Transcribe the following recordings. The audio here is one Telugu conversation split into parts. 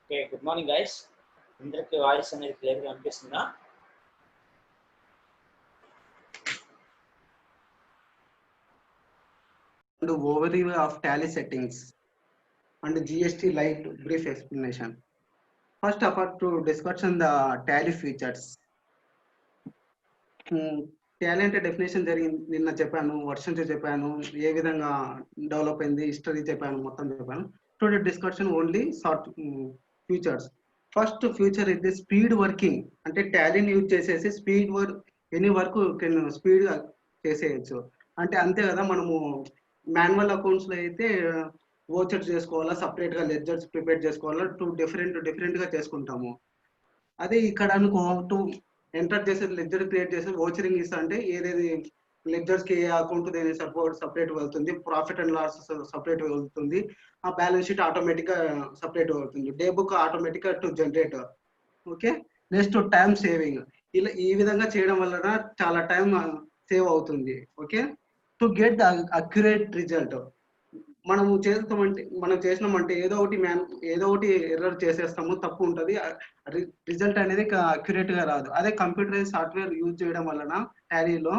Okay, good morning guys. అందరికి వాయిస్ అనేది క్లియర్గా అనిపిస్తుందా? And overview of tally settings and GST light brief explanation. First, apart to discussion the tally features. Tally అంటే డెఫినేషన్ జరిగింది, నిన్న చెప్పాను, వర్షన్స్ చెప్పాను, ఏ విధంగా డెవలప్ అయింది, హిస్టరీ చెప్పాను, మొత్తం చెప్పాను. Today discussion only short features. First future ఇది స్పీడ్ వర్కింగ్, అంటే టాలీని యూజ్ చేసేసి speed work any work speed చేసేయచ్చు. అంటే అంతే కదా, మనము మాన్యువల్ అకౌంట్స్ లో అయితే ఓచర్స్ చేసుకోవాలా, సపరేట్ గా లెడ్జర్స్ ప్రిపేర్ చేసుకోవాలా, డిఫరెంట్ గా చేసుకుంటాము. అదే ఇక్కడ అనుకో ఎంటర్ చేసే లెడ్జర్ క్రియేట్ చేసి ఓచరింగ్ ఇస్తా అంటే ఏదేది లెడ్జర్స్ కి ఏ అకౌంట్ దేని సపరేట్ వెళ్తుంది, ప్రాఫిట్ అండ్ లాస్ సపరేట్ వెళ్తుంది, ఆ బ్యాలెన్స్ షీట్ ఆటోమేటిక్ గా సపరేట్ అవుతుంది, డే బుక్ ఆటోమేటిక్ గా to generate. Okay, next time saving. ఇలా ఈ విధంగా చేయడం వలన చాలా టైం సేవ్ అవుతుంది. Okay, to get accurate result. మనం చేసినామంటే ఏదో ఒకటి ఎర్రర్ చేసేస్తాము, తప్పు ఉంటుంది, రిజల్ట్ అనేది అక్యురేట్ గా రాదు. అదే కంప్యూటరైజ్ సాఫ్ట్వేర్ యూజ్ చేయడం వలన టాలీలో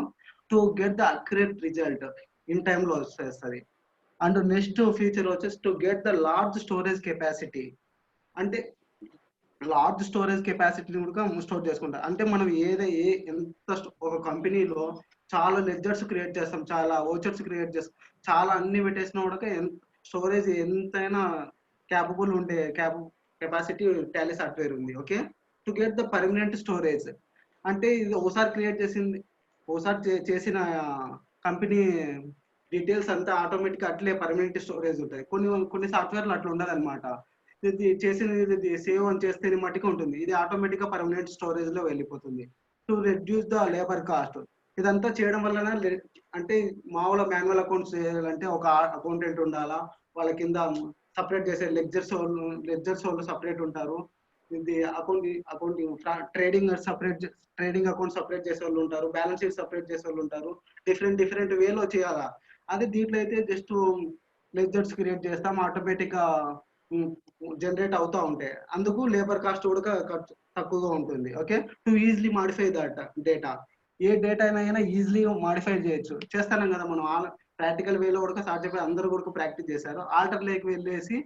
to get the accurate result in time లో వచ్చేస్తుంది. అండ్ నెక్స్ట్ ఫీచర్ వచ్చేసి to get the large storage capacity. అంటే లార్జ్ స్టోరేజ్ కెపాసిటీని కూడా స్టోర్ చేసుకుంటాం. అంటే మనం ఎంత ఒక కంపెనీలో చాలా లెడ్జర్స్ క్రియేట్ చేస్తాం, చాలా ఓచర్స్ క్రియేట్ చేస్తాం, చాలా అన్ని పెట్టేసినా కూడా స్టోరేజ్ ఎంతైనా క్యాపబుల్ ఉండే కెపాసిటీ టాలీ సాఫ్ట్వేర్ ఉంది. Okay, to get the permanent storage. అంటే ఇది ఒకసారి చేసిన కంపెనీ డీటెయిల్స్ అంతా ఆటోమేటిక్ అట్లే పర్మనెంట్ స్టోరేజ్ ఉంటుంది. కొన్ని సాఫ్ట్వేర్లు అట్లా ఉండదు అనమాట. ఇది సేవ్ అని చేస్తే మట్టికి ఉంటుంది, ఇది ఆటోమేటిక్ గా పర్మనెంట్ స్టోరేజ్ లో వెళ్ళిపోతుంది. To reduce the labour cost. ఇదంతా చేయడం వలన అంటే మామూలు మాన్యువల్ అకౌంట్స్ చేయాలంటే ఒక అకౌంటెంట్ ఉండాలా, వాళ్ళ కింద సపరేట్ చేసే లెడ్జర్స్ వాళ్ళు సపరేట్ ఉంటారు, ఇది అకౌంటింగ్ ట్రేడింగ్ అకౌంట్ సపరేట్ చేసే వాళ్ళు ఉంటారు, బ్యాలెన్స్ షీట్ సపరేట్ చేసే వాళ్ళు ఉంటారు, డిఫరెంట్ వేలో చేయాలా. అదే దీంట్లో అయితే జస్ట్ లెడ్జర్స్ క్రియేట్ చేస్తాం, ఆటోమేటిక్ గా జనరేట్ అవుతా ఉంటాయి, అందుకు లేబర్ కాస్ట్ కూడా తక్కువగా ఉంటుంది. Okay, to easily modify that data. A data అయినా ఈజీలీ మాడిఫై చేస్తాం కదా మనం. ప్రాక్టికల్ వేలో కూడా సాధ్యపడి అందరూ కూడా ప్రాక్టీస్ చేశారు. ఆల్టర్ లేక్ వెళ్ళేసి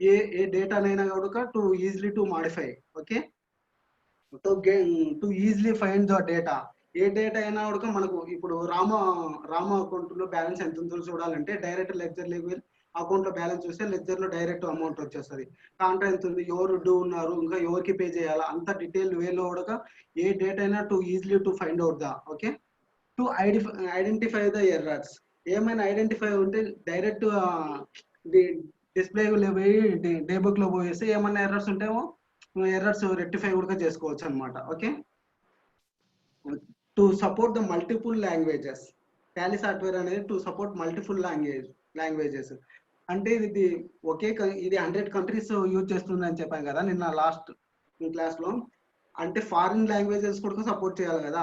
ఏ డేటానైనా కూడా to easily to modify. Okay, to easily find the data. A data అయినా కూడా మనకు ఇప్పుడు రామ అకౌంట్ లో బ్యాలెన్స్ ఎంత ఉందో చూడాలంటే డైరెక్ట్ లెడ్జర్ లెవెల్ అకౌంట్ లో బ్యాలెన్స్ చూస్తే లెడ్జర్ లో డైరెక్ట్ అమౌంట్ వచ్చేస్తుంది, కాంట్రా ఎంత ఉంది, ఎవరు డ్యూ ఉన్నారు, ఇంకా ఎవరికి పే చేయాలా, అంత డీటెయిల్ వేలో కూడా ఏ డేటా అయినా to easily to find out the. Okay, to identify the errors. ఏమైనా ఐడెంటిఫై ఉంటే డైరెక్ట్ డిస్ప్లే పోయి డే బుక్ లో పోయేసి ఏమైనా ఎర్రర్స్ ఉంటేమో ఎర్రర్స్ రెక్టిఫై కూడా చేసుకోవచ్చు అనమాట. Okay, to support the multiple languages. Tally software అనేది టు సపోర్ట్ మల్టిపుల్ లాంగ్వేజెస్. అంటే ఇది ఇది 100 కంట్రీస్ యూజ్ చేస్తుంది అని చెప్పాను కదా నిన్న లాస్ట్ క్లాస్ లో. అంటే ఫారిన్ లాంగ్వేజెస్ కూడా సపోర్ట్ చేయాలి కదా,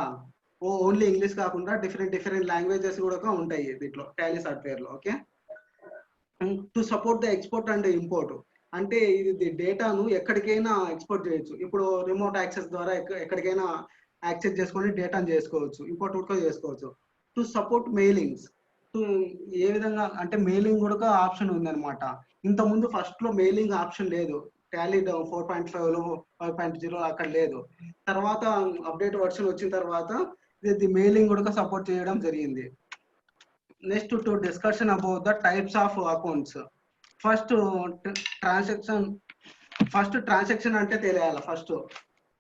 ఓన్లీ ఇంగ్లీష్ కాకుండా డిఫరెంట్ లాంగ్వేజెస్ కూడా ఉంటాయి దీంట్లో టాలీ సాఫ్ట్వేర్ లో. Okay, to support the export and import. అంటే ఇది డేటాను ఎక్కడికైనా ఎక్స్పోర్ట్ చేయొచ్చు. ఇప్పుడు రిమోట్ యాక్సెస్ ద్వారా ఎక్కడికైనా యాక్సెస్ చేసుకొని డేటాను చేసుకోవచ్చు, ఇంపోర్ట్ కూడా చేసుకోవచ్చు. To support mailings. ఏ విధంగా అంటే మెయిలింగ్ కూడా ఆప్షన్ ఉంది అనమాట. ఇంతకుముందు ఫస్ట్ లో మెయిలింగ్ ఆప్షన్ లేదు, టాలీ 4.5 లో 5.0 అక్కడ లేదు. తర్వాత అప్డేట్ వర్షన్ వచ్చిన తర్వాత ఇది మెయిలింగ్ కూడా సపోర్ట్ చేయడం జరిగింది. Next to discussion about the types of accounts. First transaction అంటే తెలియాలి. ఫస్ట్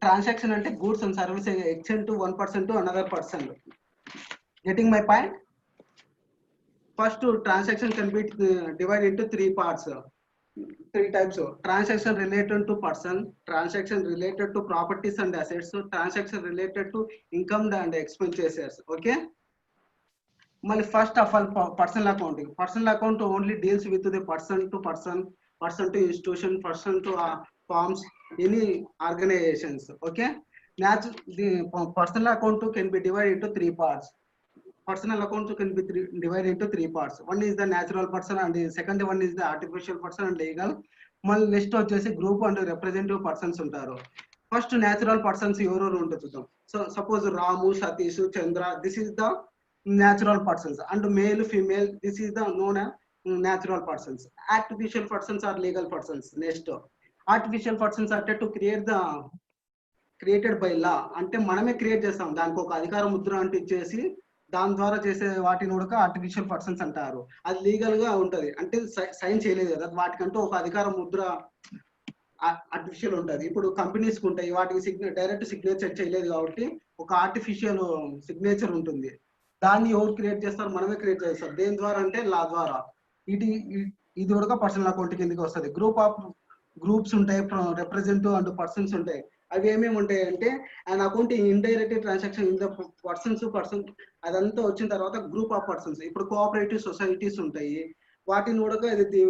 ట్రాన్సాక్షన్ అంటే goods and service exchange to one person to another person. Getting my point? First, transaction can be divided into three types. Transaction related to person, transaction related to properties and assets, transaction related to income and expenses. Okay, first of all, personal accounting. Personal account only deals with the person to institution, person to firms, any organizations. Okay, the personal account can be divided into three parts. Personal accounts can be divided into three parts. One is the natural person, and the second one is the artificial person and legal. మళ్ళీ నెక్స్ట్ వచ్చేసి గ్రూప్ అండ్ రిప్రజెంటేటివ్ పర్సన్స్ ఉంటారు. ఫస్ట్ న్యాచురల్ పర్సన్స్ ఎవరెవరు ఉంటారు చూద్దాం. So suppose Ramu, Satish, Chandra, this is the natural persons and male female this is the non natural persons. Artificial persons or legal persons. Next artificial persons అంటే to create the created by law, అంటే మనమే క్రియేట్ చేస్తాం, దానికి ఒక అధికార ముద్ర అంటే ఇచ్చేసి దాని ద్వారా చేసే వాటిని కూడా ఆర్టిఫిషియల్ పర్సన్స్ అంటారు. అది లీగల్ గా ఉంటది, అంటే సైన్ చేయలేదు కదా, వాటికంటూ ఒక అధికార ముద్ర ఆర్టిఫిషియల్ ఉంటది. ఇప్పుడు కంపెనీస్ ఉంటాయి, వాటికి డైరెక్ట్ సిగ్నేచర్ చేయలేదు కాబట్టి ఒక ఆర్టిఫిషియల్ సిగ్నేచర్ ఉంటుంది. దాన్ని ఎవరు క్రియేట్ చేస్తారు? మనమే క్రియేట్ చేస్తాం. దేని ద్వారా అంటే లా ద్వారా. ఇది కూడా పర్సనల్ అకౌంట్ కిందకి వస్తుంది. గ్రూప్స్ ఉంటాయి, రిప్రజెంటేటివ్ అండ్ పర్సన్స్ ఉంటాయి. అవి ఏమేమి ఉంటాయి అంటే and account indirect transaction in the person అదంతా వచ్చిన తర్వాత గ్రూప్ ఆఫ్ పర్సన్స్. ఇప్పుడు కోఆపరేటివ్ సొసైటీస్ ఉంటాయి, వాటిని కూడా ఇది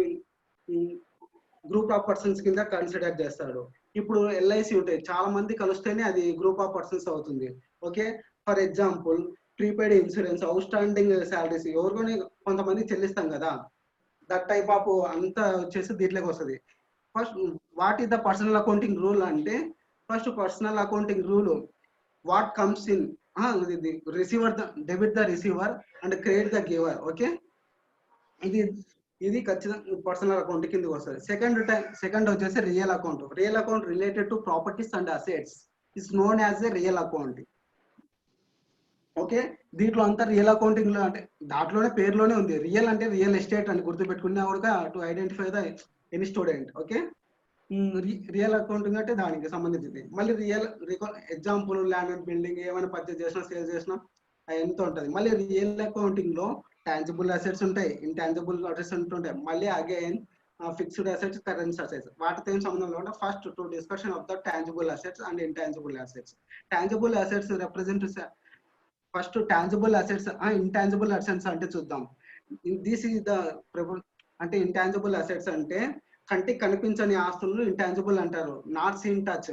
గ్రూప్ ఆఫ్ పర్సన్స్ కింద కన్సిడర్ చేస్తాడు. ఇప్పుడు ఎల్ఐసి ఉంటాయి, చాలా మంది కలిస్తేనే అది గ్రూప్ ఆఫ్ పర్సన్స్ అవుతుంది. Okay, for example prepaid insurance, outstanding salaries ఎవరికొని కొంతమంది చెల్లిస్తాం కదా, దట్ టైప్ ఆఫ్ అంతా వచ్చేసి దీంట్లోకి వస్తుంది. First what is the personal accounting rule అంటే first personal accounting rule what comes in receiver debit the receiver and credit the giver. Okay, ఇది ఖచ్చితంగా పర్సనల్ అకౌంట్ కిందకి వస్తుంది. సెకండ్ వచ్చేసి real account. Real account related to properties and assets is known as a real account. Okay, దీంట్లో అంతా రియల్ అకౌంటింగ్ లో అంటే దాంట్లోనే పేరులోనే ఉంది, రియల్ అంటే రియల్ ఎస్టేట్ అని గుర్తుపెట్టుకున్నా కూడా to identify the any student. Okay, real accounting అంటే దానికి సంబంధించింది. మళ్ళీ ఎగ్జాంపుల్ ల్యాండ్ అండ్ బిల్డింగ్ ఏమైనా పర్చేస్ చేసినా సేల్ చేసినా ఎంత ఉంటుంది. మళ్ళీ రియల్ అకౌంటింగ్ లో టాంజిబుల్ అసెట్స్ ఉంటాయి, ఇంటాంజిబుల్ అసెట్స్ ఉంటుంటాయి. మళ్ళీ again fixed assets, current assets, వాటితో ఏం సంబంధం లేకుండా first to discussion of the tangible assets and intangible assets. Tangible assets represent first tangible assets, intangible assets అంటే చూద్దాం. దిస్ ఈస్ ద అంటే ఇంటాంజిబుల్ అసెట్స్ అంటే కంటికి కనిపించని ఆస్తులను ఇంటాంజిబుల్ అంటారు, నాట్ సీన్ టచ్.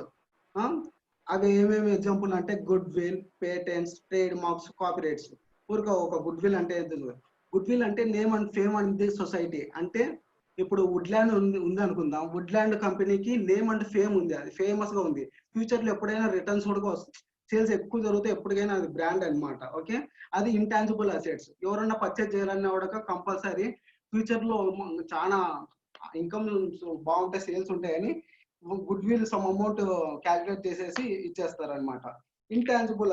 అవి ఏమేమి ఎగ్జాంపుల్ అంటే good will, patents, trade marks, copyrights. ఊరిక ఒక గుడ్ విల్ అంటే గుడ్ విల్ అంటే name and fame and the society. అంటే ఇప్పుడు వుడ్లాండ్ ఉంది అనుకుందాం, వుడ్లాండ్ కంపెనీకి నేమ్ అండ్ ఫేమ్ ఉంది, అది ఫేమస్ గా ఉంది. ఫ్యూచర్ లో ఎప్పుడైనా రిటర్న్స్ కూడా సేల్స్ ఎక్కువ జరిగితే ఎప్పటికైనా అది బ్రాండ్ అన్నమాట. ఓకే, అది ఇంటాంజిబుల్ అసెట్స్. ఎవరన్నా పర్చేజ్ చేయాలన్నా కూడా కంపల్సరీ ఫ్యూచర్ లో చాలా ఇన్కమ్ బాగుంటాయి, సేల్స్ ఉంటాయని good will some amount calculate చేసేసి ఇచ్చేస్తారు అనమాట. Intangible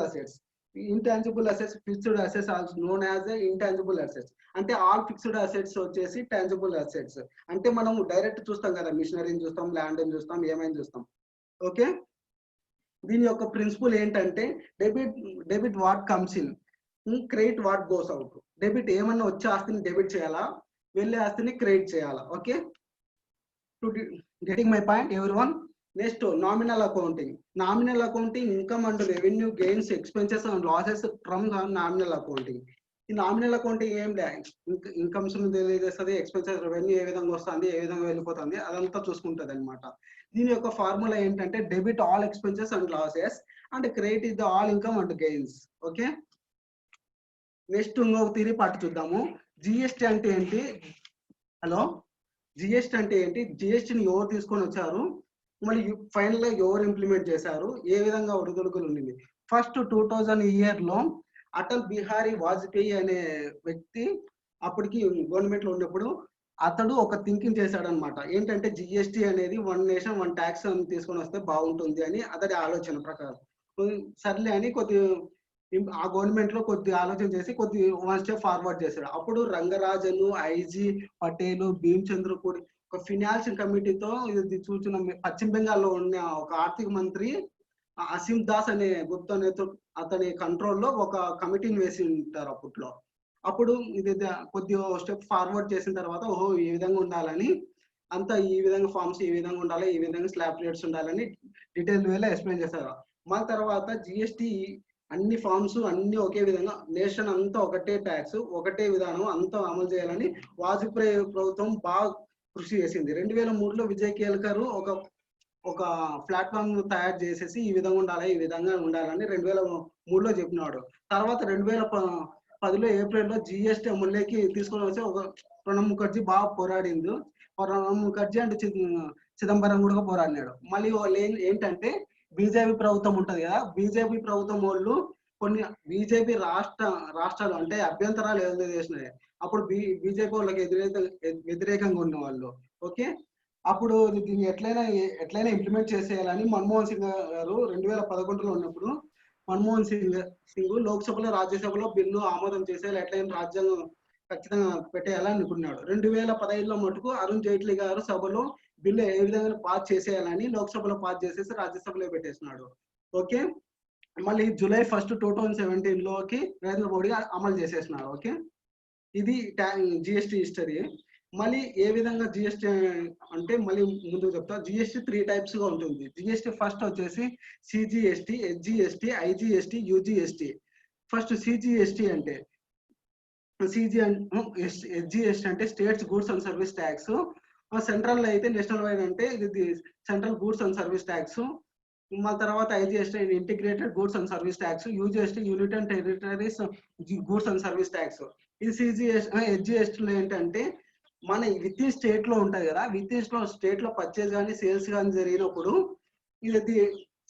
assets fixed assets also known as intangible assets. అంటే ఆల్ ఫిక్స్డ్ అసెట్స్ వచ్చేసి టాంజిబుల్ అసెట్స్. అంటే మనం డైరెక్ట్ చూస్తాం కదా, మిషనరీని చూస్తాం, ల్యాండ్ చూస్తాం, ఏమైనా చూస్తాం. ఓకే, దీని యొక్క ప్రిన్సిపల్ ఏంటంటే debit what comes in, credit what goes out. Debit ఏమన్నా వచ్చే ఆస్తిని డెబిట్ చేయాలా, వెళ్ళే ఆస్తిని క్రెడిట్ చేయాలా. Okay, to getting my point everyone. Next nominal accounting. Nominal accounting income and revenue gains, expenses and losses from nominal accounting. ఈ నామినల్ అకౌంటింగ్ ఏం లే, ఇన్కమ్స్ తెలియజేస్తుంది, ఎక్స్పెన్సెస్ రెవెన్యూ ఏ విధంగా వస్తుంది, ఏ విధంగా వెళ్ళిపోతుంది, అదంతా చూసుకుంటుంది అనమాట. దీని యొక్క ఫార్ములా ఏంటంటే debit all expenses and losses and credit is the all income and gains. Okay, next ఇంకొక థియరీ పార్ట్ చూద్దాము. జిఎస్టీ అంటే ఏంటి? హలో, జిఎస్టీ అంటే ఏంటి? జిఎస్టీని ఎవరు తీసుకొని వచ్చారు, మళ్ళీ ఫైనల్ గా ఎవరు ఇంప్లిమెంట్ చేశారు, ఏ విధంగా ఒడిదుడుకులు ఉండింది. ఫస్ట్ 2000 ఇయర్ లో అటల్ బిహారీ వాజ్పేయి అనే వ్యక్తి అప్పటికి గవర్నమెంట్ లో ఉన్నప్పుడు అతడు ఒక థింకింగ్ చేశాడు అనమాట. ఏంటంటే జిఎస్టీ అనేది వన్ నేషన్ వన్ ట్యాక్స్ అని తీసుకొని వస్తే బాగుంటుంది అని అతడి ఆలోచన ప్రకారం. సర్లే అని కొద్ది ఆ గవర్నమెంట్ లో కొద్ది ఆలోచన చేసి కొద్ది వన్ స్టెప్ ఫార్వర్డ్ చేశాడు. అప్పుడు రంగరాజన్, ఐజీ పటేల్, భీమ్చంద్ర కూడా ఒక ఫినాన్షియల్ కమిటీతో ఇది చూసిన పశ్చిమ బెంగాల్లో ఉన్న ఒక ఆర్థిక మంత్రి అసీం దాస్ అనే గుప్తా అతని కంట్రోల్లో ఒక కమిటీని వేసి ఉంటారు అప్పట్లో. అప్పుడు ఇది కొద్దిగా స్టెప్ ఫార్వర్డ్ చేసిన తర్వాత ఓహో ఈ విధంగా ఉండాలని, అంతా ఈ విధంగా ఫార్మ్స్ ఈ విధంగా ఉండాలి, ఈ విధంగా స్లాబ్ రేట్స్ ఉండాలని డీటెయిల్ వేలో ఎక్స్ప్లెయిన్ చేశారు. మళ్ళీ తర్వాత జిఎస్టీ అన్ని ఫార్మ్స్ అన్ని ఒకే విధంగా నేషన్ అంతా ఒకటే ట్యాక్స్ ఒకటే విధానం అంతా అమలు చేయాలని వాజ్పేయి ప్రభుత్వం బాగా కృషి చేసింది. 2003లో విజయ్ కేల్కర్ ఒక ప్లాట్ఫామ్ తయారు చేసేసి ఈ విధంగా ఉండాలి, ఈ విధంగా ఉండాలని 2003లో చెప్పినాడు. తర్వాత 2010లో ఏప్రిల్లో జిఎస్టీ అమలులోకి తీసుకొని వచ్చి ఒక ప్రణబ్ ముఖర్జీ బాగా పోరాడింది. ప్రణబ్ ముఖర్జీ అండ్ చిదంబరం కూడా పోరాడినాడు. మళ్ళీ వాళ్ళు ఏంటంటే బీజేపీ ప్రభుత్వం ఉంటది కదా, బీజేపీ ప్రభుత్వం వాళ్ళు కొన్ని బీజేపీ రాష్ట్రాలు అంటే అభ్యంతరాలు ఏదో చేసినాయి. అప్పుడు బీజేపీ వాళ్ళకి వ్యతిరేకంగా ఉన్న వాళ్ళు. ఓకే, అప్పుడు దీన్ని ఎట్లయినా ఇంప్లిమెంట్ చేసేయాలని మన్మోహన్ సింగ్ గారు 2011లో ఉన్నప్పుడు మన్మోహన్ సింగ్ లోక్సభలో రాజ్యసభలో బిల్లు ఆమోదం చేసేయాలి, ఎట్లయినా రాజ్యాంగం ఖచ్చితంగా పెట్టేయాలని అనుకున్నాడు. 2015లో మటుకు అరుణ్ జైట్లీ గారు సభలో బిల్లు ఏ విధంగా పాస్ చేసేయాలని లోక్సభలో పాస్ చేసేసి రాజ్యసభలో పెట్టేసినాడు. ఓకే, మళ్ళీ జూలై 1, 2017లోకి నరేంద్ర మోడీ అమలు చేసేసినారు. ఓకే, ఇది జిఎస్టీ హిస్టరీ. మళ్ళీ ఏ విధంగా జిఎస్టీ అంటే మళ్ళీ ముందుకు చెప్తా. జిఎస్టీ 3 టైప్స్ గా ఉంటుంది. జిఎస్టీ ఫస్ట్ వచ్చేసి CGST, HGST, IGST, UGST. First CGST అంటే హెచ్జిఎస్టీ అంటే states goods and service tax. Central అయితే నేషనల్ వైడ్ అంటే ఇది central goods and service tax. మళ్ళీ తర్వాత IGST integrated goods and service tax. UGST unit and territories goods and service tax. ఈ హెచ్జిఎస్టీలో ఏంటంటే మన విత్ ఇన్ స్టేట్ లో ఉంటది కదా, విత్ ఇన్ స్టేట్ లో పర్చేజ్ కానీ సేల్స్ కానీ జరిగినప్పుడు ఇది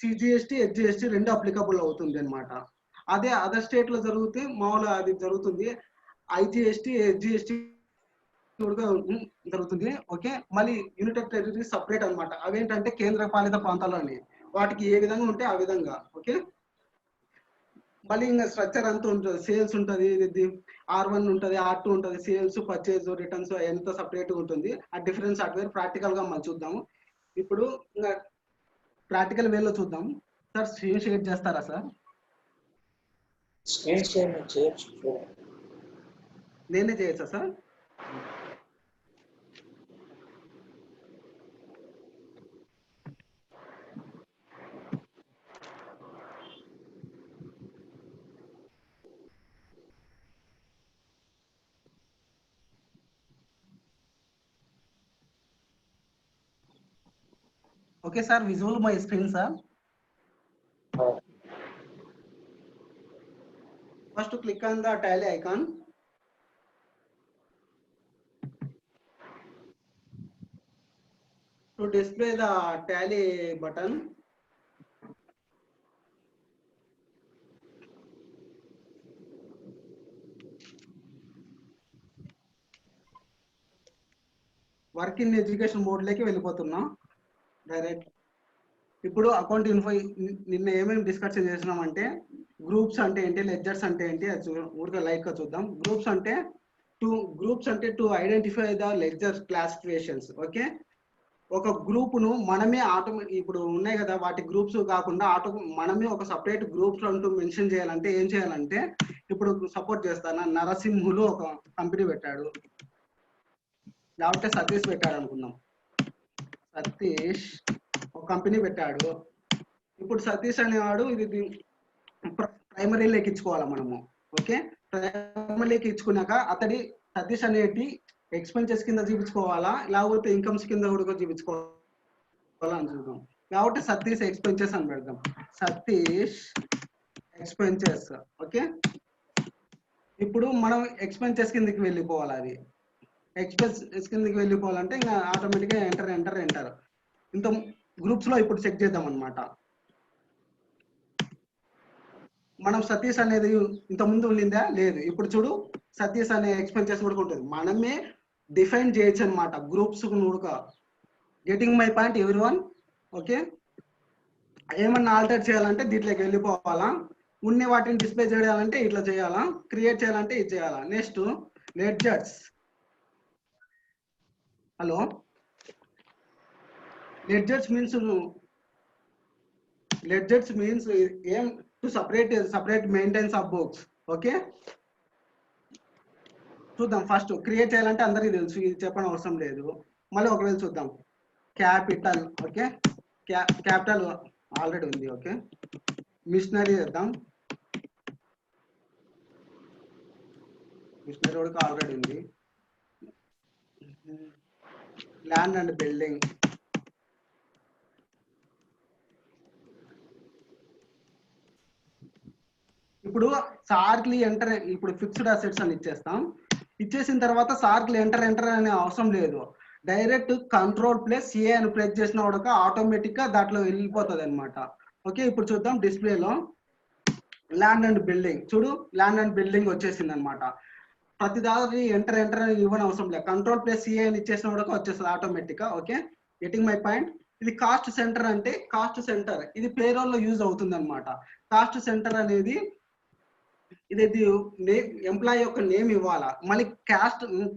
సిజిఎస్టీ హెచ్జిఎస్టీ రెండు అప్లికబుల్ అవుతుంది అనమాట. అదే అదర్ స్టేట్ లో జరిగితే మామూలుగా అది జరుగుతుంది. ఐజిఎస్టీ హెచ్జిఎస్టీ జరుగుతుంది. ఓకే, మళ్ళీ యూనిటెడ్ టెరిటరీ సపరేట్ అనమాట. అవేంటంటే కేంద్ర పాలిత ప్రాంతాలని వాటికి ఏ విధంగా ఉంటే ఆ విధంగా. ఓకే, మళ్ళీ ఇంకా స్ట్రక్చర్ అంతా ఉంటుంది. సేల్స్ ఉంటుంది, R1 ఉంటుంది, R2 ఉంటుంది, సేల్స్ పర్చేజ్ రిటర్న్స్ ఎంత సపరేట్ గా ఉంటుంది. ఆ డిఫరెన్స్ అటువైపు ప్రాక్టికల్ గా మనం చూద్దాము. ఇప్పుడు ఇంకా ప్రాక్టికల్ వేలో చూద్దాం. సార్ స్క్రీన్ షేర్ చేస్తారా సార్? స్క్రీన్ షేర్ చేయొచ్చు. నేనే చేయొచ్చా sir? Okay, sir, visual my screen, sir. First, to click on the tally icon. To display the tally button, work in education mode లోకి వెళ్ళిపోతున్నాం డైరెక్ట్. ఇప్పుడు అకౌంట్ ఇన్ఫో నిన్న ఏమేమి డిస్కషన్ చేసినామంటే గ్రూప్స్ అంటే ఏంటి, లెడ్జర్స్ అంటే ఏంటి అది ఊరికే లైట్ గా చూద్దాం. గ్రూప్స్ అంటే to identify the ledger classifications. Okay, ఒక గ్రూప్ ను మనమే ఇప్పుడు ఉన్నాయి కదా వాటి గ్రూప్స్ కాకుండా మనమే ఒక సపరేట్ గ్రూప్స్ అంటూ మెన్షన్ చేయాలంటే ఏం చేయాలంటే, ఇప్పుడు సపోర్ట్ చేస్తాను, నరసింహులు ఒక కంపెనీ పెట్టాడు, లేకపోతే సతీష్ పెట్టాడు అనుకుందాం. సతీష్ ఒక కంపెనీ పెట్టాడు. ఇప్పుడు సతీష్ అనేవాడు ఇది ప్రైమరీలో ఎక్కించుకోవాలా మనము. ఓకే, ప్రైమరీలో ఎక్కించుకున్నాక అతడి సతీష్ అనేటి ఎక్స్పెన్సెస్ కింద చూపించుకోవాలా, లేకపోతే ఇన్కమ్స్ కింద కూడా చూపించుకోవాలా అని చూద్దాం. కాబట్టి సతీష్ ఎక్స్పెన్సెస్ అని పెడదాం. సతీష్ ఎక్స్పెన్సెస్. ఓకే, ఇప్పుడు మనం ఎక్స్పెన్సెస్ కిందకి వెళ్ళిపోవాలి. అది ఎక్స్పెన్సెస్ కిందకి వెళ్ళిపోవాలంటే ఇంకా ఆటోమేటిక్గా ఎంటర్ ఇంత గ్రూప్స్ లో ఇప్పుడు చెక్ చేద్దాం అనమాట. మనం సతీష్ అనేది ఇంత ముందు ఉండిందా లేదు. ఇప్పుడు చూడు సతీష్ అనే ఎక్స్పెన్సెస్ కూడా ఉంటుంది. మనమే డిఫైన్ చేయొచ్చు అనమాట గ్రూప్స్ కూడా. Getting my point everyone? Okay, ఏమన్నా ఆల్టర్ చేయాలంటే దీంట్లోకి వెళ్ళిపోవాలా, ఉన్న వాటిని డిస్ప్లే చేయాలంటే ఇట్లా చేయాలా, క్రియేట్ చేయాలంటే ఇది చేయాలా. Next ledgers. Hello, ledgers means ఏం to separate maintenance of books. Okay, చూద్దాం. ఫస్ట్ క్రియేట్ చేయాలంటే అందరికీ తెలుసు, ఇది చెప్పడం అవసరం లేదు. మళ్ళీ ఒకవేళ చూద్దాం. క్యాపిటల్. ఓకే, క్యాపిటల్ ఆల్రెడీ ఉంది. ఓకే, మిషనరీ చేద్దాం. మిషనరీ కూడా ఆల్రెడీ ఉంది. Land and building. ఇప్పుడు సార్క్లీ ఎంటర్, ఇప్పుడు ఫిక్స్డ్ అసెట్స్ అని ఇచ్చేస్తాం. ఇచ్చేసిన తర్వాత సార్క్లీ ఎంటర్ అనే అవసరం లేదు. డైరెక్ట్ కంట్రోల్ ప్లస్ ఏ అని ప్రెస్ చేసిన కూడా ఆటోమేటిక్ గా దాంట్లో వెళ్ళిపోతుంది అనమాట. ఓకే, ఇప్పుడు చూద్దాం డిస్ప్లేలో ల్యాండ్ అండ్ బిల్డింగ్. చూడు ల్యాండ్ అండ్ బిల్డింగ్ వచ్చేసింది అనమాట. ప్రతిదారి ఎంటర్ ఇవ్వని అవసరం లేదు, కంట్రోల్ ప్లస్ ఏ అని ఇచ్చేసిన కూడా వచ్చేస్తుంది ఆటోమేటిక్ గా. Okay, getting my point. ఇది కాస్ట్ సెంటర్ అంటే కాస్ట్ సెంటర్ ఇది పేరోల్ లో యూజ్ అవుతుంది అనమాట. కాస్ట్ సెంటర్ అనేది ఇది ఎంప్లాయీ యొక్క నేమ్ ఇవ్వాలా. మళ్ళీ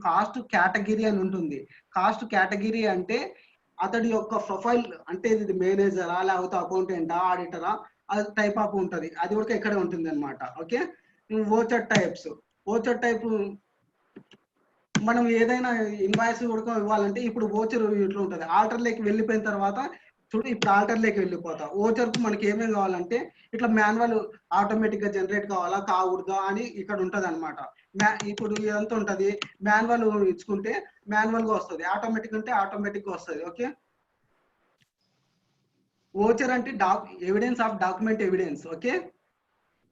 కాస్ట్ కేటగిరీ అని ఉంటుంది. కాస్ట్ కేటగిరీ అంటే అతడి యొక్క ప్రొఫైల్, అంటే ఇది మేనేజరా లేకపోతే అకౌంటెంటా ఆడిటరా, అది టైప్ ఆఫ్ ఉంటుంది, అది కూడా ఇక్కడే ఉంటుంది అనమాట. Okay, voucher types. Voucher type మనం ఏదైనా ఇన్వాయిస్ కూడా ఇవ్వాలంటే ఇప్పుడు వోచర్ ఇట్లా ఉంటుంది. ఆల్టర్లోకి వెళ్ళిపోయిన తర్వాత చూడు ఇప్పుడు ఆల్టర్లోకి వెళ్ళిపోతా. ఓచర్ కు మనకి ఏమేమి కావాలంటే ఇట్లా మాన్యువల్ ఆటోమేటిక్ గా జనరేట్ కావాలా కాకూడదా అని ఇక్కడ ఉంటది అనమాట. ఇప్పుడు ఎంత ఉంటది, మాన్యువల్ ఇచ్చుకుంటే మాన్యువల్ గా వస్తుంది, ఆటోమేటిక్ అంటే ఆటోమేటిక్ గా వస్తుంది. ఓకే, ఓచర్ అంటే evidence of document evidence. Okay,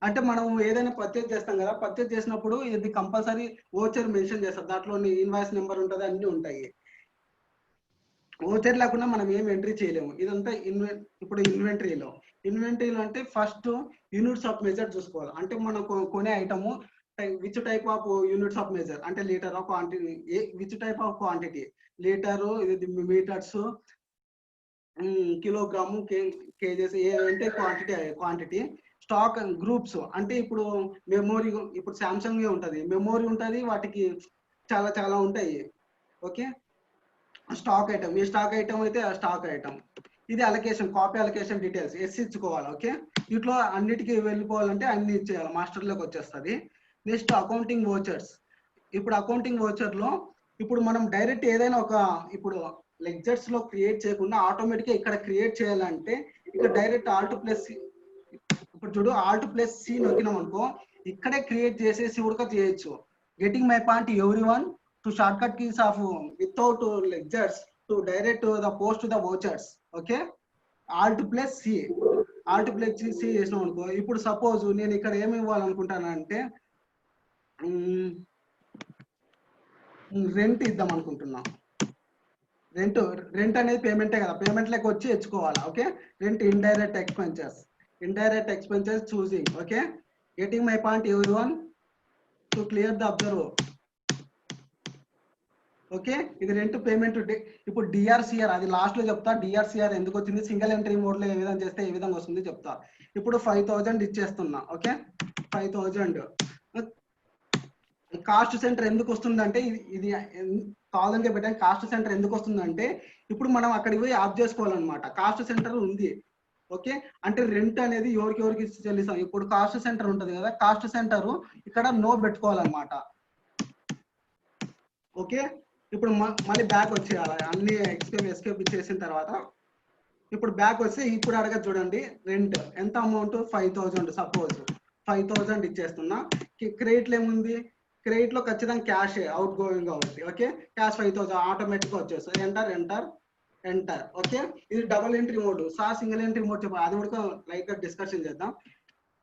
అంటే మనం ఏదైనా పర్చేజ్ చేస్తాం కదా, పర్చేజ్ చేసినప్పుడు ఇది కంపల్సరీ ఓచర్ మెన్షన్ చేస్తారు, దాంట్లో ఇన్వాయిస్ నెంబర్ ఉంటుంది, అన్ని ఉంటాయి. ఓచర్ లేకుండా మనం ఏం ఎంట్రీ చేయలేము. ఇదంతా ఇప్పుడు ఇన్వెంటరీలో అంటే ఫస్ట్ యూనిట్స్ ఆఫ్ మెజర్ చూసుకోవాలి. అంటే మనం కొనే item which type of units of measure, అంటే litre of quantity, which type of quantity, litre, ఇది మీటర్స్, కిలోగ్రాము, కేజెస్, ఏంటే క్వాంటిటీ. స్టాక్ గ్రూప్స్ అంటే ఇప్పుడు మెమోరీ, ఇప్పుడు సామ్సంగ్ ఉంటుంది, మెమోరీ ఉంటుంది, వాటికి చాలా చాలా ఉంటాయి. ఓకే, స్టాక్ ఐటమ్, ఈ స్టాక్ ఐటమ్ అయితే ఆ స్టాక్ ఐటమ్. ఇది అలొకేషన్, కాపీ అలొకేషన్ డీటెయిల్స్ ఎస్ ఇచ్చుకోవాలి. ఓకే, ఇట్లా అన్నిటికీ వెళ్ళిపోవాలంటే అన్ని ఇచ్చేయాలి, మాస్టర్లోకి వచ్చేస్తుంది. Next accounting vouchers. ఇప్పుడు అకౌంటింగ్ వోచర్ లో ఇప్పుడు మనం డైరెక్ట్ ఏదైనా ఒక ఇప్పుడు లెక్చర్స్ లో క్రియేట్ చేయకుండా ఆటోమేటిక్ గా ఇక్కడ క్రియేట్ చేయాలంటే ఇక్కడ డైరెక్ట్ ఆల్ట్ ప్లస్, ఇప్పుడు చూడు ఆల్ట్ ప్లస్ సి నొక్కినాం అనుకో ఇక్కడే క్రియేట్ చేసేసి కూడా చేయొచ్చు. Getting my point everyone to shortcut keys of without lectures to direct to the post to the vouchers. Okay, alt plus c చేసినాం అనుకో. ఇప్పుడు సపోజ్ నేను ఇక్కడ ఏమి ఇవ్వాలనుకుంటానంటే రెంట్ ఇద్దాం అనుకుంటున్నా. రెంట్ అనేది పేమెంటే కదా, పేమెంట్ లెక్క వచ్చి తెచ్చుకోవాలి. Okay, rent indirect expenses choosing. Okay, getting my point everyone to clear the observe. Okay, ఇది రెంట్ పేమెంట్. ఇప్పుడు డిఆర్సిఆర్ అది లాస్ట్ లో చెప్తా, డిఆర్సిఆర్ ఎందుకు వచ్చింది, సింగిల్ ఎంట్రీ మోడ్ లో ఏ విధంగా చేస్తే ఏ విధంగా వస్తుంది చెప్తా. ఇప్పుడు 5000 ఇచ్చేస్తున్నా. ఓకే, 5000. కాస్ట్ సెంటర్ ఎందుకు వస్తుందంటే ఇది 1000 పెట్టాను. కాస్ట్ సెంటర్ ఎందుకు వస్తుందంటే ఇప్పుడు మనం అక్కడికి పోయి ఆఫ్ చేసుకోవాలన్నమాట. కాస్ట్ సెంటర్ ఉంది. ఓకే, అంటే రెంట్ అనేది ఎవరికి చెల్లిస్తాం. ఇప్పుడు కాస్ట్ సెంటర్ ఉంటది కదా, కాస్ట్ సెంటర్ ఇక్కడ నో పెట్టుకోవాలన్నమాట. ఓకే, ఇప్పుడు మళ్ళీ బ్యాక్ వచ్చేయాలి, అన్ని ఎస్కేప్ ఇచ్చేసిన తర్వాత ఇప్పుడు బ్యాక్ వస్తే ఇప్పుడు అడగ చూడండి రెంట్ ఎంత అమౌంట్ 5000. సపోజ్ 5000 ఇచ్చేస్తున్నా. క్రెడిట్ లో ఏముంది, క్రెడిట్ లో ఖచ్చితంగా క్యాష్ అవుట్ గోయింగ్ కాబట్టి. ఓకే, క్యాష్ 5000 ఆటోమేటిక్ గా వచ్చేస్తుంది. ఎంటర్. ఓకే, ఇది double entry mode. Single entry mode చెప్పాలి, అది కూడా లైట్ గా డిస్కషన్ చేద్దాం.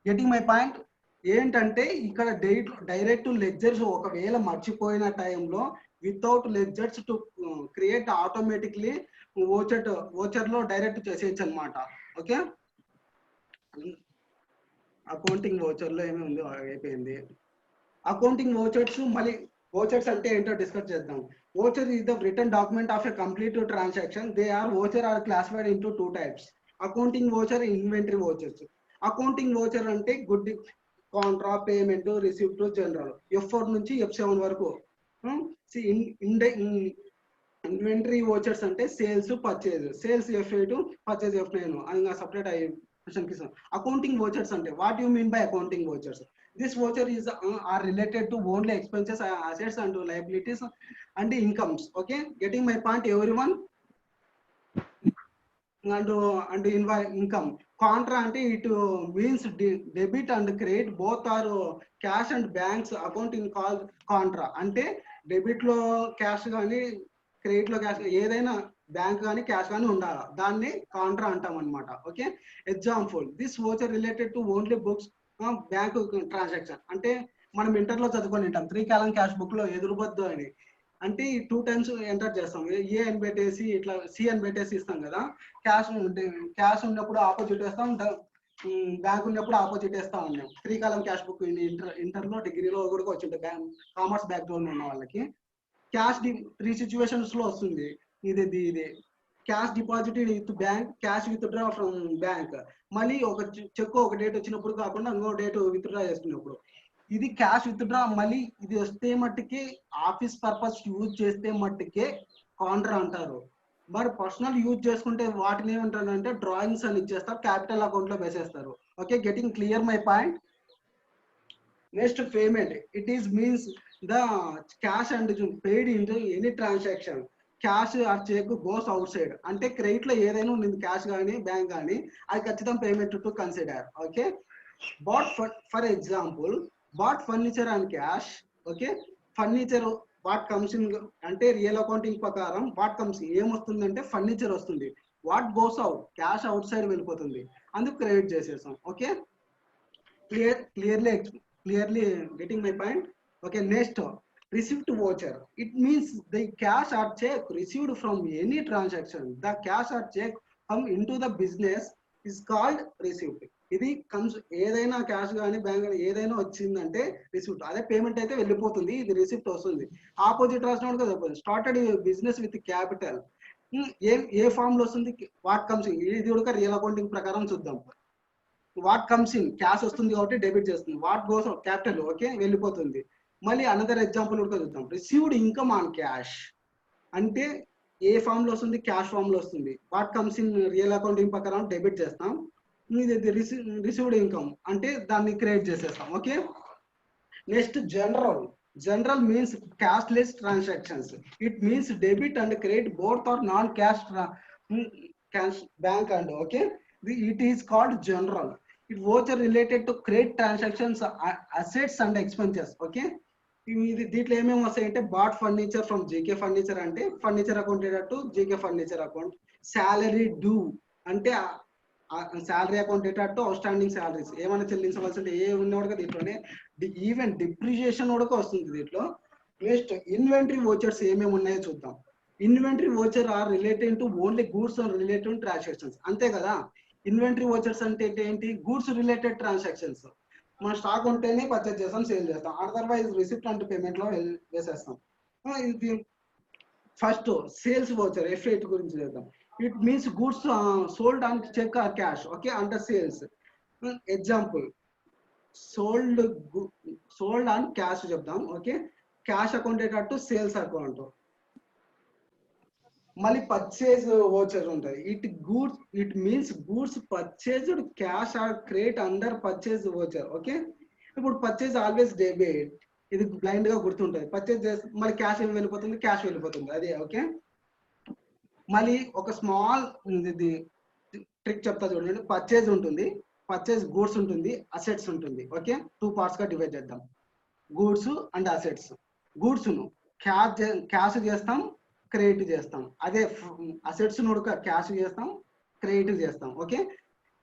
గెటింగ్ మై పాయింట్ ఏంటంటే ఇక్కడ డైరెక్ట్ లెడ్జర్స్ ఒకవేళ మర్చిపోయిన టైంలో without ledgers to create automatically voucher లో డైరెక్ట్ చేసేయచ్చు అనమాట. ఓకే, అకౌంటింగ్ ఓచర్ లో ఏమి ఉంది అయిపోయింది. అకౌంటింగ్ ఓచర్స్, మళ్ళీ ఓచర్స్ అంటే ఏంటో డిస్కస్ చేద్దాం. Voucher is the written document of a complete transaction. They are voucher are classified into two types. Accounting voucher, inventory vouchers. Accounting voucher అంటే good contra, payment, receipt, general, F4 నుంచి F7 వరకు. ఇన్వెంటరీ ఓచర్స్ అంటే sales, purchase. Sales F8, purchase F9 అది సపరేట్ అకౌంటింగ్ ఓచర్స్ అంటే what you mean by accounting vouchers? This voucher is are related to only expenses, assets and liabilities and incomes. Okay, getting my point everyone? And income. Contra ante it means debit and credit both are cash and banks account in called contra. Ante debit lo cash gaani credit lo cash ఏదైనా బ్యాంక్ కానీ క్యాష్ కానీ ఉండాలి, దాన్ని కాంట్రా అంటాం అనమాట. Okay, example this voucher related to only books bank transaction. అంటే మనం ఇంటర్లో చదువుకొని ఉంటాం 3 కాలం క్యాష్ బుక్ లో ఎదురుబద్దు అని. అంటే ఈ 2 టైమ్స్ ఎంటర్ చేస్తాం. ఏ అని పెట్టేసి ఇట్లా సి అని పెట్టేసి ఇస్తాం కదా. క్యాష్ ఉన్నప్పుడు ఆపోజిట్ వేస్తాం, బ్యాంక్ ఉన్నప్పుడు ఆపోజిట్ వేస్తా ఉన్నాం. 3 కాలం క్యాష్ బుక్ ఇంటర్లో డిగ్రీలో కూడా వచ్చింటాయి కామర్స్ బ్యాక్గ్రౌండ్ ఉన్న వాళ్ళకి. క్యాష్ 3 సిచ్యువేషన్స్ లో వస్తుంది. ఇది cash deposit with bank, cash with draw from bank. మళ్ళీ ఒక చెక్ ఒక డేట్ వచ్చినప్పుడు కాకుండా ఇంకో డేట్ విత్ డ్రా చేసుకున్నప్పుడు. ఇది క్యాష్ విత్ డ్రా మళ్ళీ ఇది వస్తే మట్టుకి ఆఫీస్ పర్పస్ యూజ్ చేస్తే మట్టుకే కాంట్రా అంటారు. మరి పర్సనల్ యూజ్ చేసుకుంటే వాటిని ఏమంటారు అంటే డ్రాయింగ్స్ అని ఇచ్చేస్తారు, క్యాపిటల్ అకౌంట్ లో వేసేస్తారు. Okay, getting clear my point. Next payment. It is means the cash and paid into any transaction. Cash or cheque goes outside. అంటే క్రెడిట్ లో ఏదైనా ఉంది క్యాష్ కానీ బ్యాంక్ కానీ అది ఖచ్చితంగా payment to consider. Okay, bought for example bought furniture and cash. Okay, furniture what comes in అంటే రియల్ అకౌంటింగ్ ప్రకారం వాట్ కమ్స్ ఏమొస్తుందంటే ఫర్నిచర్ వస్తుంది. What goes out cash outside వెళ్ళిపోతుంది, అందుకు క్రెడిట్ చేసేసాం. Okay, clearly getting my point. Okay, next receipt voucher. It means the cash or check received from any transaction. The cash or check come into the business is called receipt. ఇది కమ్స్ ఏదైనా క్యాష్ కానీ బ్యాంక్ కానీ ఏదైనా వచ్చిందంటే రిసిప్ట్. అదే పేమెంట్ అయితే వెళ్ళిపోతుంది, ఇది రిసిప్ట్ వస్తుంది. ఆపోజిట్ రాసినప్పుడు కదా స్టార్టెడ్ బిజినెస్ విత్ క్యాపిటల్. ఏ ఫామ్ లో వస్తుంది వాట్ కమ్స్ ఇన్. ఇది కూడా రియల్ అకౌంటింగ్ ప్రకారం చూద్దాం. వాట్ కమ్స్ ఇన్ క్యాష్ వస్తుంది కాబట్టి డెబిట్ చేస్తుంది. వాట్ గోస్ క్యాపిటల్ ఓకే వెళ్ళిపోతుంది. మళ్ళీ అనదర్ ఎగ్జాంపుల్ కూడా చూద్దాం. రిసీవ్డ్ ఇన్కమ్ ఆన్ క్యాష్ అంటే ఏ ఫామ్ లో వస్తుంది క్యాష్ ఫామ్ లో వస్తుంది. What comes in real accounting ప్రకారం డెబిట్ చేస్తాం. ఇది రిసీవ్డ్ ఇన్కమ్ అంటే దాన్ని క్రియేట్ చేసేస్తాం. Okay, next general means cashless transactions. It means debit and credit both are non cash bank and. Okay, it is called general. It voucher related to credit transactions, assets and expenses. Okay, ఇది దీంట్లో ఏమేమి వస్తాయంటే bought furniture from GK furniture అంటే furniture account to GK furniture account. Salary due అంటే salary account to outstanding salaries ఏమైనా చెల్లించవలసి ఉంటే ఏ ఉన్నవాడు కదా దీంట్లోనే. ఈవెన్ డిప్రిషియేషన్ కూడా వస్తుంది దీంట్లో. నెక్స్ట్ ఇన్వెంటరీ వోచర్స్ ఏమేమి ఉన్నాయో చూద్దాం. Inventory voucher are related to only goods and related transactions. అంతే కదా, ఇన్వెంటరీ వోచర్స్ అంటే ఏంటి గూడ్స్ రిలేటెడ్ ట్రాన్సాక్షన్స్. మన స్టాక్ ఉంటేనే పర్చేజ్ చేస్తాం, సేల్ చేస్తాం, అదర్వైజ్ రిసిప్ట్ అండ్ పేమెంట్ లో వేసేస్తాం. ఇది ఫస్ట్ సేల్స్ వోచర్ ఎఫ్8 గురించి చేద్దాం. It means goods sold on cheque or cash. Okay, under sales. Example sold on cash చెప్దాం. Okay, cash account to sales account. మళ్ళీ పర్చేజ్ వోచర్ ఉంటుంది. It means goods purchased cash or credit under purchase voucher. Okay, ఇప్పుడు పర్చేజ్ ఆల్వేస్ డెబిట్, ఇది బ్లైండ్ గా గుర్తుంటుంది. పర్చేజ్ చేస్తే మళ్ళీ క్యాష్ ఏమి వెళ్ళిపోతుంది, క్యాష్ వెళ్ళిపోతుంది అదే. ఓకే, మళ్ళీ ఒక స్మాల్ ఇది ట్రిక్ చెప్తా చూడండి. పర్చేజ్ ఉంటుంది, పర్చేజ్ గూడ్స్ ఉంటుంది, అసెట్స్ ఉంటుంది. ఓకే, 2 పార్ట్స్ గా డివైడ్ చేద్దాం. Goods and assets. గూడ్స్ ను క్యాష్ చేస్తాం, క్రెడిట్ చేస్తాం. అదే అసెట్స్ ను క్యాష్ చేస్తాం, క్రెడిట్ చేస్తాం. ఓకే,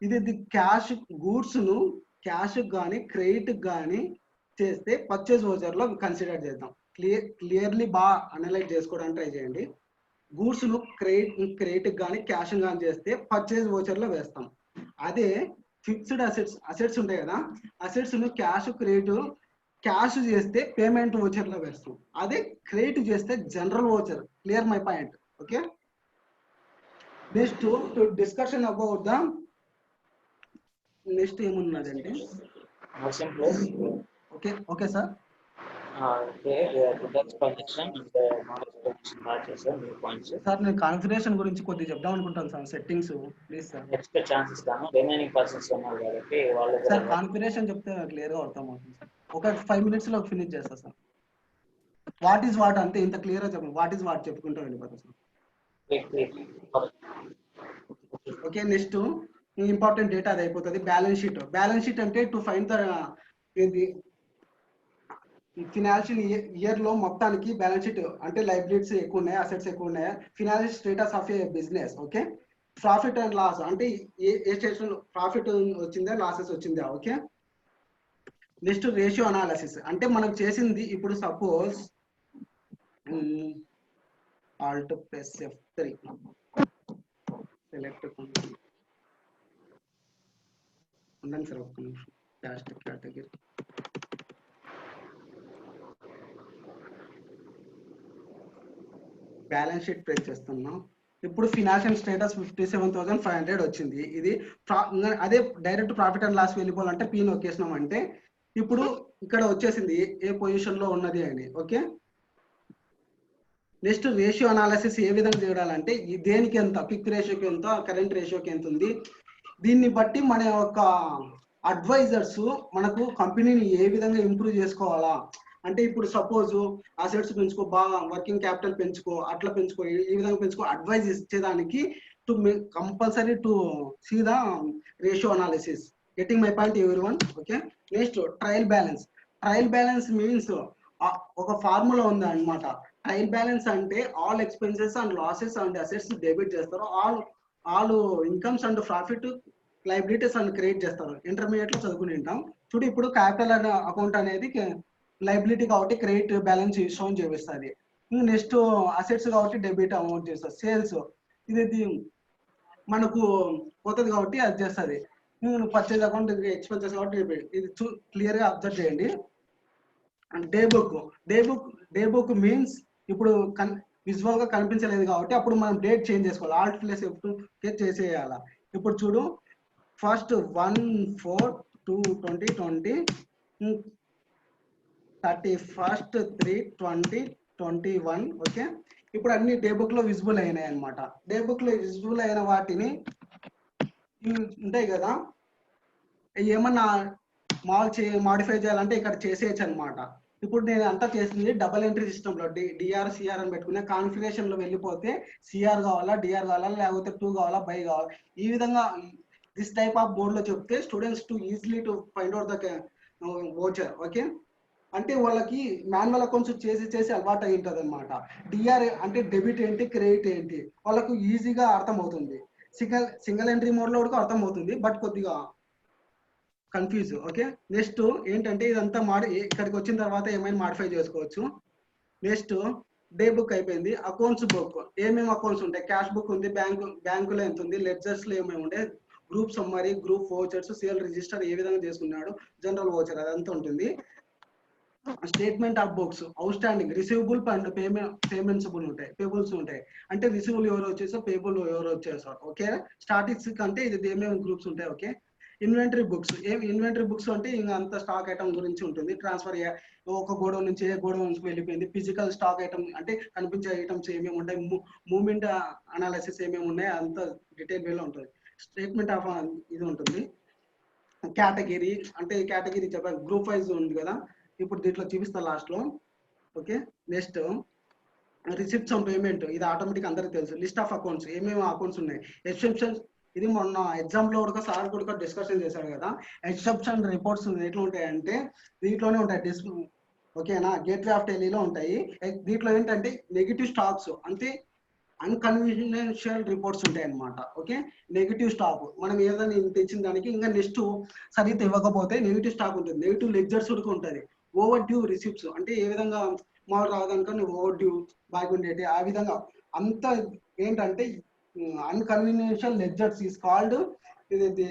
ఇది క్యాష్ గూడ్స్ ను క్యాష్ కానీ క్రెడిట్ కానీ చేస్తే పర్చేజ్ వోచర్ లో కన్సిడర్ చేద్దాం. క్లియర్లీ బాగా అనలైజ్ చేసుకోవడానికి ట్రై చేయండి. గూడ్స్ ను క్రెడిట్ కానీ క్యాష్ కానీ చేస్తే పర్చేజ్ వోచర్ లో వేస్తాం. అదే ఫిక్స్డ్ అసెట్స్ ఉంటాయి కదా, అసెట్స్ ను క్యాష్ చేస్తే పేమెంట్ వోచర్ లో వేస్తాం. అదే క్రెడిట్ చేస్తే general voucher. Clear my point. Okay, next to discussion about the next ఏమున్నదంటే ఓకే సార్. సార్ నేను కాన్ఫిగరేషన్ గురించి కొద్దిగా చెప్దాం అనుకుంటాను sir. Settings please sir. Next chance ఇస్తాను, రిమైనింగ్ పర్సన్స్ ఉన్నారు కాబట్టి వాళ్ళు సార్ కాన్ఫిగరేషన్ చెప్తే క్లియర్ గా అర్థం అవుతుంది సార్. ఒక 5 minutes లో ఫినిష్ చేస్తా సార్. వాట్ ఈస్ వాట్ అంతే, ఇంత క్లియర్ గా చెప్పండి. వాట్ ఈస్ వాట్ చెప్పుకుంటూ వెళ్ళిపోతా sir. Okay, next important data అది అయిపోతుంది. బ్యాలెన్స్ షీట్ అంటే to find the financial year లో మొత్తానికి బ్యాలెన్స్ షీట్ అంటే లైబిలిటీస్ ఎక్కువ ఉన్నాయి, అసెట్స్ ఎక్కువ ఉన్నాయి. Financial status of a business. Okay, profit and loss అంటే ఏ స్టేషన్ ప్రాఫిట్ వచ్చిందా లాసెస్ వచ్చిందా. ఓకే, నెక్స్ట్ రేషియో అనాలిసిస్ అంటే మనం చేసింది ఇప్పుడు suppose Alt press F3 select ఉండండి సార్ ఒక్క నిమిషం cost category balance sheet press చేస్తున్నాం ఇప్పుడు ఫినాన్షియల్ స్టేటస్ 57,500 వచ్చింది ఇది అదే డైరెక్ట్ ప్రాఫిట్ అండ్ లాస్ వెళ్ళిపోవాలంటే పీ నొక్కేసినాం అంటే ఇప్పుడు ఇక్కడ వచ్చేసింది ఏ పొజిషన్ లో ఉన్నది అని ఓకే నెక్స్ట్ రేషియో అనాలిసిస్ ఏ విధంగా చేయడాలంటే దేనికి ఎంత క్విక్ రేషియోకి ఎంత కరెంట్ రేషియోకి ఎంత ఉంది దీన్ని బట్టి మన యొక్క అడ్వైజర్స్ మనకు కంపెనీని ఏ విధంగా ఇంప్రూవ్ చేసుకోవాలా అంటే ఇప్పుడు సపోజ్ అసెట్స్ పెంచుకో బాగా వర్కింగ్ క్యాపిటల్ పెంచుకో అట్లా పెంచుకో ఈ విధంగా పెంచుకో అడ్వైజ్ ఇచ్చేదానికి to compulsory to see the ratio analysis getting my point everyone okay next trial balance means ఒక ఫార్ములా ఉంది అన్నమాట ట్రయల్ బ్యాలెన్స్ అంటే all expenses and losses and assets debit చేస్తారు all incomes and profit liabilities and create చేస్తారు ఇంటర్మీడియట్ లో చదువుకుని ఉంటాం చూడు ఇప్పుడు క్యాపిటల్ అకౌంట్ అనేది లైబిలిటీ కాబట్టి క్రెడిట్ బ్యాలెన్స్ షోన్ చేపిస్తుంది నెక్స్ట్ అసెట్స్ కాబట్టి డెబిట్ అమౌంట్ చేస్తారు సేల్స్ ఇది మనకు కొత్తది కాబట్టి అది చేస్తుంది పర్చేజ్ అకౌంట్ ఎక్స్పెన్సెస్ కాబట్టి ఇది క్లియర్ గా అబ్జర్వ్ చేయండి అండ్ డే బుక్ మీన్స్ ఇప్పుడు విజువల్ గా కనిపించలేదు కాబట్టి అప్పుడు మనం డేట్ చేంజ్ చేసుకోవాలి ఆల్ట్ ప్లస్ F2 చేసేయాల ఇప్పుడు చూడు ఫస్ట్ 1/4/2020 31/3/2021 ఓకే ఇప్పుడు అన్ని డే బుక్ లో విజిబుల్ అయినాయి అన్నమాట డే బుక్ లో విజిబుల్ అయిన వాటిని ఉంటాయి కదా ఏమన్నా మాడిఫై చేయాలంటే ఇక్కడ చేసేయచ్చు అనమాట ఇప్పుడు నేను అంతా చేసింది డబల్ ఎంట్రీ సిస్టమ్ లో డిఆర్ సిఆర్ అని పెట్టుకునే కాన్ఫిగరేషన్ లో వెళ్ళిపోతే సిఆర్ కావాలా డిఆర్ కావాలా లేకపోతే 2 కావాలా బై కావాలా ఈ విధంగా దిస్ టైప్ ఆఫ్ బోర్డ్ లో చెప్తే students to easily to find out the voucher okay అంటే వాళ్ళకి మాన్యువల్ అకౌంట్స్ చేసి అలవాటు అయి ఉంటుంది అనమాట డిఆర్ అంటే డెబిట్ ఏంటి క్రెడిట్ ఏంటి వాళ్ళకు ఈజీగా అర్థమవుతుంది సింగిల్ ఎంట్రీ మోడ్ లో కూడా అర్థమవుతుంది బట్ కొద్దిగా కన్ఫ్యూజ్ ఓకే నెక్స్ట్ ఏంటంటే ఇదంతా ఇక్కడికి వచ్చిన తర్వాత ఏమైనా మాడిఫై చేసుకోవచ్చు నెక్స్ట్ డే బుక్ అయిపోయింది అకౌంట్స్ బుక్ ఏమేమి అకౌంట్స్ ఉంటాయి క్యాష్ బుక్ ఉంది బ్యాంకులో ఎంత ఉంది లెడ్జర్స్ లో ఏమేమి ఉంటాయి group summary group vouchers sale register ఏ విధంగా చేసుకున్నాడు జనరల్ వోచర్ అదంతా ఉంటుంది statement of books outstanding receivable and పేమెంట్సబుల్ ఉంటాయి పేబుల్స్ ఉంటాయి అంటే రిసీవబుల్ ఎవరు వచ్చేసో పేబుల్ ఎవరు వచ్చేసో ఓకే స్టాటిస్టిక్స్ అంటే ఇది ఏమేమి గ్రూప్స్ ఉంటాయి ఓకే ఇన్వెంటరీ బుక్స్ అంటే ఇంకా అంత స్టాక్ ఐటమ్ గురించి ఉంటుంది ట్రాన్స్ఫర్ ఒక గోడౌన్ నుంచి ఏ గోడౌన్ వెళ్ళిపోయింది ఫిజికల్ స్టాక్ ఐటమ్ అంటే కనిపించే ఐటమ్స్ ఏమేమి ఉంటాయి మూవ్మెంట్ అనాలిసిస్ ఏమేమి ఉన్నాయి అంత డీటెయిల్ వేలో ఉంటుంది స్టేట్మెంట్ ఆఫ్ ఇది ఉంటుంది కేటగిరీ అంటే కేటగిరీ చెప్పాలి గ్రూప్ వైజ్ ఉంది కదా ఇప్పుడు దీంట్లో చూపిస్తా లాస్ట్ లో okay next receipts on payment ఇది ఆటోమేటిక్ అందరికి తెలుసు లిస్ట్ ఆఫ్ అకౌంట్స్ ఏమేమి అకౌంట్స్ ఉన్నాయి ఎక్సెప్షన్స్ ఇది మొన్న ఎగ్జామ్ లో కూడా సార్ కూడా డిస్కషన్ చేశాడు కదా ఎక్సెప్షన్ రిపోర్ట్స్ ఎట్లా ఉంటాయంటే దీంట్లోనే ఉంటాయి ఓకేనా గేట్వే ఆఫ్ టెలీలో ఉంటాయి దీంట్లో ఏంటంటే నెగిటివ్ స్టాక్స్ అంటే అన్కన్వీనియన్షియల్ రిపోర్ట్స్ ఉంటాయి అన్నమాట ఓకే నెగిటివ్ స్టాక్ మనం ఏదైనా తెచ్చిన దానికి ఇంకా నెక్స్ట్ సరిగ్గా ఇవ్వకపోతే నెగిటివ్ స్టాక్ ఉంటుంది నెగిటివ్ లెడ్జర్స్ కూడా ఉంటుంది ఓవర్ డ్యూ రిసిప్ట్స్ అంటే ఏ విధంగా మామూలు రావడానిక ఓవర్ డ్యూ బాగా ఉండేటి ఆ విధంగా అంత ఏంటంటే అన్కన్వీనియన్షియల్ లెడ్జర్స్ ఈస్ కాల్డ్ ఇది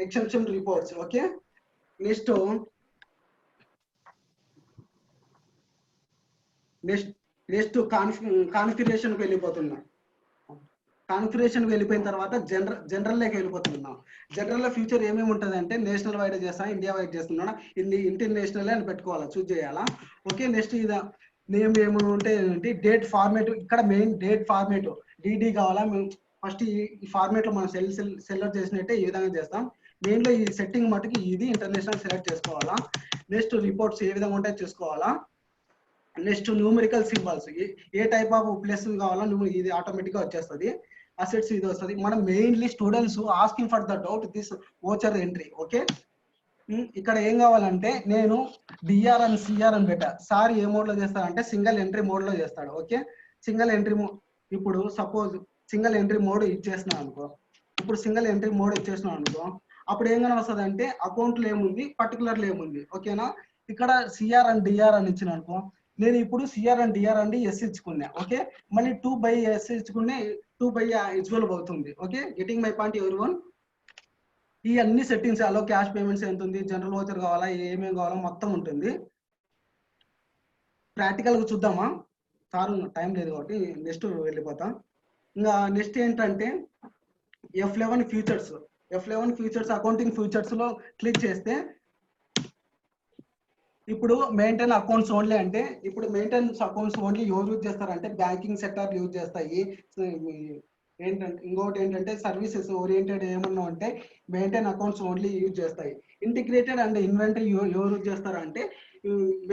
ఎక్సెప్షన్ రిపోర్ట్స్ ఓకే నెక్స్ట్ కాన్ఫిగరేషన్కి వెళ్ళిపోతున్నాం కాన్ఫిగరేషన్ వెళ్ళిపోయిన తర్వాత జనరల్లోకి వెళ్ళిపోతున్నాం జనరల్లో ఫ్యూచర్ ఏమేమి ఉంటుంది అంటే నేషనల్ వైడ్ చేస్తాను ఇండియా వైడ్ చేస్తున్నాను ఇంటర్నేషనల్ అని పెట్టుకోవాలా చూస్ చేయాలా ఓకే నెక్స్ట్ ఇది నేమ్ ఏమైనా ఉంటే ఏంటి డేట్ ఫార్మేట్ ఇక్కడ మెయిన్ డేట్ ఫార్మేట్ డిడి కావాలా ఫస్ట్ ఈ ఫార్మేట్ లో మనం సెలెక్ట్ చేసినట్టే ఈ విధంగా చేస్తాం మెయిన్లో ఈ సెట్టింగ్ మటుకు ఇది ఇంటర్నేషనల్ సెలెక్ట్ చేసుకోవాలా నెక్స్ట్ రిపోర్ట్స్ ఏ విధంగా ఉంటాయో చూసుకోవాలా next numerical symbols A type of place కావాలా ఇది ఆటోమేటిక్ గా వచ్చేస్తుంది అసెట్స్ ఇది వస్తుంది మనం mainly students asking for the doubt this voucher entry okay ఇక్కడ ఏం కావాలంటే నేను డిఆర్ అని సిఆర్ అని పెట్టా సార్ ఏ మోడ్ లో చేస్తాడంటే సింగిల్ ఎంట్రీ మోడ్ లో చేస్తాడు ఓకే సింగిల్ ఎంట్రీ ఇప్పుడు సపోజ్ సింగిల్ ఎంట్రీ మోడ్ ఇచ్చేసినాం అనుకో ఇప్పుడు సింగిల్ ఎంట్రీ మోడ్ ఇచ్చేసినాం అనుకో అప్పుడు ఏం వస్తుంది అంటే అకౌంట్లో ఏముంది పర్టికులర్లో ఏముంది ఓకేనా ఇక్కడ సిఆర్ అండ్ డిఆర్ అని ఇచ్చిన అనుకో నేను ఇప్పుడు సిఆర్ అండ్ డిఆర్ అండి ఎస్ ఇచ్చుకున్నా. ఓకే, మళ్ళీ 2/s ఇచ్చుకునే 2 విజువల్ అవుతుంది. ఓకే, గెటింగ్ మై పాయింట్ ఎవరి వన్. ఈ అన్ని సెట్టింగ్స్ అలో క్యాష్ పేమెంట్స్ ఎంత ఉంది, జనరల్ వోచర్ కావాలా, ఏమేమి కావాలా మొత్తం ఉంటుంది. ప్రాక్టికల్ గా చూద్దామా? సార్ టైం లేదు కాబట్టి నెక్స్ట్ వెళ్ళిపోతాం. ఇంకా నెక్స్ట్ ఏంటంటే F11 futures. F11 futures accounting futures లో క్లిక్ చేస్తే ఇప్పుడు మెయింటైన్ అకౌంట్స్ ఓన్లీ అంటే ఇప్పుడు మెయింటెనెన్స్ అకౌంట్స్ ఓన్లీ ఎవరు యూజ్ చేస్తారంటే బ్యాంకింగ్ సెక్టర్ యూజ్ చేస్తాయి. ఏంటంటే ఇంకొకటి ఏంటంటే సర్వీసెస్ ఓరియంటెడ్ ఏమన్నా ఉంటే మెయింటైన్ అకౌంట్స్ ఓన్లీ యూజ్ చేస్తాయి. ఇంటిగ్రేటెడ్ అండ్ ఇన్వెంటరీ ఎవరు యూజ్ చేస్తారంటే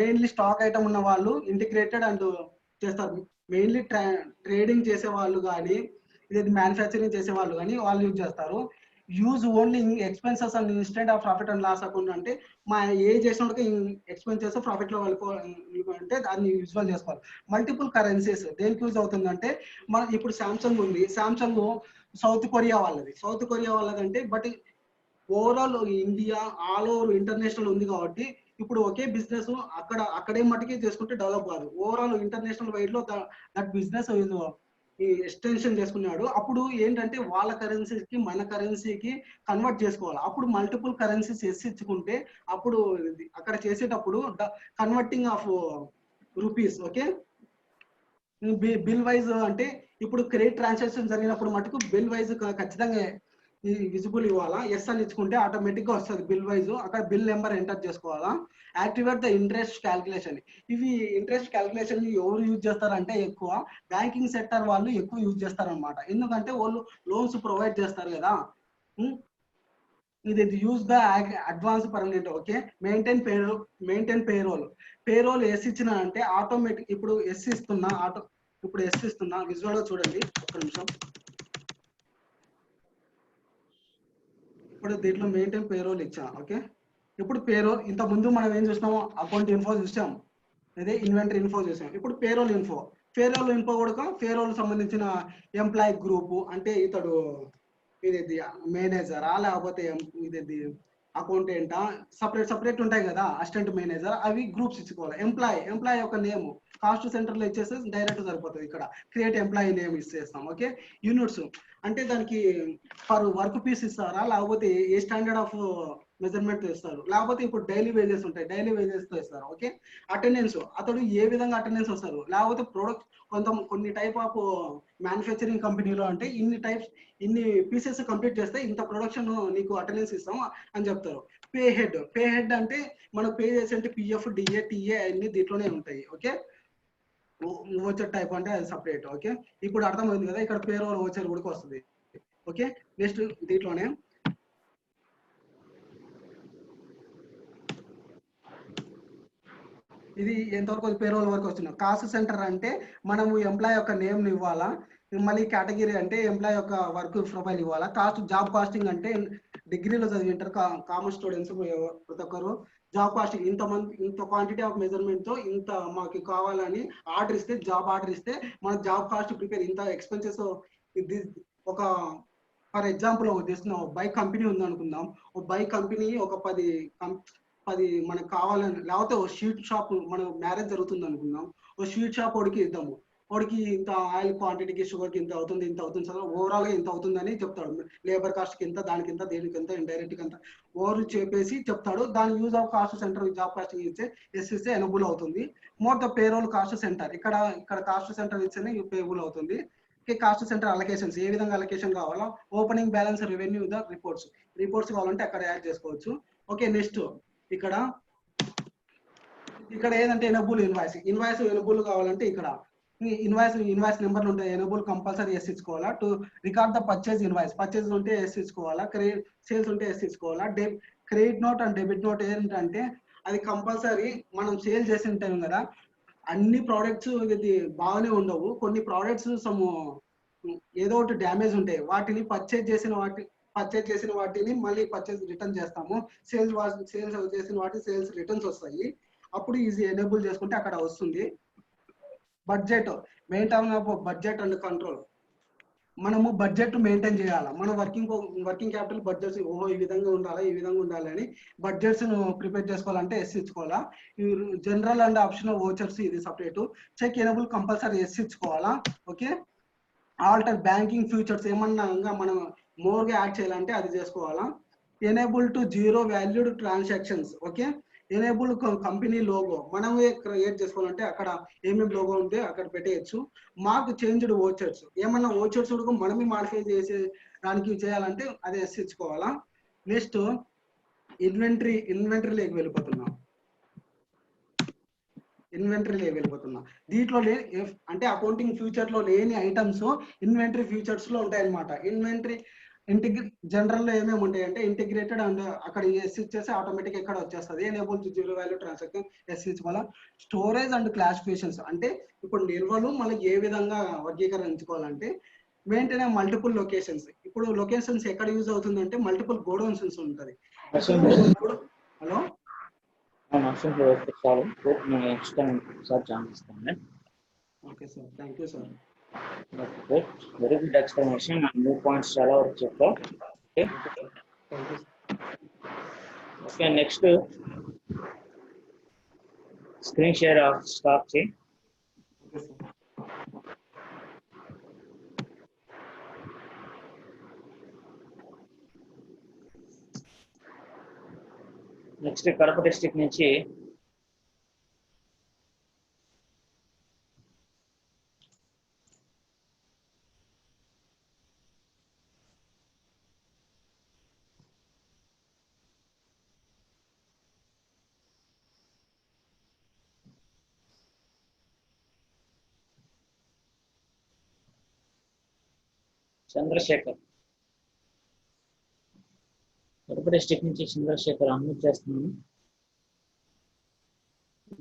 మెయిన్లీ స్టాక్ ఐటమ్ ఉన్న వాళ్ళు ఇంటిగ్రేటెడ్ అండ్ చేస్తారు. మెయిన్లీ ట్రేడింగ్ చేసే వాళ్ళు కానీ ఇది మ్యానుఫ్యాక్చరింగ్ చేసే వాళ్ళు కానీ వాళ్ళు యూజ్ చేస్తారు. Use only expenses and instant of profit and loss account అంటే మా ఏ చేసినప్పుడు ఎక్స్పెన్సెస్ ప్రాఫిట్ లో అంటే దాన్ని విజువల్ చేసుకోవాలి. మల్టిపుల్ కరెన్సీస్ దేనికి యూజ్ అవుతుందంటే మన ఇప్పుడు సామ్సంగ్ ఉంది, సామ్సంగ్ సౌత్ కొరియా వాళ్ళది అంటే but overall India all over international ఉంది కాబట్టి ఇప్పుడు ఒకే బిజినెస్ అక్కడే మటుకే చేసుకుంటే డెవలప్ కాదు. ఓవరాల్ ఇంటర్నేషనల్ వైడ్ లో దట్ బిజినెస్ ఈ ఎక్స్టెన్షన్ చేసుకున్నాడు. అప్పుడు ఏంటంటే వాళ్ళ కరెన్సీకి మన కరెన్సీకి కన్వర్ట్ చేసుకోవాలి. అప్పుడు మల్టిపుల్ కరెన్సీస్ ఇచ్చుకుంటే అప్పుడు అక్కడ చేసేటప్పుడు converting of rupees. Okay, bill wise అంటే ఇప్పుడు క్రెడిట్ ట్రాన్సాక్షన్ జరిగినప్పుడు మటుకు బిల్ వైజ్ ఖచ్చితంగా విజిబుల్ ఇవ్వాలా. ఎస్ అని ఇచ్చుకుంటే ఆటోమేటిక్ గా వస్తుంది బిల్ వైజ్. అక్కడ బిల్ నెంబర్ ఎంటర్ చేసుకోవాలా. Activate the interest calculation. ఇవి ఇంట్రెస్ట్ క్యాల్కులేషన్ ఎవరు యూజ్ చేస్తారంటే ఎక్కువ బ్యాంకింగ్ సెక్టర్ వాళ్ళు ఎక్కువ యూజ్ చేస్తారనమాట. ఎందుకంటే వాళ్ళు లోన్స్ ప్రొవైడ్ చేస్తారు కదా. ఇది use the advance permanent. Okay, maintain payroll ఎస్ ఇచ్చిన అంటే ఆటోమేటిక్ ఇప్పుడు ఎస్ ఇస్తున్నా విజువల్ గా చూడండి ఒక్క నిమిషం. ఇప్పుడు దీంట్లో మెయింటైన్ పేరోల్ ఇచ్చా. ఓకే, ఇప్పుడు పేరోల్ ఇంత ముందు మనం ఏం చూసినాము అకౌంట్ ఇన్ఫో చూసాం, అదే ఇన్వెంటరీ ఇన్ఫో చూసాం. ఇప్పుడు పేరోల్ ఇన్ఫో కూడా పేరోల్ సంబంధించిన ఎంప్లాయీ గ్రూప్ అంటే ఇతడు ఇది మేనేజరా లేకపోతే ఇది అకౌంటెంటా సపరేట్ ఉంటాయి కదా అసిస్టెంట్ మేనేజర్, అవి గ్రూప్స్ ఇచ్చుకోవాలి. ఎంప్లాయీ యొక్క నేమ్ కాస్ట్ సెంటర్ లో ఇచ్చేస్తే డైరెక్ట్ సరిపోతుంది. ఇక్కడ క్రియేట్ ఎంప్లాయీ నేమ్ ఇచ్చేస్తాం. ఓకే, యూనిట్స్ అంటే దానికి పర్ వర్క్ పీస్ ఇస్తారా లేకపోతే ఏ స్టాండర్డ్ ఆఫ్ మెజర్మెంట్ ఇస్తారు, లేకపోతే ఇప్పుడు డైలీ వేజెస్ ఉంటాయి డైలీ వేజెస్ తో ఇస్తారు. ఓకే, అటెండెన్స్ అతడు ఏ విధంగా అటెండెన్స్ వస్తారు, లేకపోతే ప్రొడక్ట్ కొన్ని టైప్ ఆఫ్ మ్యానుఫ్యాక్చరింగ్ కంపెనీలో అంటే ఇన్ని పీసెస్ కంప్లీట్ చేస్తే ఇంత ప్రొడక్షన్ నీకు అటెండెన్స్ ఇస్తాం అని చెప్తారు. పే హెడ్ అంటే మనకు పే చేసి అంటే పిఎఫ్ డిఏ టిఏ అన్ని దీంట్లోనే ఉంటాయి. ఓకే, ఓచర్ టైప్ అంటే అది సపరేట్. ఓకే, ఇప్పుడు అర్థమైంది కదా, ఇక్కడ పేరోల్ ఓచర్ కూడా వస్తుంది. ఓకే, నెక్స్ట్ దీంట్లోనే ఇది ఎంతవరకు పేరోల్ వరకు వస్తున్నాం. కాస్ట్ సెంటర్ అంటే మనము ఎంప్లాయ్ యొక్క నేమ్ ఇవ్వాలా, మళ్ళీ కేటగిరీ అంటే ఎంప్లాయ్ యొక్క వర్క్ ప్రొఫైల్ ఇవ్వాలా. జాబ్ కాస్టింగ్ అంటే డిగ్రీలో చదివింటారు కామర్స్ స్టూడెంట్స్ ప్రతి ఒక్కరు జాబ్ కాస్టింగ్ ఇంత క్వాంటిటీ ఆఫ్ మెజర్మెంట్ తో ఇంత మాకు కావాలని ఆర్డర్ ఇస్తే జాబ్ ఆర్డర్ ఇస్తే మన జాబ్ కాస్ట్ ప్రిపేర్ ఇంత ఎక్స్పెన్సెస్. ఒక ఫర్ ఎగ్జాంపుల్ బైక్ కంపెనీ ఉంది అనుకుందాం. ఒక బైక్ కంపెనీ ఒక 10 మనకు కావాలని లేకపోతే ఒక స్వీట్ షాప్ మన మ్యారేజ్ జరుగుతుంది అనుకుందాం, ఒక స్వీట్ షాప్ వాడికి ఇద్దాము. వాడికి ఇంత ఆయిల్ క్వాంటిటీకి షుగర్కి ఇంత అవుతుంది సార్ ఓవరాల్ గా ఇంత అవుతుందని చెప్తాడు. లేబర్ కాస్ట్ కి ఇంత దానికి ఇంత దేనికి ఇంత ఇండైరెక్ట్ కి ఇంత ఓవర్ చెప్పేసి చెప్తాడు. దాని use of cost centre job costing ఇస్తే ఇస్తే ఎనబుల్ అవుతుంది. More the payroll cost centre ఇక్కడ కాస్ట్ సెంటర్ ఇస్తేనే పేబుల్ అవుతుంది. కాస్ట్ సెంటర్ అలొకేషన్స్ ఏ విధంగా అలొకేషన్ కావాలో opening balance revenue the reports కావాలంటే అక్కడ యాడ్ చేసుకోవచ్చు. ఓకే, నెక్స్ట్ ఇక్కడ ఏదంటే ఎనబుల్ ఇన్వాయిస్ ఎనబుల్ కావాలంటే ఇక్కడ ఇన్వాయిస్ నెంబర్లు ఉంటాయి. ఎనబుల్ కంపల్సరీ ఎస్ ఇచ్చుకోవాలా. To record the purchase purchase ఉంటే ఎస్ ఇచ్చుకోవాలా. సేల్స్ ఉంటే ఎస్ ఇచ్చుకోవాలా. Credit note and debit note ఏంటంటే అది కంపల్సరీ మనం సేల్ చేసి ఉంటాం కదా. అన్ని ప్రోడక్ట్స్ ఇది బాగానే ఉండవు, కొన్ని ప్రోడక్ట్స్ ఏదో ఒకటి డ్యామేజ్ ఉంటాయి. వాటిని పర్చేజ్ చేసిన వాటిని మళ్ళీ రిటర్న్ చేస్తాము. సేల్స్ చేసిన వాటి సేల్స్ రిటర్న్స్ వస్తాయి. అప్పుడు ఈజీ ఎనేబుల్ చేసుకుంటే అక్కడ వస్తుంది. Budget maintain of budget and control. మనము బడ్జెట్ మెయింటైన్ చేయాలి. మన వర్కింగ్ క్యాపిటల్ బడ్జెట్స్ ఓహో ఈ విధంగా ఉండాలి, ఈ విధంగా ఉండాలి అని బడ్జెట్స్ ప్రిపేర్ చేసుకోవాలంటే ఎస్ ఇచ్చుకోవాలా. జనరల్ అండ్ ఆప్షనల్ ఓచర్స్ ఇది separate. Check enable compulsory yes ఇచ్చుకోవాలా. ఓకే. ఆల్టర్ బ్యాంకింగ్ ఫ్యూచర్స్ ఏమన్నా మనం మోర్గా యాడ్ చేయాలంటే అది చేసుకోవాలా. Enable to zero valued transactions. Okay. Enable company logo మనమే క్రియేట్ చేసుకోవాలంటే అక్కడ ఏమేమి లోగో ఉంటే అక్కడ పెట్టేయచ్చు. మార్క్ చేంజ్డ్ ఓచర్స్ ఏమన్నా ఓచర్స్ కూడా మనమే మాడిఫై చేసే దానికి చేయాలంటే అది ఎస్ ఇచ్చుకోవాలా. నెక్స్ట్ ఇన్వెంటరీలోకి వెళ్ళిపోతున్నాం. దీంట్లో అంటే అకౌంటింగ్ ఫ్యూచర్ లో లేని ఐటమ్స్ ఇన్వెంటరీ ఫ్యూచర్స్ లో ఉంటాయి అన్నమాట. ఇన్వెంటరీ జనరల్ లో ఏమేమి ఉంటాయి అంటే ఇంటిగ్రేటెడ్ అండ్ అక్కడ ఎస్ ఇచ్చేసి ఆటోమేటిక్ ఎక్కడ వచ్చేస్తుంది. Enable to zero value transaction yes ఇచ్చుకోవాలా. స్టోరేజ్ అండ్ క్లాసిఫికేషన్స్ అంటే ఇప్పుడు నిల్వలు మనకి ఏ విధంగా వర్గీకరించుకోవాలంటే మెయింటైన్ మల్టిపుల్ లొకేషన్స్. ఇప్పుడు లొకేషన్స్ ఎక్కడ యూజ్ అవుతుందంటే మల్టిపుల్ గోడౌన్స్ ఉంటుంది. హలో చాలు నెక్స్ట్ టైం సార్ ఛాన్స్ ఇస్తాను. Okay sir, thank you sir. Very good explanation. New points చాలా వరకు చెప్పావు. Okay next screen share stop చేయి. నెక్స్ట్ కడప డిస్ట్రిక్ట్ నుంచి చంద్రశేఖర్. కడప డిస్ట్రిక్ట్ నుంచి చంద్రశేఖర్ అన్మ్యూట్ చేస్తున్నాను.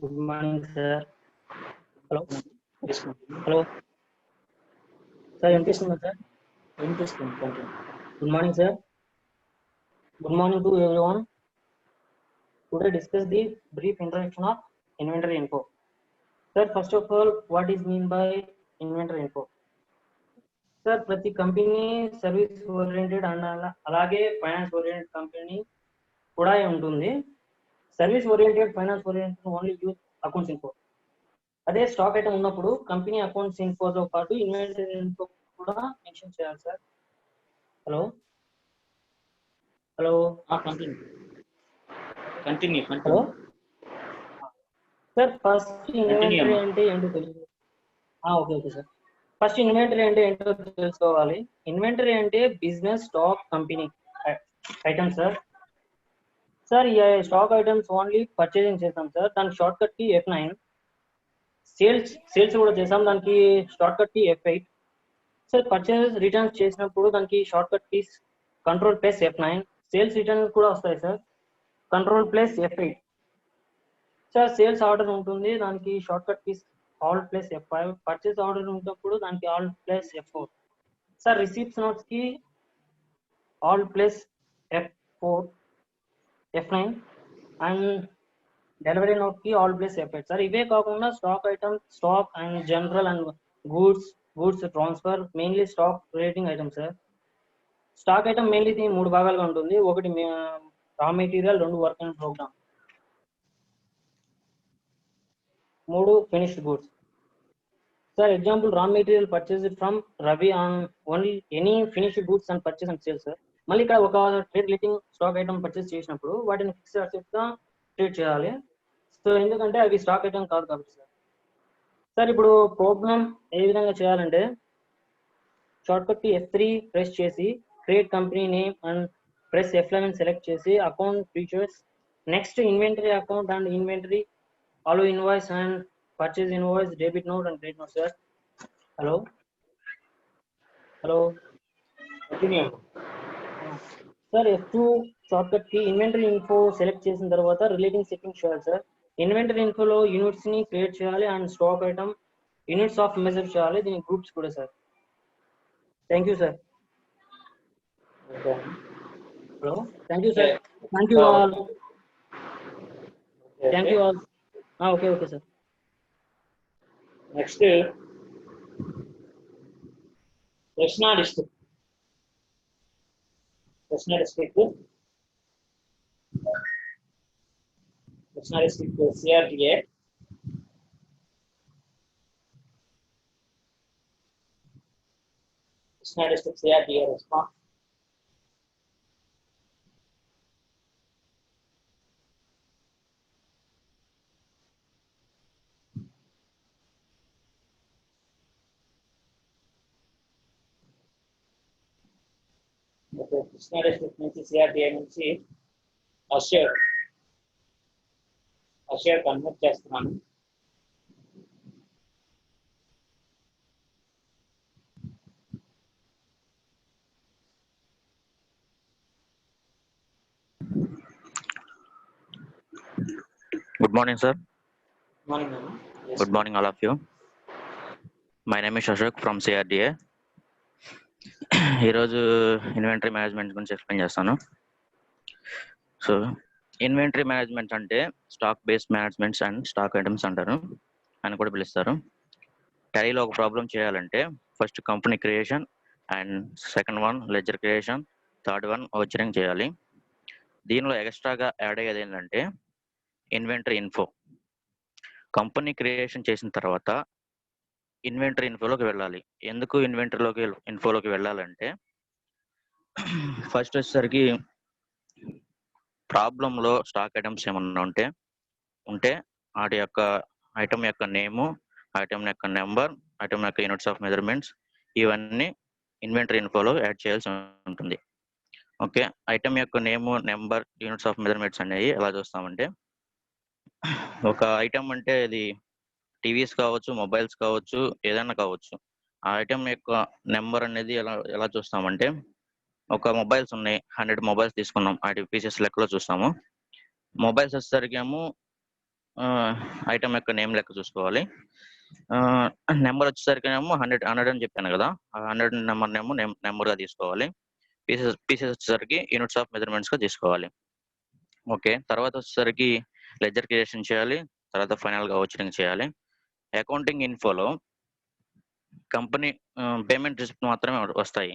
Good morning sir. Hello hello sir వినిపిస్తుందా సార్? వినిపిస్తుంది. Good morning sir. Good morning to everyone. Today discuss the brief introduction of inventory info. Sir, first of all, what is mean by inventory info? Sir, ప్రతి కంపెనీ సర్వీస్ ఓరియంటెడ్ అండ్ అలాగే ఫైనాన్స్ ఓరియంటెడ్ కంపెనీ కూడా ఉంటుంది. Service oriented, finance oriented only use accounts info. అదే స్టాక్ ఐటమ్ ఉన్నప్పుడు కంపెనీ అకౌంట్స్ ఇన్ఫోతో పాటు ఇన్వెంటరీ ఇన్ఫో కూడా మెన్షన్ చేయాలి sir. Hello hello continue. Hello sir, first inventory అంటే ఏంటో తెలియదు. Okay okay sir. First inventory అంటే ఏంటో తెలుసుకోవాలి. ఇన్వెంటరీ అంటే business stock company items sir. Sir ఈ స్టాక్ ఐటమ్స్ ఓన్లీ పర్చేజింగ్ చేస్తాం సార్, దానికి షార్ట్ కట్ కి F9. సేల్స్ కూడా చేస్తాం, దానికి షార్ట్ కట్ కి F8. సార్ పర్చేజ్ రిటర్న్స్ చేసినప్పుడు దానికి short cut keys control plus F9. Sales returns కూడా వస్తాయి sir, control plus F8. Sir sales order ఉంటుంది, దానికి short cut keys alt plus F5. Purchase order ఉన్నప్పుడు దానికి alt plus F4. Sir receipts notes కి alt plus F4 F9 and delivery note కి ఆల్ ప్లస్ F8. సార్ ఇవే కాకుండా stock item, stock and general and goods transfer, mainly stock relating item sir. Stock item mainly 3 భాగాలుగా ఉంటుంది. ఒకటి raw material, 2 work and program, 3 finished goods. Sir example raw material purchased from Ravi on only any finished goods and purchase and sales sir. మళ్ళీ ఇక్కడ ఒక trade relating stock item purchase చేసినప్పుడు వాటిని ఫిక్స్డ్ అసెట్స్ గా ట్రీట్ చేయాలి. సో ఎందుకంటే అవి స్టాక్ ఐటమ్ కాదు కాబట్టి సార్. సార్ ఇప్పుడు ప్రోగ్రామ్ ఏ విధంగా చేయాలంటే షార్ట్ కట్ కి F3 ప్రెస్ చేసి create company name and press F11 select చేసి account features, next inventory account and inventory, all invoice and purchase invoice, debit note and credit note sir. Hello hello sir F2 short cut కి ఇన్వెంటరీ ఇన్ఫో సెలెక్ట్ చేసిన తర్వాత రిలేటింగ్ సెట్టింగ్ చేయాలి సార్. ఇన్వెంటరీ ఇన్ఫోలో యూనిట్స్ ని క్రియేట్ చేయాలి and stock item units of measure చేయాలి, దీని గ్రూప్స్ కూడా sir. Thank you sir. Hello thank you sir. Thank you all. Thank you all. Okay okay sir. Next Krishna district. Krishna district CRDA. Krishna district CRDA response. Krishna district నుంచి CRDA నుంచి అషర్ కన్వర్ట్ చేస్తున్నాను. Good morning, sir. మార్నింగ్ అమ్మా. Good morning, all of you. My name is Ashok from CRDA. ఈరోజు ఇన్వెంటరీ మేనేజ్మెంట్ గురించి ఎక్స్ప్లెయిన్ చేస్తాను. సో ఇన్వెంటరీ మేనేజ్మెంట్ అంటే stock based managements and stock items అంటారు అని కూడా పిలుస్తారు. టాలీలో ఒక ప్రాబ్లం చేయాలంటే first company creation and second one ledger creation, third one vouchering చేయాలి. దీనిలో ఎక్స్ట్రాగా యాడ్ అయ్యేది ఏంటంటే ఇన్వెంటరీ ఇన్ఫో. కంపెనీ క్రియేషన్ చేసిన తర్వాత ఇన్వెంటరీ ఇన్ఫోలోకి వెళ్ళాలి. ఎందుకు ఇన్ఫోలోకి వెళ్ళాలంటే ఫస్ట్ వచ్చేసరికి ప్రాబ్లంలో స్టాక్ ఐటమ్స్ ఏమన్నా ఉంటే వాటి యొక్క ఐటమ్ యొక్క నేము, ఐటమ్ యొక్క నెంబర్, ఐటమ్ యొక్క యూనిట్స్ ఆఫ్ మెజర్మెంట్స్ ఇవన్నీ ఇన్వెంటరీ ఇన్ఫోలో యాడ్ చేయాల్సి ఉంటుంది. ఓకే, ఐటమ్ యొక్క నేము, నెంబర్, యూనిట్స్ ఆఫ్ మెజర్మెంట్స్ అనేవి ఎలా చూస్తామంటే ఒక ఐటమ్ అంటే ఇది టీవీస్ కావచ్చు, మొబైల్స్ కావచ్చు, ఏదైనా కావచ్చు. ఆ ఐటమ్ యొక్క నెంబర్ అనేది ఎలా చూస్తామంటే ఒక మొబైల్స్ ఉన్నాయి, 100 మొబైల్స్ తీసుకున్నాం, వాటి పీసెస్ లెక్కలో చూస్తాము. మొబైల్స్ వచ్చేసరికి ఏమో ఐటమ్ యొక్క నేమ్ లెక్క చూసుకోవాలి. నెంబర్ వచ్చేసరికి ఏమో 100 అని చెప్పాను కదా, ఆ 100 నెంబర్నేమో నెంబర్గా తీసుకోవాలి. పీసెస్ వచ్చేసరికి యూనిట్స్ ఆఫ్ మెజర్మెంట్స్గా తీసుకోవాలి. ఓకే, తర్వాత వచ్చేసరికి లెడ్జర్ క్రియేషన్ చేయాలి, తర్వాత ఫైనల్గా ఓచరింగ్ చేయాలి. అకౌంటింగ్ ఇన్ఫోలో కంపెనీ పేమెంట్ రిసిప్ట్ మాత్రమే వస్తాయి.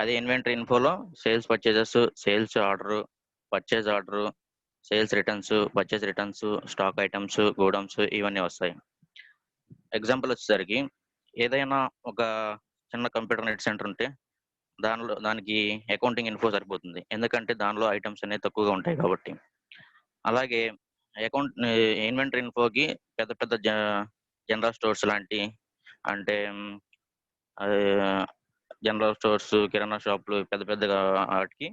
అదే ఇన్వెంటరీ ఇన్ఫోలో sales purchases, sales order, purchase order, sales returns, purchase returns, stock items, godowns ఇవన్నీ వస్తాయి. ఎగ్జాంపుల్ వచ్చేసరికి ఏదైనా ఒక చిన్న కంప్యూటర్ నెట్ సెంటర్ ఉంటే దానికి అకౌంటింగ్ ఇన్ఫో సరిపోతుంది, ఎందుకంటే దానిలో ఐటమ్స్ అనేవి తక్కువగా ఉంటాయి కాబట్టి. అలాగే ఇన్వెంటరీ ఇన్ఫోకి పెద్ద పెద్ద జనరల్ స్టోర్స్ లాంటి, అంటే జనరల్ స్టోర్స్, కిరాణా షాపులు, పెద్ద పెద్దగా వాటికి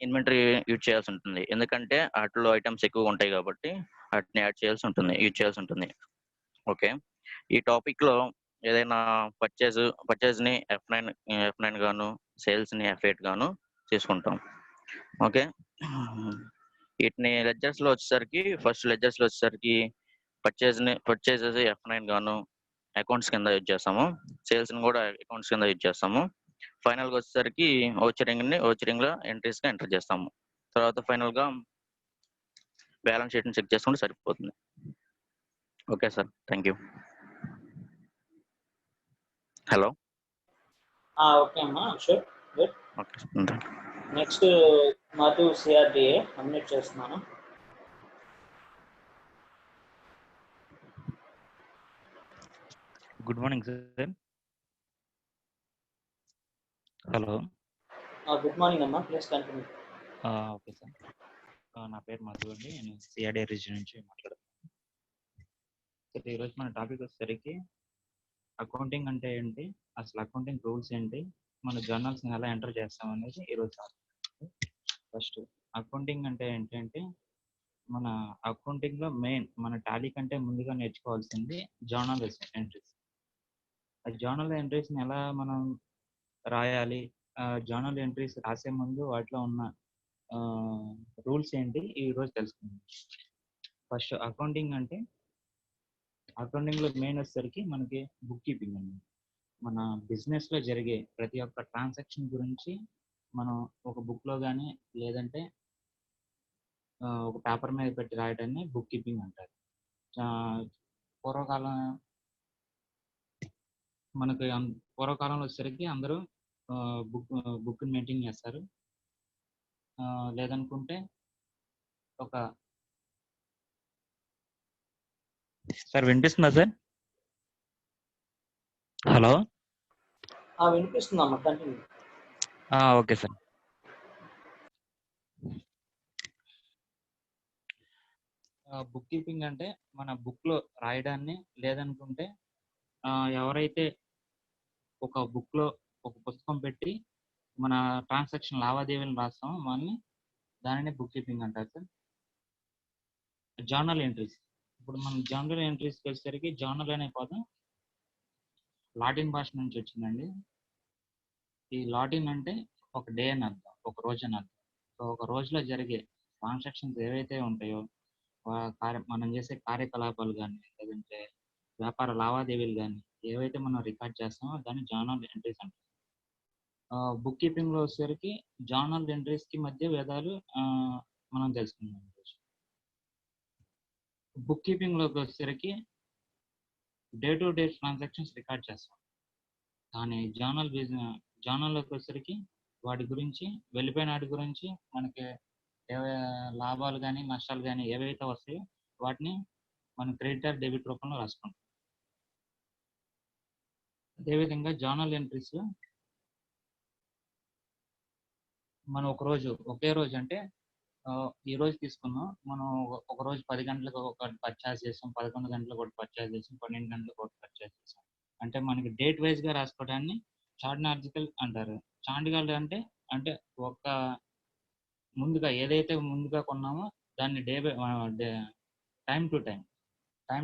ఇన్వెంటరీ యూజ్ చేయాల్సి ఉంటుంది, ఎందుకంటే వాటిలో ఐటమ్స్ ఎక్కువ ఉంటాయి కాబట్టి వాటిని యూజ్ చేయాల్సి ఉంటుంది. ఓకే, ఈ టాపిక్లో ఏదైనా పర్చేజ్ని F9 గాను, సేల్స్ని F8 గాను తీసుకుంటాం. ఓకే, వీటిని లెడ్జర్స్లో వచ్చేసరికి ఫస్ట్ లెడ్జర్స్లో వచ్చేసరికి పర్చేజెస్ F9 గాను అకౌంట్స్ కింద యూజ్ చేస్తాము, సేల్స్ని కూడా అకౌంట్స్ కింద యూజ్ చేస్తాము. ఫైనల్గా వచ్చేసరికి ఓచరింగ్లో ఎంట్రీస్గా ఎంటర్ చేస్తాము. తర్వాత ఫైనల్గా బ్యాలెన్స్ షీట్ని చెక్ చేసుకుంటే సరిపోతుంది. Okay sir, thank you. Hello. Okay అమ్మా, sure, good. Okay, next Madhu CRDA unmute చేస్తున్నాను. Good morning sir. Hello. Good morning అమ్మా, ప్లీజ్ కంటిన్యూ. ఓకే సార్, నా పేరు మధు అండి, నేను CRDA రీజియన్ నుంచి మాట్లాడుతున్నాను. సార్ ఈరోజు మన టాపిక్ వచ్చేసరికి అకౌంటింగ్ అంటే ఏంటి, అసలు అకౌంటింగ్ రూల్స్ ఏంటి, మన జర్నల్స్ని ఎలా ఎంటర్ చేస్తాం అనేది ఈరోజు ఫస్ట్ అకౌంటింగ్ అంటే ఏంటంటే మన అకౌంటింగ్లో మెయిన్ మన టాలీ కంటే ముందుగా నేర్చుకోవాల్సింది జర్నల్ ఎంట్రీస్. ఆ జర్నల్ ఎంట్రీస్ని ఎలా మనం రాయాలి, జర్నల్ ఎంట్రీస్ రాసే ముందు వాటిలో ఉన్న రూల్స్ ఏంటి ఈరోజు తెలుసుకుందాం. ఫస్ట్ అకౌంటింగ్లో మెయిన్ వచ్చేసరికి మనకి బుక్ కీపింగ్ అండి. మన బిజినెస్లో జరిగే ప్రతి ఒక్క ట్రాన్సాక్షన్ గురించి మనం ఒక బుక్లో కానీ లేదంటే ఒక పేపర్ మీద పెట్టి రాయడాన్ని బుక్ కీపింగ్ అంటారు. పూర్వకాలం మనకు పూర్వకాలంలో వచ్చేసరికి అందరూ బుక్ మెయింటైన్ చేస్తారు. లేదనుకుంటే ఒక సార్ వినిపిస్తుందా సార్? హలో. వినిపిస్తుందమ్మా, continue. Okay sir. Book keeping అంటే మన బుక్ లో రాయడాన్ని, లేదనుకుంటే ఎవరైతే ఒక బుక్ లో ఒక పుస్తకం పెట్టి మన ట్రాన్సాక్షన్ లావాదేవీలను రాస్తామో దానిని బుక్ కీపింగ్ అంటారు సార్. Journal entries. ఇప్పుడు మనం జర్నల్ ఎంట్రీస్కి వచ్చేసరికి జర్నల్ అనే పదం లాటిన్ భాష నుంచి వచ్చిందండి. ఈ లాటిన్ అంటే ఒక డే అని అర్థం, ఒక రోజు అని అర్థం. సో ఒక రోజులో జరిగే ట్రాన్సాక్షన్స్ ఏవైతే ఉంటాయో, మనం చేసే కార్యకలాపాలు కానీ, లేదంటే వ్యాపార లావాదేవీలు కానీ ఏవైతే మనం రికార్డ్ చేస్తామో దాన్ని జర్నల్ ఎంట్రీస్ అంటారు. బుక్ కీపింగ్ లో వచ్చేసరికి జర్నల్ ఎంట్రీస్ కి మధ్య భేదాలు మనం తెలుసుకుందాం. బుక్ కీపింగ్ లోకి వచ్చేసరికి day to day transactions record చేస్తాం. కానీ జర్నల్లోకి వచ్చేసరికి వాటి గురించి, వెళ్ళిపోయిన వాటి గురించి మనకి లాభాలు కానీ నష్టాలు కానీ ఏవైతే వస్తాయో వాటిని మనం క్రెడిట్ ఆర్ డెబిట్ రూపంలో రాసుకుంటాం. అదేవిధంగా జర్నల్ ఎంట్రీస్ మనం ఒకే రోజు అంటే ఈ రోజు తీసుకున్నాం, మనం ఒక రోజు 10 గంటలకు ఒకటి పర్చేస్ చేసాం, 11 గంటలకు ఒకటి పర్చేస్ చేసాం, 12 గంటలకు ఒకటి పర్చేస్ చేసాం. అంటే మనకి డేట్ వైజ్ గా రాసుకోవడాన్ని చార్నార్జికల్ అంటారు. చాండికల్ అంటే ఒక ముందుగా ఏదైతే ముందుగా కొన్నామో దాన్ని టైం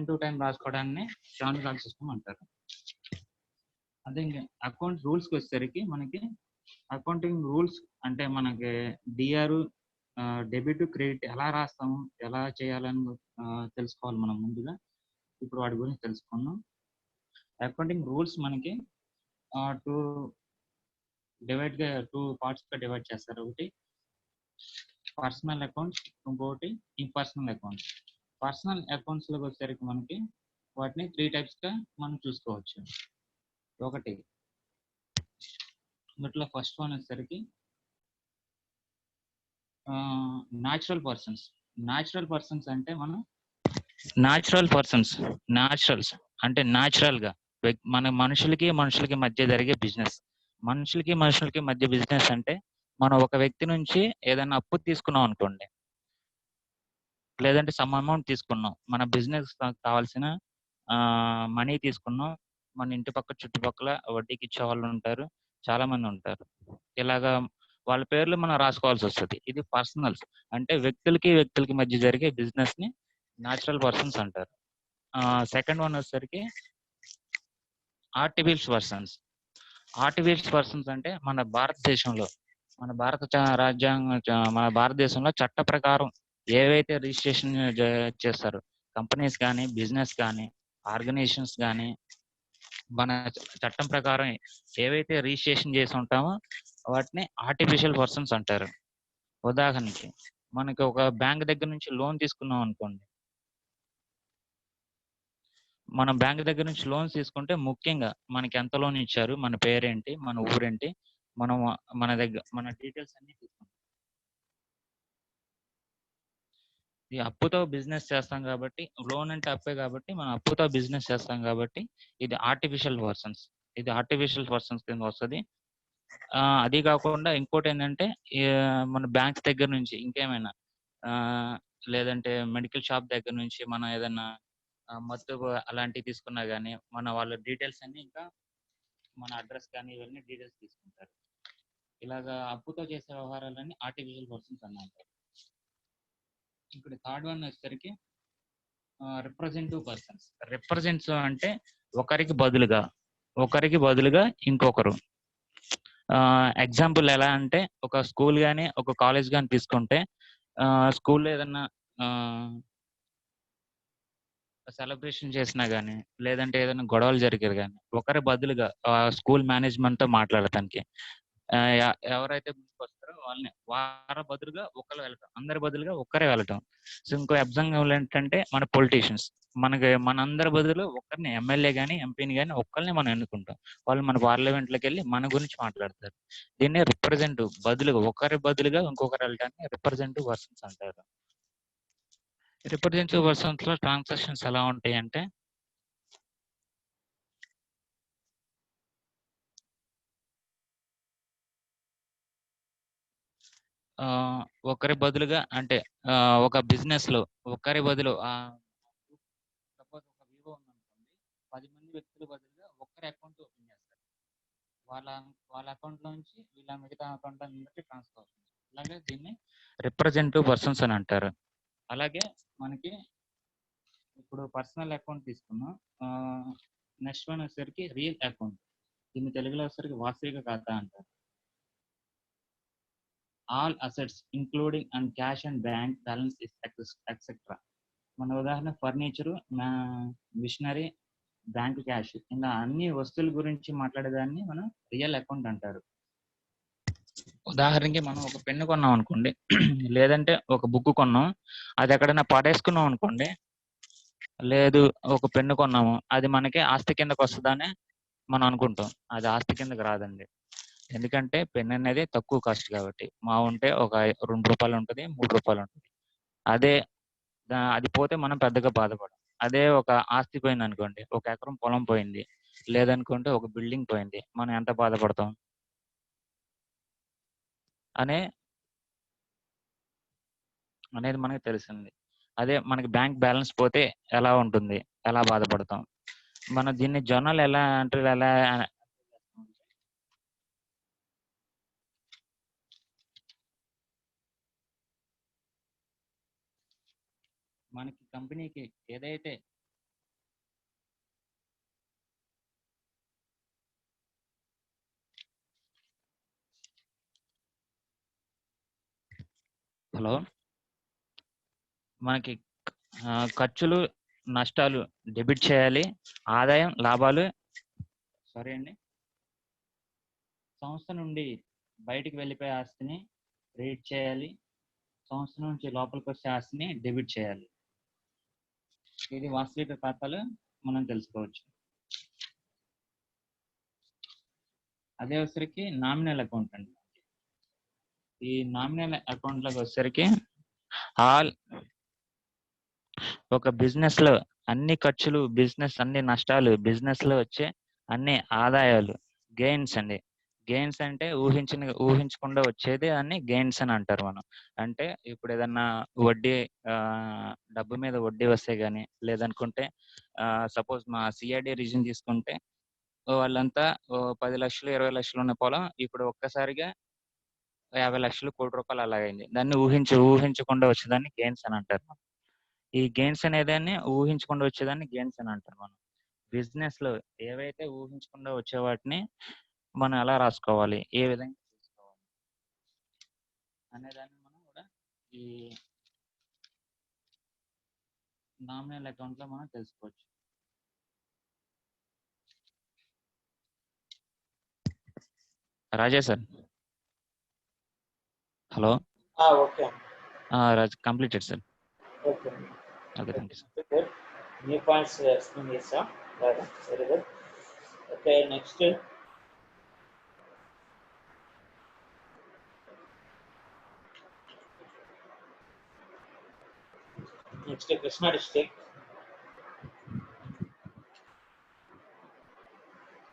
టు టైం రాసుకోవడాన్ని చాండికల్ సిస్టమ్ అంటారు. అదే అకౌంట్ రూల్స్కి వచ్చేసరికి మనకి అకౌంటింగ్ రూల్స్ అంటే మనకి డిఆర్, డెబిట్, క్రెడిట్ ఎలా రాస్తాము, ఎలా చేయాలని తెలుసుకోవాలి మనం ముందుగా. ఇప్పుడు వాటి గురించి తెలుసుకున్నాం. అకౌంటింగ్ రూల్స్ మనకి టూ పార్ట్స్ గా డివైడ్ చేస్తారు. ఒకటి పర్సనల్ అకౌంట్స్, ఇంకొకటి ఇంపర్సనల్ అకౌంట్స్. పర్సనల్ అకౌంట్స్ లోకి వచ్చేసరికి మనకి వాటిని 3 టైప్స్ గా మనం చూసుకోవచ్చు. ఒకటి వీటిలో ఫస్ట్ వన్ వచ్చేసరికి న్యాచురల్ పర్సన్స్ అంటే మనం న్యాచురల్స్ అంటే న్యాచురల్ గా మన మనుషులకి మధ్య జరిగే బిజినెస్. మనుషులకి మధ్య బిజినెస్ అంటే మనం ఒక వ్యక్తి నుంచి ఏదైనా అప్పు తీసుకున్నాం అనుకోండి, లేదంటే సమ్ అమౌంట్ తీసుకున్నాం, మన బిజినెస్ కావాల్సిన మనీ తీసుకున్నాం, మన ఇంటి పక్క చుట్టుపక్కల వడ్డీకి ఇచ్చే వాళ్ళు ఉంటారు, చాలా మంది ఉంటారు. ఇలాగా వాళ్ళ పేర్లు మనం రాసుకోవాల్సి వస్తుంది. ఇది పర్సనల్స్ అంటే వ్యక్తులకి మధ్య జరిగే బిజినెస్ ని న్యాచురల్ పర్సన్స్ అంటారు. సెకండ్ వన్ వచ్చేసరికి ఆర్టిఫిషియల్ పర్సన్స్ అంటే మన భారతదేశంలో మన భారతదేశంలో చట్ట ప్రకారం ఏవైతే రిజిస్ట్రేషన్ చేస్తారో కంపెనీస్ కానీ, బిజినెస్ కానీ, ఆర్గనైజేషన్స్ కానీ, మన చట్టం ప్రకారం ఏవైతే రిజిస్ట్రేషన్ చేసి ఉంటామో వాటిని ఆర్టిఫిషియల్ పర్సన్స్ అంటారు. ఉదాహరణకి మనకి ఒక బ్యాంక్ దగ్గర నుంచి లోన్ తీసుకున్నాం అనుకోండి, మనం బ్యాంక్ దగ్గర నుంచి లోన్స్ తీసుకుంటే ముఖ్యంగా మనకి ఎంత లోన్ ఇచ్చారు, మన పేరేంటి, మన ఊరేంటి, మన డీటెయిల్స్ అన్ని తీసుకుంటాం. ఈ అప్పుతో బిజినెస్ చేస్తాం కాబట్టి, లోన్ అంటే అప్పే కాబట్టి మనం అప్పుతో బిజినెస్ చేస్తాం కాబట్టి ఇది ఆర్టిఫిషియల్ పర్సన్స్ కింద వస్తుంది. అది కాకుండా ఇంకోటి ఏంటంటే మన బ్యాంక్స్ దగ్గర నుంచి ఇంకేమైనా లేదంటే మెడికల్ షాప్ దగ్గర నుంచి మనం ఏదైనా మత్తు అలాంటివి తీసుకున్నా కానీ వాళ్ళ డీటెయిల్స్ అన్ని, ఇంకా మన అడ్రస్ కానీ ఇవన్నీ డీటెయిల్స్ తీసుకుంటారు. ఇలాగా అప్పుతో చేసే వ్యవహారాలన్నీ ఆర్టిఫిషియల్ పర్సన్స్ అన్నారు. ఇక్కడ థర్డ్ వన్ వచ్చేసరికి రిప్రజెంటివ్ పర్సన్స్ అంటే ఒకరికి బదులుగా ఇంకొకరు. ఎగ్జాంపుల్ ఎలా అంటే ఒక స్కూల్ కానీ ఒక కాలేజ్ కానీ తీసుకుంటే స్కూల్లో ఏదన్నా సెలబ్రేషన్ చేసినా కానీ, లేదంటే ఏదైనా గొడవలు జరిగారు కానీ ఒకరి బదులుగా స్కూల్ మేనేజ్మెంట్ తో మాట్లాడటానికి ఎవరైతే ముందుకు వస్తారో వాళ్ళని వార బదులుగా ఒకరు వెళ్ళటం, అందరి బదులుగా ఒక్కరే వెళ్ళటం. సో ఇంకో ఎగ్జాంపుల్ ఏంటంటే మన పొలిటీషియన్స్, మనందరి బదులు ఒక్కరిని ఎమ్మెల్యే కానీ ఎంపీని కానీ ఒక్కరిని మనం ఎన్నుకుంటాం. వాళ్ళు మన పార్లమెంట్లోకి వెళ్ళి మన గురించి మాట్లాడతారు. దీన్ని రిప్రజెంటివ్, బదులుగా ఒకరి బదులుగా ఇంకొకరు వెళ్ళటాన్ని రిప్రజెంటివ్ పర్సన్స్ అంటారు. రిప్రజెంటివ్ పర్సన్స్ లో ట్రాన్సాక్షన్స్ ఎలా ఉంటాయి అంటే ఒకరి బదులుగా అంటే ఒక బిజినెస్ లో ఒకరి బదులు సపోజ్ ఒక వివో ఉందనుకోండి, 10 మంది వ్యక్తుల బదులుగా ఒక్కరి అకౌంట్ ఓపెన్ చేస్తారు. వాళ్ళ వాళ్ళ అకౌంట్ నుంచి వీళ్ళ మిగతా అకౌంట్ అందరికి ట్రాన్స్ఫర్ అవుతుంది. అలాగే దీన్ని రిప్రజెంటివ్ పర్సన్స్ అని అంటారు. అలాగే మనకి ఇప్పుడు పర్సనల్ అకౌంట్ తీసుకున్నాం. నెక్స్ట్ వన్ వచ్చేసరికి రియల్ అకౌంట్, దీన్ని తెలుగులో వచ్చేసరికి వాస్తవిక ఖాతా అంటారు. All assets including and cash and bank balance etcetera. మన ఉదాహరణ ఫర్నిచరు, మిషనరీ, బ్యాంక్ క్యాష్, ఇలా అన్ని వస్తువుల గురించి మాట్లాడేదాన్ని మనం రియల్ అకౌంట్ అంటారు. ఉదాహరణకి మనం ఒక పెన్ను కొన్నాం అనుకోండి, లేదంటే ఒక బుక్ కొన్నాం, అది ఎక్కడైనా పడేసుకున్నాం అనుకోండి, లేదు ఒక పెన్ను కొన్నాము, అది మనకి ఆస్తి కిందకు వస్తుందని మనం అనుకుంటాం. అది ఆస్తి కిందకి రాదండి. ఎందుకంటే పెన్ అనేది తక్కువ కాస్ట్ కాబట్టి. మా ఉంటే ఒక ₹2 ఉంటుంది, ₹3 ఉంటుంది. అదే అది పోతే మనం పెద్దగా బాధపడం. అదే ఒక ఆస్తి పోయింది అనుకోండి, 1 ఎకరం పొలం పోయింది, లేదనుకుంటే ఒక బిల్డింగ్ పోయింది, మనం ఎంత బాధపడతాం అనేది మనకి తెలిసింది. అదే మనకి బ్యాంక్ బ్యాలెన్స్ పోతే ఎలా ఉంటుంది, ఎలా బాధపడతాం. మనం దీన్ని జొన్నలు ఎలా అంటారు, ఎలా మనకి కంపెనీకి ఏదైతే హలో మనకి ఖర్చులు నష్టాలు డెబిట్ చేయాలి, ఆదాయం లాభాలు సంస్థ నుండి బయటికి వెళ్ళిపోయే ఆస్తిని క్రెడిట్ చేయాలి, సంస్థ నుంచి లోపలికి వచ్చే ఆస్తిని డెబిట్ చేయాలి. ఇది వాస్తవిక ఖాతాలు మనం తెలుసుకోవచ్చు. అదే వచ్చరికి నామినల్ అకౌంట్ అండి. ఈ నామినల్ అకౌంట్లోకి వచ్చేసరికి ఒక బిజినెస్ లో అన్ని ఖర్చులు, బిజినెస్ అన్ని నష్టాలు, బిజినెస్ లో వచ్చే అన్ని ఆదాయాలు, గెయిన్స్ అండి. గెయిన్స్ అంటే ఊహించకుండా వచ్చేది అన్ని గెయిన్స్ అని అంటారు మనం. అంటే ఇప్పుడు ఏదన్నా వడ్డీ, డబ్బు మీద వడ్డీ వస్తే గానీ, లేదనుకుంటే సపోజ్ మా సిఆర్డి రీజన్ తీసుకుంటే వాళ్ళంతా 10 లక్షలు 20 లక్షలు ఉన్న పొలం ఇప్పుడు ఒక్కసారిగా 50 లక్షలు ₹1,00,00,000 అలాగైంది. దాన్ని ఊహించకుండా వచ్చేదాన్ని గెయిన్స్ అని అంటారు. ఈ గెయిన్స్ అనేదాన్ని ఊహించకుండా వచ్చేదాన్ని గెయిన్స్ అని అంటారు మనం. బిజినెస్ లో ఏవైతే ఊహించకుండా వచ్చే వాటిని మనం ఎలా రాసుకోవాలి, ఏ విధంగా చూసుకోవాలి అనేదాన్ని మనం కూడా ఈ నామినల్ అకౌంట్ లో మనం తెలుసుకోవచ్చు. Raja sir, hello. Okay Raj completed sir. Okay okay, thank you sir. New points explain చేస్తాం. Very good. Okay, next Krishna district.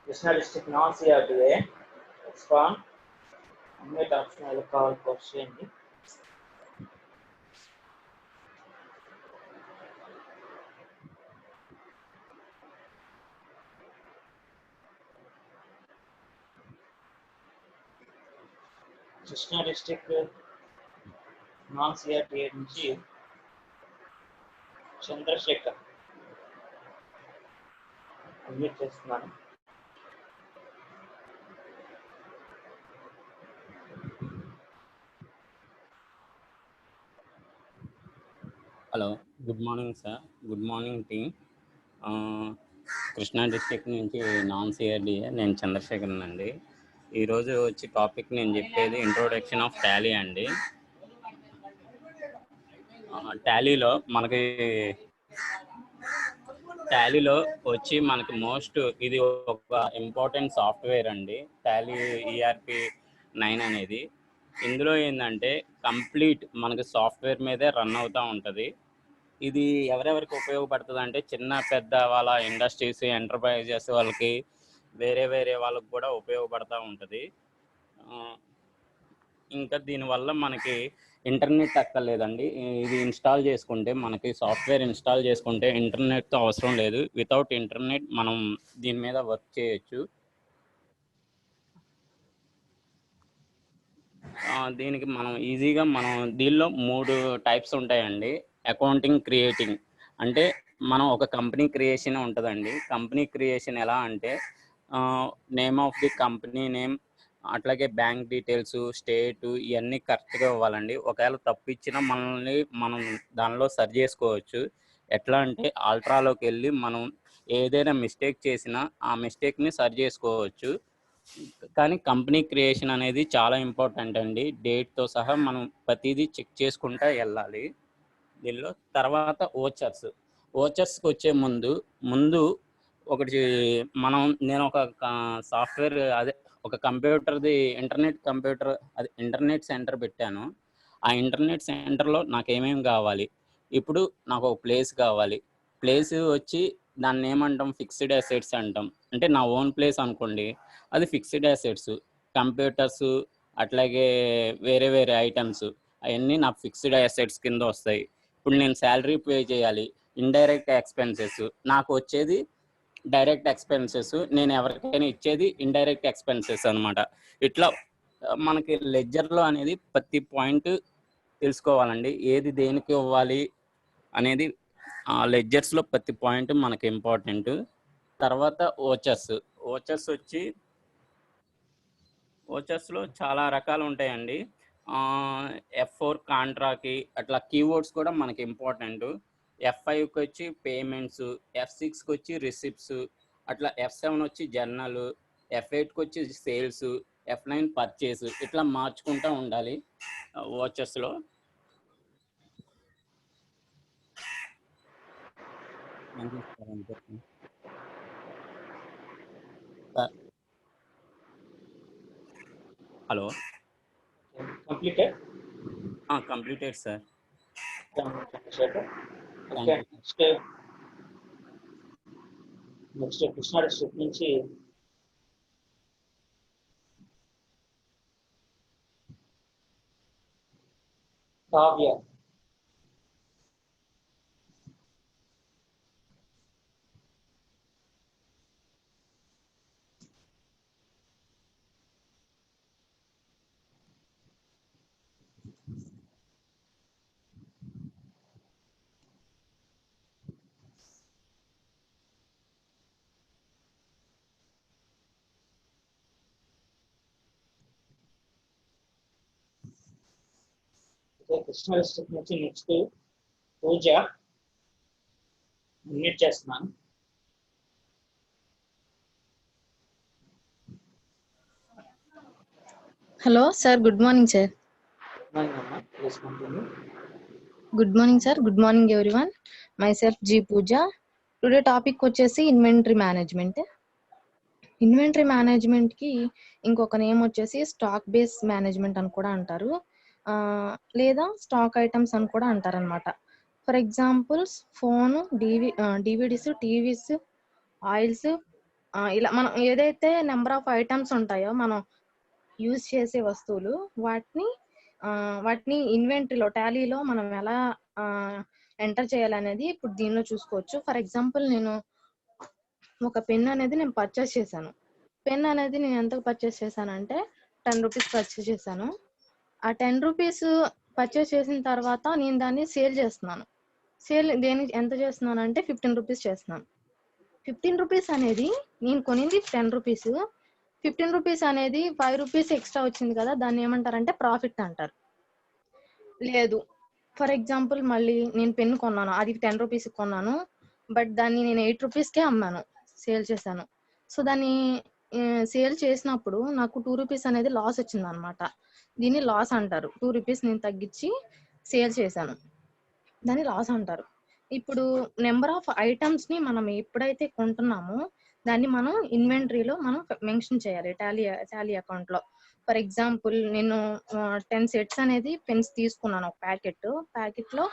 Krishna district non CRDA ఎక్స్పాన్ అన్నిటి ఆప్షన్ ఎలా కావాలి పోస్ట్ చేయండి. కృష్ణా డిస్ట్రిక్ట్ నాన్ సిఆర్టీఏ నుంచి చంద్రశేఖర్ అన్మ్యూట్ చేస్తున్నాను. Hello, good morning sir. Good morning team. Krishna district నుంచి నాన్ సిఆర్డిఏ, నేను చంద్రశేఖర్ అండి. ఈరోజు వచ్చి టాపిక్ నేను చెప్పేది ఇంట్రొడక్షన్ ఆఫ్ టాలీ అండి. టాలీలో వచ్చి మనకి ఇది ఒక ఇంపార్టెంట్ సాఫ్ట్వేర్ అండి. టాలీ ERP 9 అనేది. ఇందులో ఏంటంటే కంప్లీట్ మనకి సాఫ్ట్వేర్ మీదే రన్ అవుతూ ఉంటుంది. ఇది ఎవరెవరికి ఉపయోగపడుతుంది అంటే చిన్న పెద్ద వాళ్ళ ఇండస్ట్రీస్, ఎంటర్ప్రైజెస్ వాళ్ళకి, వేరే వాళ్ళకి కూడా ఉపయోగపడుతూ ఉంటుంది. ఇంకా దీనివల్ల మనకి ఇంటర్నెట్ అక్కర్లేదండి. ఇది ఇన్స్టాల్ చేసుకుంటే, మనకి సాఫ్ట్వేర్ ఇన్స్టాల్ చేసుకుంటే ఇంటర్నెట్తో అవసరం లేదు. వితౌట్ ఇంటర్నెట్ మనం దీని మీద వర్క్ చేయొచ్చు. దీనికి మనం ఈజీగా దీనిలో 3 టైప్స్ ఉంటాయండి. అకౌంటింగ్, క్రియేటింగ్ అంటే మనం ఒక కంపెనీ క్రియేషన్ ఉంటుందండి. కంపెనీ క్రియేషన్ ఎలా అంటే name of the company name, అట్లాగే బ్యాంక్ డీటెయిల్స్, స్టేటు ఇవన్నీ కరెక్ట్గా ఇవ్వాలండి. ఒకవేళ తప్పు ఇచ్చినా మనం దానిలో సరి చేసుకోవచ్చు. ఎట్లా అంటే ఆల్ట్రాలోకి వెళ్ళి మనం ఏదైనా మిస్టేక్ చేసినా ఆ మిస్టేక్ని సరి చేసుకోవచ్చు. కానీ కంపెనీ క్రియేషన్ అనేది చాలా ఇంపార్టెంట్ అండి. డేట్తో సహా మనం ప్రతిదీ చెక్ చేసుకుంటూ వెళ్ళాలి దీనిలో. తర్వాత ఓచర్స్కి వచ్చే ముందు ఒకటి నేను ఒక సాఫ్ట్వేర్ ఒక కంప్యూటర్ది ఇంటర్నెట్ సెంటర్ పెట్టాను. ఆ ఇంటర్నెట్ సెంటర్లో నాకు ఏమేమి కావాలి, ఇప్పుడు నాకు ఒక ప్లేస్ కావాలి. ప్లేస్ వచ్చి దాన్ని ఏమంటాం, ఫిక్స్డ్ అసెట్స్ అంటాం. అంటే నా ఓన్ ప్లేస్ అనుకోండి, అది ఫిక్స్డ్ అసెట్స్. కంప్యూటర్స్ అట్లాగే వేరే ఐటమ్స్ అవన్నీ నాకు ఫిక్స్డ్ అసెట్స్ కింద వస్తాయి. ఇప్పుడు నేను శాలరీ పే చేయాలి, ఇండైరెక్ట్ ఎక్స్పెన్సెస్. నాకు వచ్చేది డైరెక్ట్ ఎక్స్పెన్సెస్, నేను ఎవరికైనా ఇచ్చేది ఇండైరెక్ట్ ఎక్స్పెన్సెస్ అనమాట. ఇట్లా మనకి లెడ్జర్లో అనేది ప్రతి పాయింట్ తెలుసుకోవాలండి. ఏది దేనికి ఇవ్వాలి అనేది లెడ్జర్స్లో ప్రతి పాయింట్ మనకి ఇంపార్టెంట్. తర్వాత ఓచర్స్లో చాలా రకాలు ఉంటాయండి. F4 కాంట్రాకి అట్లా కీవర్డ్స్ కూడా మనకి ఇంపార్టెంట్. F5కి వచ్చి పేమెంట్స్, F6కి వచ్చి రిసిప్ట్స్, అట్లా F7 వచ్చి జర్నల్, F8కి వచ్చి సేల్స్, F9 పర్చేస్. ఇట్లా మార్చుకుంటూ ఉండాలి వాచెస్లో. Hello, completed sir. Okay, next Krishna district నుంచి కావ్య. కృష్ణా డిస్ట్రిక్ట్ నుంచి నెక్స్ట్ పూజ. అన్మ్యూట్ చేస్తున్నాను. Hello, sir. Good morning, sir. Good morning, sir. Good morning, everyone. Myself, G. Pooja. Today topic వచ్చేసి ఇన్వెంటరీ మేనేజ్మెంట్. ఇన్వెంటరీ మేనేజ్మెంట్ కి ఇంకొక నేమ్ వచ్చేసి స్టాక్ బేస్ మేనేజ్మెంట్ అని కూడా అంటారు, లేదా స్టాక్ ఐటమ్స్ అని కూడా అంటారు అనమాట. For examples phone, DVDs, TVs, oils, ఇలా మనం ఏదైతే నెంబర్ ఆఫ్ ఐటమ్స్ ఉంటాయో మనం యూజ్ చేసే వస్తువులు, వాటిని ఇన్వెంటరీలో, టాలీలో మనం ఎలా ఎంటర్ చేయాలనేది ఇప్పుడు దీనిలో చూసుకోవచ్చు. ఫర్ ఎగ్జాంపుల్ నేను ఒక పెన్ అనేది నేను పర్చేస్ చేశాను. పెన్ అనేది నేను ఎంతకు పర్చేస్ చేశానంటే 10 రూపీస్ పర్చేస్ చేశాను. ఆ 10 రూపీస్ పర్చేస్ చేసిన తర్వాత నేను దాన్ని సేల్ చేస్తున్నాను. సేల్ ఎంత చేస్తున్నాను అంటే 15 రూపీస్ చేస్తున్నాను. 15 రూపీస్ అనేది నేను కొనింది 10 రూపీస్. 15 రూపీస్ అనేది 5 రూపీస్ ఎక్స్ట్రా వచ్చింది కదా, దాన్ని ఏమంటారంటే ప్రాఫిట్ అంటారు. లేదు, ఫర్ ఎగ్జాంపుల్ మళ్ళీ నేను పెన్ కొన్నాను, అది 10 రూపీస్ కొన్నాను, బట్ దాన్ని నేను 8 రూపీస్కే అమ్మాను, సేల్ చేశాను. సో దాన్ని సేల్ చేసినప్పుడు నాకు 2 రూపీస్ అనేది లాస్ వచ్చింది అనమాట. దీన్ని లాస్ అంటారు. 2 రూపీస్ నేను తగ్గించి సేల్ చేశాను, దాన్ని లాస్ అంటారు. ఇప్పుడు నెంబర్ ఆఫ్ ఐటమ్స్ ని మనం ఎప్పుడైతే కొంటున్నామో దాన్ని మనం ఇన్వెంటరీలో మనం మెన్షన్ చేయాలి టాలీ అకౌంట్ లో. ఫర్ ఎగ్జాంపుల్ నేను 10 సెట్స్ అనేది పెన్స్ తీసుకున్నాను. ఒక ప్యాకెట్ లో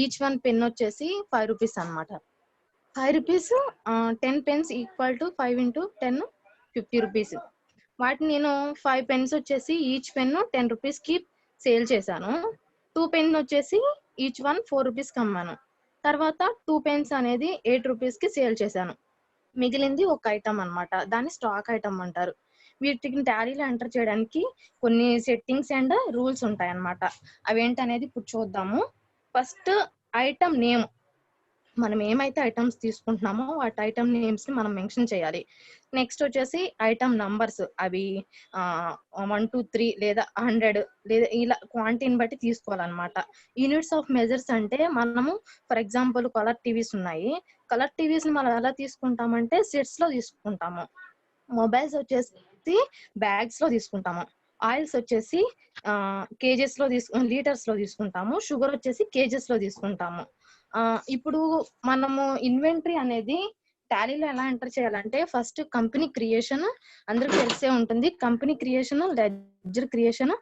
ఈచ్ వన్ పెన్ వచ్చేసి 5 రూపీస్ అనమాట. 5 rupees 10 pens equal to 5 into 10 50 rupees. వాటిని నేను 5 పెన్స్ వచ్చేసి ఈచ్ పెన్ 10 రూపీస్ కి సేల్ చేశాను. 2 పెన్ వచ్చేసి ఈచ్ వన్ 4 రూపీస్ కి అమ్మాను. తర్వాత 2 పెన్స్ అనేది 8 రూపీస్ కి సేల్ చేశాను. మిగిలింది ఒక ఐటమ్ అన్నమాట, దాన్ని స్టాక్ ఐటమ్ అంటారు. వీటిని టాలీలో ఎంటర్ చేయడానికి కొన్ని సెట్టింగ్స్ అండ్ రూల్స్ ఉంటాయి అన్నమాట. అవేంటనేది ఇప్పుడు చూద్దాము. ఫస్ట్ ఐటమ్ నేమ్, మనం ఏమైతే ఐటమ్స్ తీసుకుంటున్నామో వాటి ఐటమ్ నేమ్స్ ని మనం మెన్షన్ చేయాలి. నెక్స్ట్ వచ్చేసి ఐటమ్ నంబర్స్, అవి 1 2 3 లేదా 100 లేదా ఇలా క్వాంటిటీని బట్టి తీసుకోవాలన్నమాట. యూనిట్స్ ఆఫ్ మెజర్స్ అంటే మనము ఫర్ ఎగ్జాంపుల్ కలర్ టీవీస్ ఉన్నాయి. కలర్ టీవీస్ ని మనం ఎలా తీసుకుంటామంటే సెట్స్ లో తీసుకుంటాము. మొబైల్స్ వచ్చేసి బ్యాగ్స్ లో తీసుకుంటాము. ఆయిల్స్ వచ్చేసి కేజెస్ లో లీటర్స్ లో తీసుకుంటాము. షుగర్ వచ్చేసి కేజెస్ లో తీసుకుంటాము. ఇప్పుడు మనము ఇన్వెంటరీ అనేది టాలీలో ఎలా ఎంటర్ చేయాలంటే ఫస్ట్ కంపెనీ క్రియేషన్ అందరికి తెలిసే ఉంటుంది. Company creation, ledger creation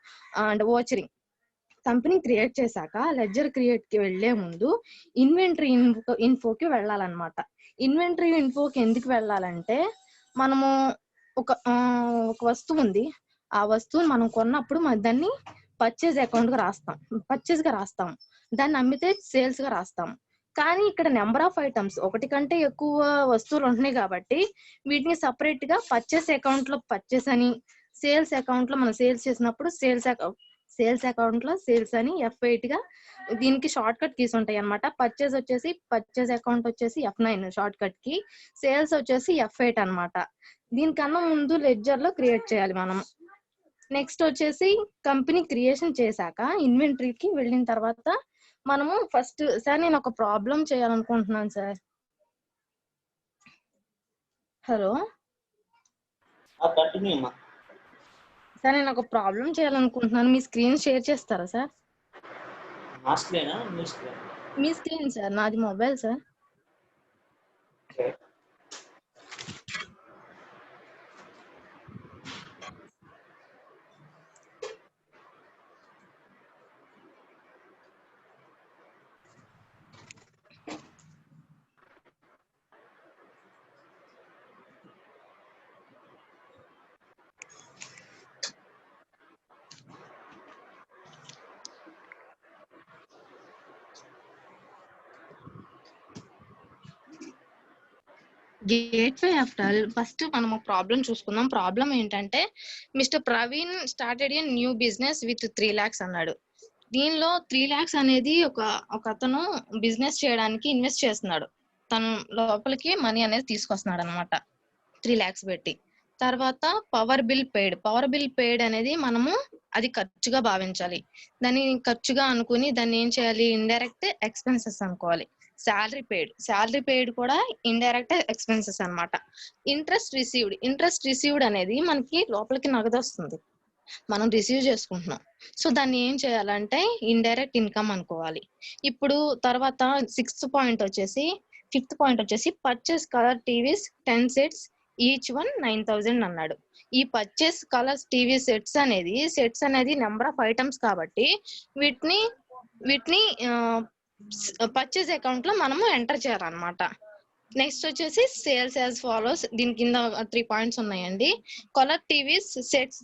and vouchering. Company create చేశాక లెడ్జర్ క్రియేట్ కి వెళ్లే ముందు ఇన్వెంటరీ ఇన్ఫోకి వెళ్ళాలన్నమాట. ఇన్వెంటరీ ఇన్ఫోకి ఎందుకు వెళ్ళాలంటే మనము ఒక వస్తువు ఉంది, ఆ వస్తువుని మనం కొన్నప్పుడు దాన్ని పర్చేజ్ అకౌంట్ గా రాస్తాం, పర్చేజ్ గా రాస్తాం. దాన్ని అమ్మితే సేల్స్ గా రాస్తాం. కానీ ఇక్కడ నెంబర్ ఆఫ్ ఐటమ్స్, ఒకటి కంటే ఎక్కువ వస్తువులు ఉంటున్నాయి కాబట్టి వీటిని సపరేట్ గా పర్చేస్ అకౌంట్ లో పర్చేస్ అని, సేల్స్ అకౌంట్ లో మనం సేల్స్ చేసినప్పుడు సేల్స్ అకౌంట్ లో సేల్స్ అని F8 గా దీనికి షార్ట్ కట్ కీస్ ఉంటాయి అన్నమాట. పర్చేస్ వచ్చేసి పర్చేస్ అకౌంట్ వచ్చేసి F9 షార్ట్ కట్ కి, సేల్స్ వచ్చేసి F8 అన్నమాట. దీనికన్నా ముందు లెడ్జర్ లో క్రియేట్ చేయాలి మనం. నెక్స్ట్ వచ్చేసి కంపెనీ క్రియేషన్ చేశాక ఇన్వెంటరీకి వెళ్ళిన తర్వాత మనము ఫస్ట్ సార్ నేను ఒక ప్రాబ్లం చేయాలనుకుంటున్నాను సార్. హలో కంటిన్యూ అమ్మా. సార్ నేను ఒక ప్రాబ్లం చేయాలనుకుంటున్నాను, మీ స్క్రీన్ షేర్ చేస్తారా సార్? నా స్క్రీనా మీ స్క్రీన్? మీ స్క్రీన్ సార్, నాది mobile sir. Okay. Gateway after first మనం ప్రాబ్లం చూసుకుందాం. ప్రాబ్లం ఏంటంటే mister Praveen started a new business with 3 lakhs అన్నాడు. దీనిలో 3 lakhs అనేది ఒక అతను బిజినెస్ చేయడానికి ఇన్వెస్ట్ చేస్తున్నాడు. తను లోపలికి మనీ అనేది తీసుకొస్తున్నాడు అనమాట 3 lakhs పెట్టి. తర్వాత పవర్ బిల్ పెయిడ్ అనేది మనము అది ఖర్చుగా భావించాలి. దాన్ని ఖర్చుగా అనుకుని దాన్ని ఏం చేయాలి, ఇండైరెక్ట్ ఎక్స్పెన్సెస్ అనుకోవాలి. శాలరీ పెయిడ్ కూడా ఇండైరెక్ట్ ఎక్స్పెన్సెస్ అన్నమాట. ఇంట్రెస్ట్ రిసీవ్డ్ అనేది మనకి లోపలికి నగదు వస్తుంది, మనం రిసీవ్ చేసుకుంటున్నాం. సో దాన్ని ఏం చేయాలంటే ఇండైరెక్ట్ ఇన్కమ్ అనుకోవాలి. ఇప్పుడు తర్వాత ఫిఫ్త్ పాయింట్ వచ్చేసి purchase colour TVs 10 sets each one 9,000 అన్నాడు. ఈ పర్చేస్ కలర్ టీవీ సెట్స్ అనేది నెంబర్ ఆఫ్ ఐటమ్స్ కాబట్టి వీటిని పర్చేస్ అకౌంట్ లో మనము ఎంటర్ చేయాలన్నమాట. నెక్స్ట్ వచ్చేసి సేల్స్ యాజ్ ఫాలోస్. దీని కింద 3 points ఉన్నాయండి. Colour TVs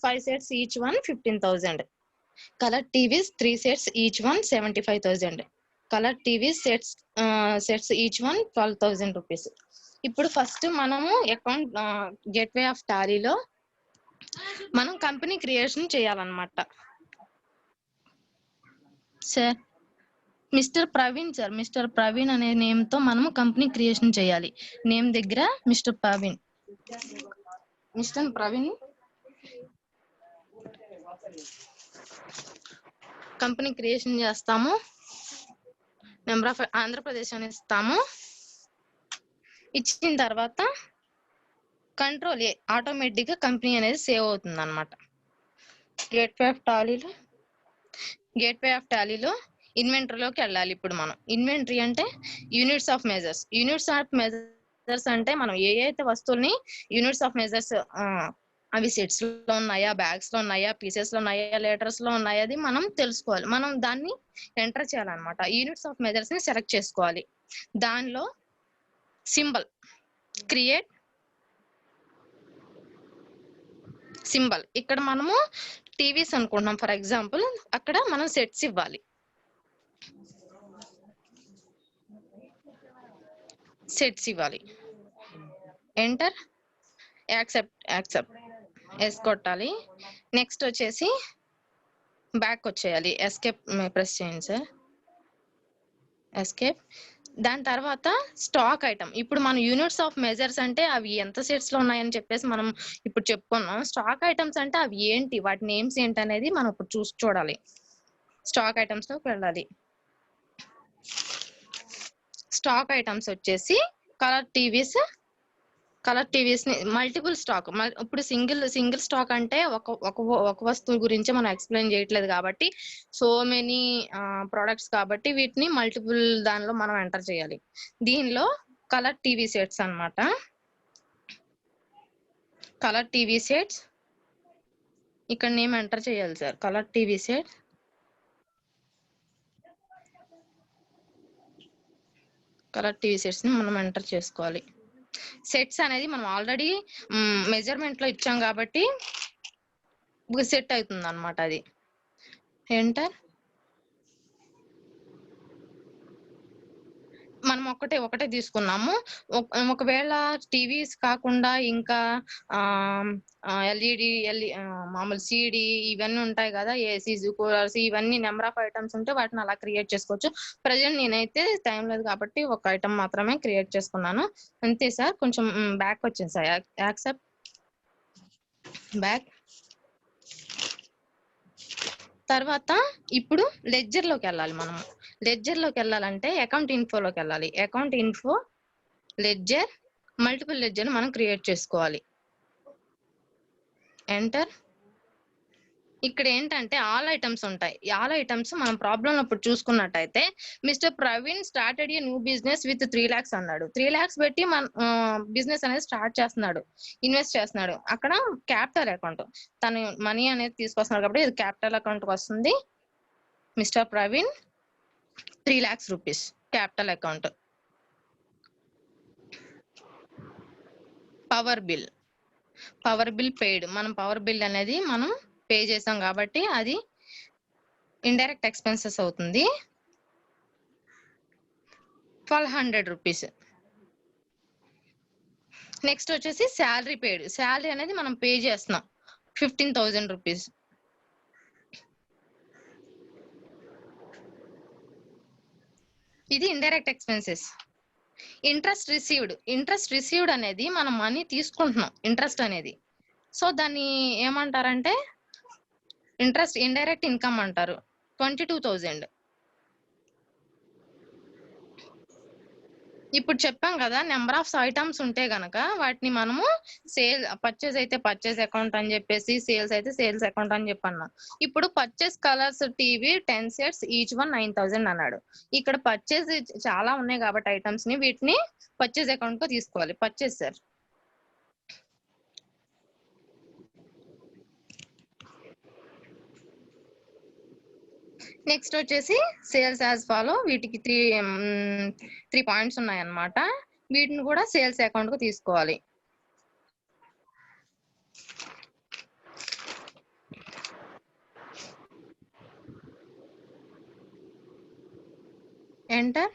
5 sets each one 15,000. Colour TVs 3 sets each one 75,000. Colour TVs sets each one 12,000 rupees. ఇప్పుడు ఫస్ట్ మనము అకౌంట్ గేట్వే ఆఫ్ టాలీలో మనం కంపెనీ క్రియేషన్ చేయాలన్నమాట. సార్ మిస్టర్ ప్రవీణ్ అనే నేమ్ తో మనము కంపెనీ క్రియేషన్ చేయాలి. నేమ్ దగ్గర మిస్టర్ ప్రవీణ్ కంపెనీ క్రియేషన్ చేస్తాము. నెంబర్ ఆఫ్ ఆంధ్రప్రదేశ్ అని ఇస్తాము. ఇచ్చిన తర్వాత కంట్రోల్ ఏ ఆటోమేటిక్ గా కంపెనీ అనేది సేవ్ అవుతుంది అనమాట. గేట్వే ఆఫ్ టాలీలో ఇన్వెంటరీలోకి వెళ్ళాలి. ఇప్పుడు మనం ఇన్వెంటరీ అంటే యూనిట్స్ ఆఫ్ మెజర్స్ అంటే మనం ఏ అయితే వస్తువుల్ని యూనిట్స్ ఆఫ్ మెజర్స్ అవి సెట్స్ లో ఉన్నాయా, బ్యాగ్స్ లో ఉన్నాయా, పీసెస్ లో ఉన్నాయా, లీటర్స్ లో ఉన్నాయా, అది మనం తెలుసుకోవాలి. మనం దాన్ని ఎంటర్ చేయాలన్నమాట. యూనిట్స్ ఆఫ్ మెజర్స్ ని సెలెక్ట్ చేసుకోవాలి. దానిలో సింబల్ క్రియేట్ సింబల్, ఇక్కడ మనము టీవీస్ అనుకుంటున్నాం ఫర్ ఎగ్జాంపుల్, అక్కడ మనం సెట్స్ ఇవ్వాలి. ఎంటర్, యాక్సెప్ట్ ఎస్ కొట్టాలి. నెక్స్ట్ వచ్చేసి బ్యాక్ వచ్చేయాలి. ఎస్కేప్ ప్రెస్ చేయండి సార్, ఎస్కేప్. దాని తర్వాత స్టాక్ ఐటమ్. ఇప్పుడు మనం యూనిట్స్ ఆఫ్ మెజర్స్ అంటే అవి ఎంత సెట్స్ లో ఉన్నాయని చెప్పేసి మనం ఇప్పుడు చెప్పుకున్నాం. స్టాక్ ఐటమ్స్ అంటే అవి ఏంటి, వాటి నేమ్స్ ఏంటి అనేది మనం ఇప్పుడు చూడాలి. స్టాక్ ఐటమ్స్ లోకి వెళ్ళాలి. స్టాక్ ఐటమ్స్ వచ్చేసి కలర్ టీవీస్ ని మల్టిపుల్ స్టాక్. ఇప్పుడు సింగిల్ స్టాక్ అంటే ఒక వస్తువు గురించి మనం ఎక్స్ప్లెయిన్ చేయట్లేదు కాబట్టి సో మెనీ ప్రొడక్ట్స్ కాబట్టి వీటిని మల్టిపుల్ దానిలో మనం ఎంటర్ చేయాలి. దీనిలో కలర్ టీవీ సెట్స్ అన్నమాట. కలర్ టీవీ సెట్స్ ఇక్కడ నేమ్ ఎంటర్ చేయాలి సార్. కలర్ టీవీ సెట్స్ ని మనం ఎంటర్ చేసుకోవాలి. సెట్స్ అనేది మనం ఆల్రెడీ మెజర్మెంట్ లో ఇచ్చాం కాబట్టి సెట్ అవుతుంది అనమాట. అది ఎంటర్. మనం ఒకటే తీసుకున్నాము. ఒకవేళ టీవీస్ కాకుండా ఇంకా ఎల్ఈడి మామూలు సిడి ఇవన్నీ ఉంటాయి కదా, ఏసీస్, కూలర్స్, ఇవన్నీ నెంబర్ ఆఫ్ ఐటమ్స్ ఉంటే వాటిని అలా క్రియేట్ చేసుకోవచ్చు. ప్రజెంట్ నేనైతే టైం లేదు కాబట్టి ఒక ఐటమ్ మాత్రమే క్రియేట్ చేసుకున్నాను అంతే సార్. కొంచెం బ్యాక్ వచ్చింది సార్. Accept back. తర్వాత ఇప్పుడు లెడ్జర్ లోకి వెళ్ళాలి. మనము లెడ్జర్ లోకి వెళ్ళాలంటే అకౌంట్ ఇన్ఫోలోకి వెళ్ళాలి. Account info, ledger, multiple ledger మనం క్రియేట్ చేసుకోవాలి. ఎంటర్. ఇక్కడ ఏంటంటే ఆల్ ఐటమ్స్ ఉంటాయి. ఆల్ ఐటమ్స్ మనం ప్రాబ్లం అప్పుడు చూసుకున్నట్టయితే mister Praveen started a new business with 3 lakhs అన్నాడు. 3 lakhs పెట్టి మన బిజినెస్ అనేది స్టార్ట్ చేస్తున్నాడు, ఇన్వెస్ట్ చేస్తున్నాడు. అక్కడ క్యాపిటల్ అకౌంట్, తను మనీ అనేది తీసుకొస్తున్నాడు కాబట్టి ఇది క్యాపిటల్ అకౌంట్ వస్తుంది. Mister Praveen 3 lakhs rupees capital account. Power bill paid. మనం పవర్ బిల్ అనేది మనం పే చేసాం కాబట్టి అది ఇండైరెక్ట్ ఎక్స్పెన్సెస్ అవుతుంది. 1200 rupees. నెక్స్ట్ వచ్చేసి శాలరీ పెయిడ్. శాలరీ అనేది మనం పే చేస్తున్నాం 15,000 rupees. ఇది ఇండైరెక్ట్ ఎక్స్పెన్సెస్. ఇంట్రెస్ట్ రిసీవ్డ్ అనేది మనం మనీ తీసుకుంటున్నాం, ఇంట్రెస్ట్ అనేది. సో దాన్ని ఏమంటారంటే ఇంట్రెస్ట్ ఇండైరెక్ట్ ఇన్కమ్ అంటారు. 22,000. ఇప్పుడు చెప్పాం కదా, నెంబర్ ఆఫ్ ఐటమ్స్ ఉంటే గనక వాటిని మనము పర్చేస్ అయితే పర్చేస్ అకౌంట్ అని చెప్పేసి, సేల్స్ అయితే సేల్స్ అకౌంట్ అని చెప్పన్నా. ఇప్పుడు purchase colours TV 10 sets each 9,000 అన్నాడు. ఇక్కడ పర్చేస్ చాలా ఉన్నాయి కాబట్టి ఐటమ్స్ ని వీటిని పర్చేస్ అకౌంట్ కు తీసుకోవాలి. Purchase sir. నెక్స్ట్ వచ్చేసి సేల్స్ యాజ్ ఫాలో. వీటికి 3 పాయింట్స్ ఉన్నాయన్నమాట. వీటిని కూడా సేల్స్ అకౌంట్ కు తీసుకోవాలి. ఎంటర్.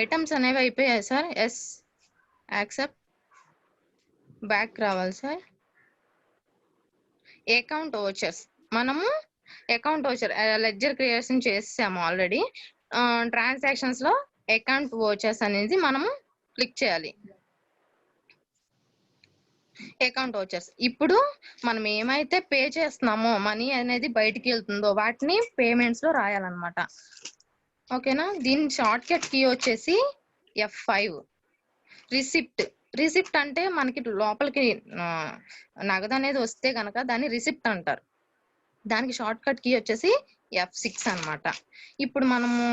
ఐటమ్స్ అనేవి అయిపోయాయి సార్. ఎస్, యాక్సెప్ట్, బ్యాక్ రావాలి సార్. Account vouchers. మనము అకౌంట్ ఓచర్ లెడ్జర్ క్రియేషన్ చేసాము ఆల్రెడీ. ట్రాన్సాక్షన్స్ లో అకౌంట్ ఓచర్స్ అనేది మనము క్లిక్ చేయాలి. Account vouchers. ఇప్పుడు మనం ఏమైతే పే చేస్తున్నామో మనీ అనేది బయటికి వెళ్తుందో వాటిని పేమెంట్స్ లో రాయాలన్నమాట. ఓకేనా. దీని షార్ట్ కట్ కీ వచ్చేసి F5. రిసిప్ట్. రిసిప్ట్ అంటే మనకి లోపలికి నగదు అనేది వస్తే గనక దాన్ని రిసిప్ట్ అంటారు. దానికి షార్ట్ కట్ కీ వచ్చేసి F6 అన్నమాట. ఇప్పుడు మనము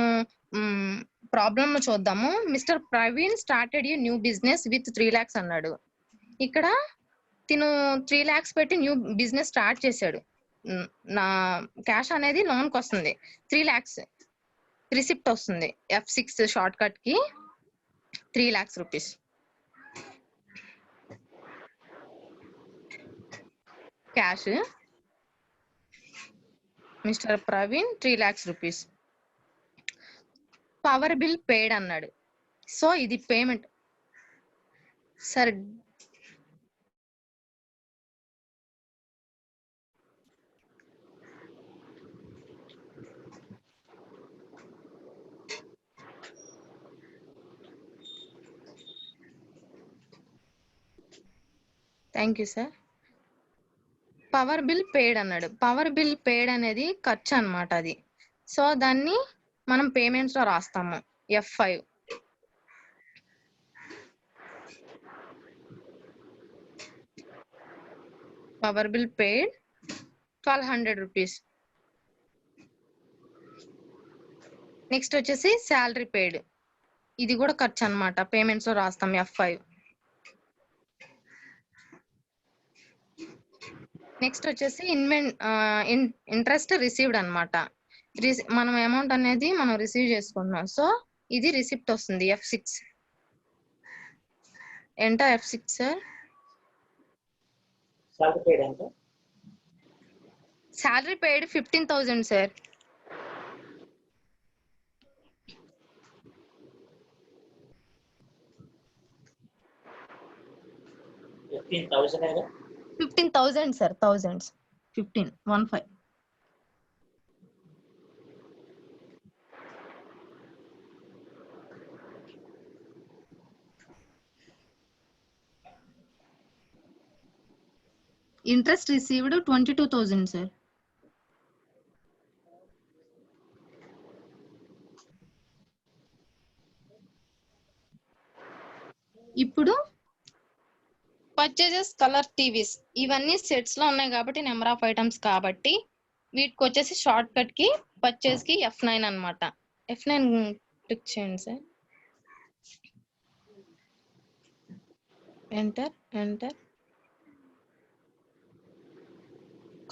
ప్రాబ్లమ్ చూద్దాము. Mister Praveen started a new business with 3 lakhs అన్నాడు. ఇక్కడ తిను 3 lakhs పెట్టి న్యూ బిజినెస్ స్టార్ట్ చేశాడు. నా క్యాష్ అనేది లోన్ కి వస్తుంది. 3 lakhs రిసిప్ట్ వస్తుంది. F6 షార్ట్ కట్ కి 3 lakhs rupees. Cash mister Praveen 3 lakhs rupees. Power bill paid అన్నాడు. సో ఇది payment sir. Thank you sir. Power bill paid అన్నాడు. పవర్ బిల్ పేడ్ అనేది ఖర్చు అన్నమాట అది. సో దాన్ని మనం పేమెంట్స్ లో రాస్తాము F5. పవర్ బిల్ పేడ్ 1200 రూపీస్. నెక్స్ట్ వచ్చేసి శాలరీ పేడ్, ఇది కూడా ఖర్చు అన్నమాట, పేమెంట్స్ లో రాస్తాం F5. నెక్స్ట్ వచ్చేసి ఇంట్రెస్ట్ రిసీవ్డ్ అన్నమాట. మనం అమౌంట్ అనేది మనం రిసీవ్ చేసుకుంటున్నాం. సో ఇది రిసిప్ట్ వస్తుంది F6. ఎంత F6 సార్? శాలరీ పేడ్ ఎంత? శాలరీ పేడ్ 15,000 sir. $15,000 15,000 sir. Thousands 15. Interest received 22,000 sir. ఇప్పుడు పర్చేజెస్ కలర్ టీవీస్ ఇవన్నీ సెట్స్ లో ఉన్నాయి కాబట్టి నెంబర్ ఆఫ్ ఐటమ్స్ కాబట్టి వీటికి వచ్చేసి షార్ట్ కట్ కి పర్చేజ్ కి F9 అన్నమాట. F9 క్లిక్ చేయండి sir. Enter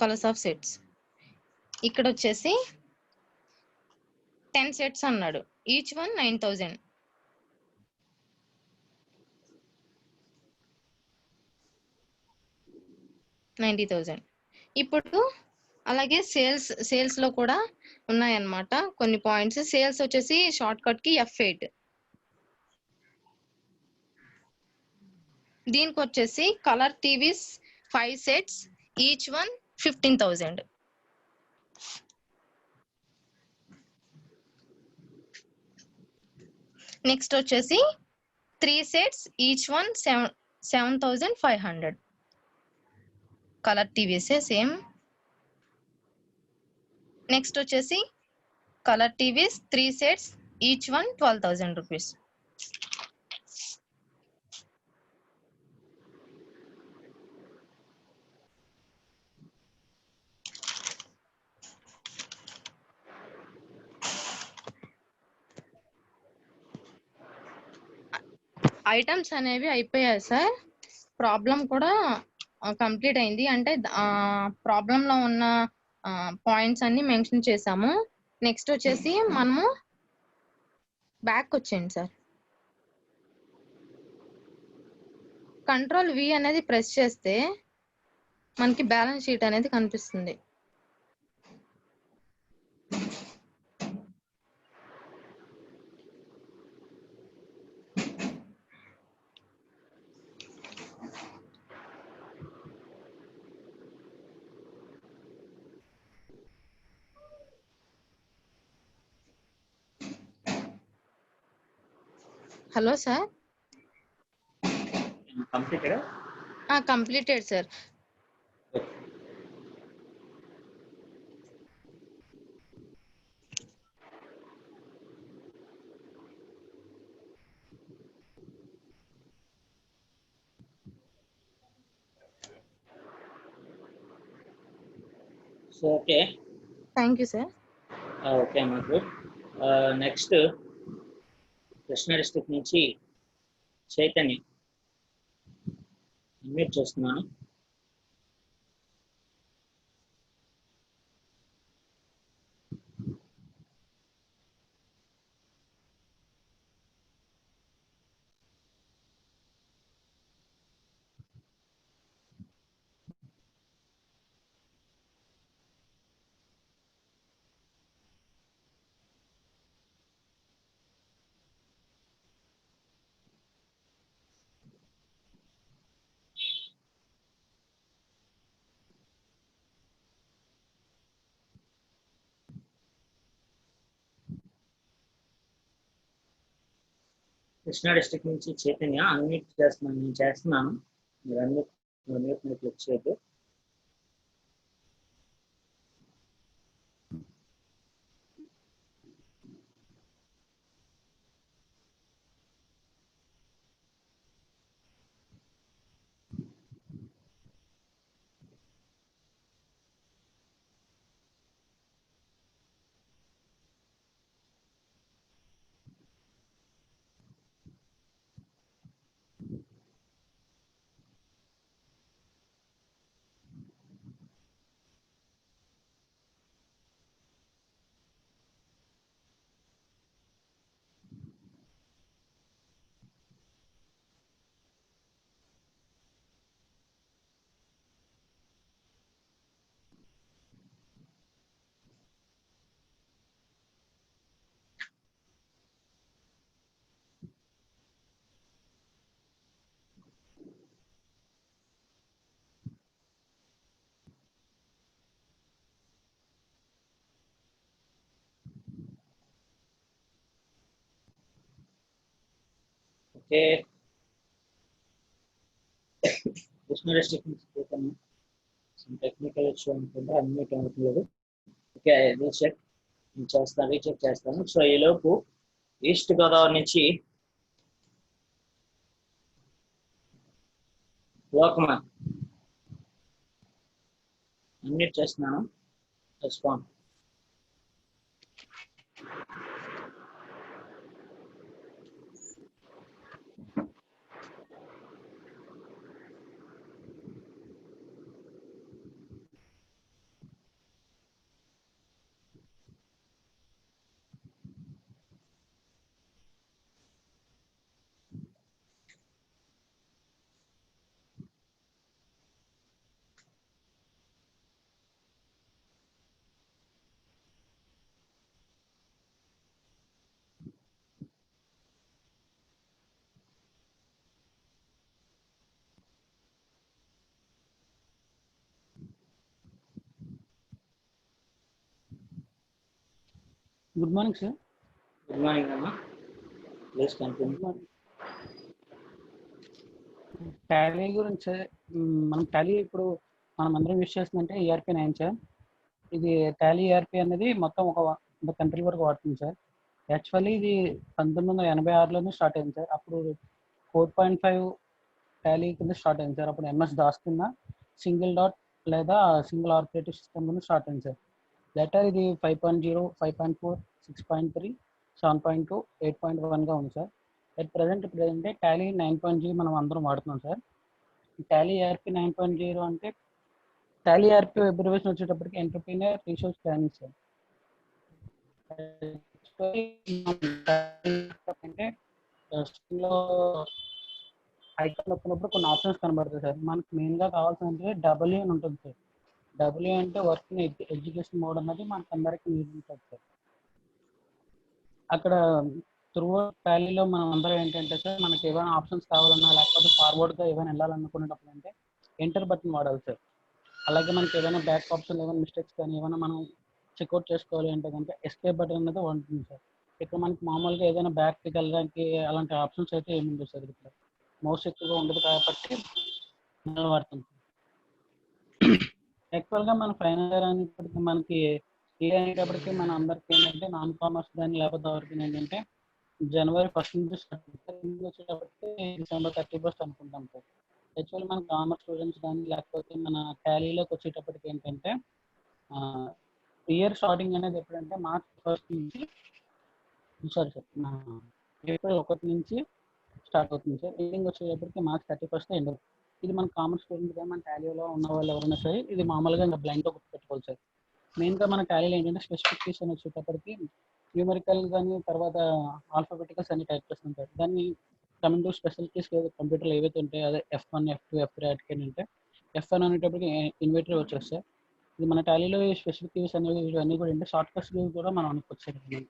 colours of sets. ఇక్కడ వచ్చేసి 10 sets అన్నాడు. Each one 9,000. ఇప్పుడు అలాగే సేల్స్ లో కూడా ఉన్నాయన్నమాట కొన్ని పాయింట్స్. సేల్స్ వచ్చేసి షార్ట్ కట్ కి F8. దీనికి వచ్చేసి colour TVs 5 sets, each one 15,000. Next వచ్చేసి 3 sets, ఈచ్ వన్ 7,500. కలర్ టీవీసే సేమ్. నెక్స్ట్ వచ్చేసి colour TVs 3 sets, each one 12,000 rupees. Items అనేవి అయిపోయాయి సార్. ప్రాబ్లం కూడా కంప్లీట్ అయింది. అంటే ప్రాబ్లం లో ఉన్న పాయింట్స్ అన్ని మెన్షన్ చేసాము. నెక్స్ట్ వచ్చేసి మనము బ్యాక్ వచ్చేయండి సార్. Ctrl+V అనేది ప్రెస్ చేస్తే మనకి బ్యాలెన్స్ షీట్ అనేది కనిపిస్తుంది. Hello sir. Completed sir. So okay. Thank you sir. Okay అమ్మా, గుడ్. నెక్స్ట్ కృష్ణా డిస్ట్రిక్ట్ నుంచి చైతన్య, అన్మ్యూట్ చేస్తున్నాను. కృష్ణా డిస్ట్రిక్ట్ నుంచి చైతన్య, అన్మ్యూట్ చేస్తున్నాను. నేను చేస్తున్నాను, మీరు అన్మ్యూట్ మీద క్లిక్ చేయద్దు. ఓకే, కృష్ణా డిస్ట్రిక్ట్ నుంచి చైతన్య, టెక్నికల్ ఇష్యూ అనుకుంటే అన్మ్యూట్ అవ్వట్లేదు. ఓకే, రీచెక్ చేస్తాను. సో ఈలోపు ఈస్ట్ గోదావరి నుంచి లోకమాన్, అన్మ్యూట్ చేస్తున్నాను. Respond. Good morning sir. Good morning అమ్మా, ప్లీజ్ కంటిన్యూ. టాలీ గురించి మనం టాలీ ఇప్పుడు మనం అందరం యూజ్ చేస్తుందంటే ERP 9 సార్. ఇది టాలీ ERP అనేది మొత్తం ఒక కంట్రీ వరకు వాడుతుంది సార్. యాక్చువల్లీ ఇది 1986లోనే స్టార్ట్ అయింది సార్. అప్పుడు 4.5 టాలీ కింద స్టార్ట్ అయింది సార్. అప్పుడు MS DOS కింద సింగిల్ డాట్ లేదా సింగిల్ ఆపరేటివ్ సిస్టమ్ కింద స్టార్ట్ అయింది సార్. లెటర్ ఇది 5.0, 5.4, 6.3, 7.2, 8.1గా ఉంది సార్. అట్ ప్రజెంట్ ఇప్పుడు ఏంటంటే టాలీ 9.0 మనం అందరం వాడుతున్నాం సార్. టాలీ ERP 9.0 అంటే టాలీ ERP అబ్రివేషన్ వచ్చేటప్పటికి ఎంటర్ప్రీనియర్ రీసోర్స్ ప్లానింగ్ సార్. అంటే ఐకాన్ నొక్కినప్పుడు కొన్ని ఆప్షన్స్ కనబడతాయి సార్. మనకు మెయిన్గా కావాల్సిందంటే W అని ఉంటుంది సార్. W అంటే వర్క్ ఇన్ ఎడ్యుకేషన్ మోడ్ అన్నది మనకు అందరికీ యూజ్ ఉంటుంది సార్. అక్కడ త్రూ టాలీలో మనం అందరం ఏంటంటే సార్, మనకి ఏమైనా ఆప్షన్స్ కావాలన్నా లేకపోతే ఫార్వర్డ్గా ఏమైనా వెళ్ళాలనుకునేటప్పుడు అంటే ఎంటర్ బటన్ వాడాలి సార్. అలాగే మనకి ఏదైనా బ్యాక్ ఆప్షన్ ఏమైనా మిస్టేక్స్ కానీ ఏమైనా మనం చెక్అవుట్ చేసుకోవాలి అంటే కనుక ఎస్కేప్ బటన్ అనేది ఉంటుంది సార్. ఇక్కడ మనకి మామూలుగా ఏదైనా బ్యాక్కి వెళ్ళడానికి అలాంటి ఆప్షన్స్ అయితే ఏమి ఉండదు సార్. ఇక్కడ మౌస్ ఎక్కువగా ఉండదు కాబట్టి వాడుతుంది. యాక్చువల్గా మన ఫైనల్ ఇయర్ అనేప్పటికీ మనకి ఇయర్ అనేటప్పటికి మన అందరికి ఏంటంటే నాన్ కామర్స్ కానీ లేకపోతే ఎవరికి ఏంటంటే జనవరి 1 నుంచి స్టార్ట్ వచ్చేటప్పటికి December 31 అనుకుంటాం సార్. యాక్చువల్లీ మన కామర్స్ స్టూడెంట్స్ కానీ లేకపోతే మన టాలీలోకి వచ్చేటప్పటికి ఏంటంటే ఇయర్ స్టార్టింగ్ అనేది ఎప్పుడంటే మార్చ్ 1 నుంచి సారీ సార్ ఏప్రిల్ 1 నుంచి స్టార్ట్ అవుతుంది సార్. ఎండింగ్ వచ్చేటప్పటికి మార్చ్ 31 ఎండ్ అవుతుంది. ఇది మన కామర్స్ స్టూడెంట్ మన టాలీలో ఉన్న వాళ్ళు ఎవరైనా సరే ఇది మామూలుగా ఇంకా బ్లైండ్గా గుర్తుపెట్టుకోవాలి సార్. మెయిన్గా మన టాలీలో ఏంటంటే స్పెసిఫికేషన్ వచ్చేటప్పటికి న్యూమరికల్ కానీ తర్వాత ఆల్ఫాబెటికల్స్ అన్ని టైప్ చేస్తుంటారు. దాన్ని కమింగ్ టు స్పెషల్ కేస్ కంప్యూటర్లో ఏవైతే ఉంటాయో అదే F1, F2, F3 అంటే F1 అనేటప్పటికి ఇన్వర్టర్ వచ్చేస్తాయి. ఇది మన టాలీలో స్పెసిఫిక్ కీస్ అనేవి ఇవన్నీ కూడా అంటే షార్ట్ కట్స్ కూడా మనం అనుకోవచ్చు.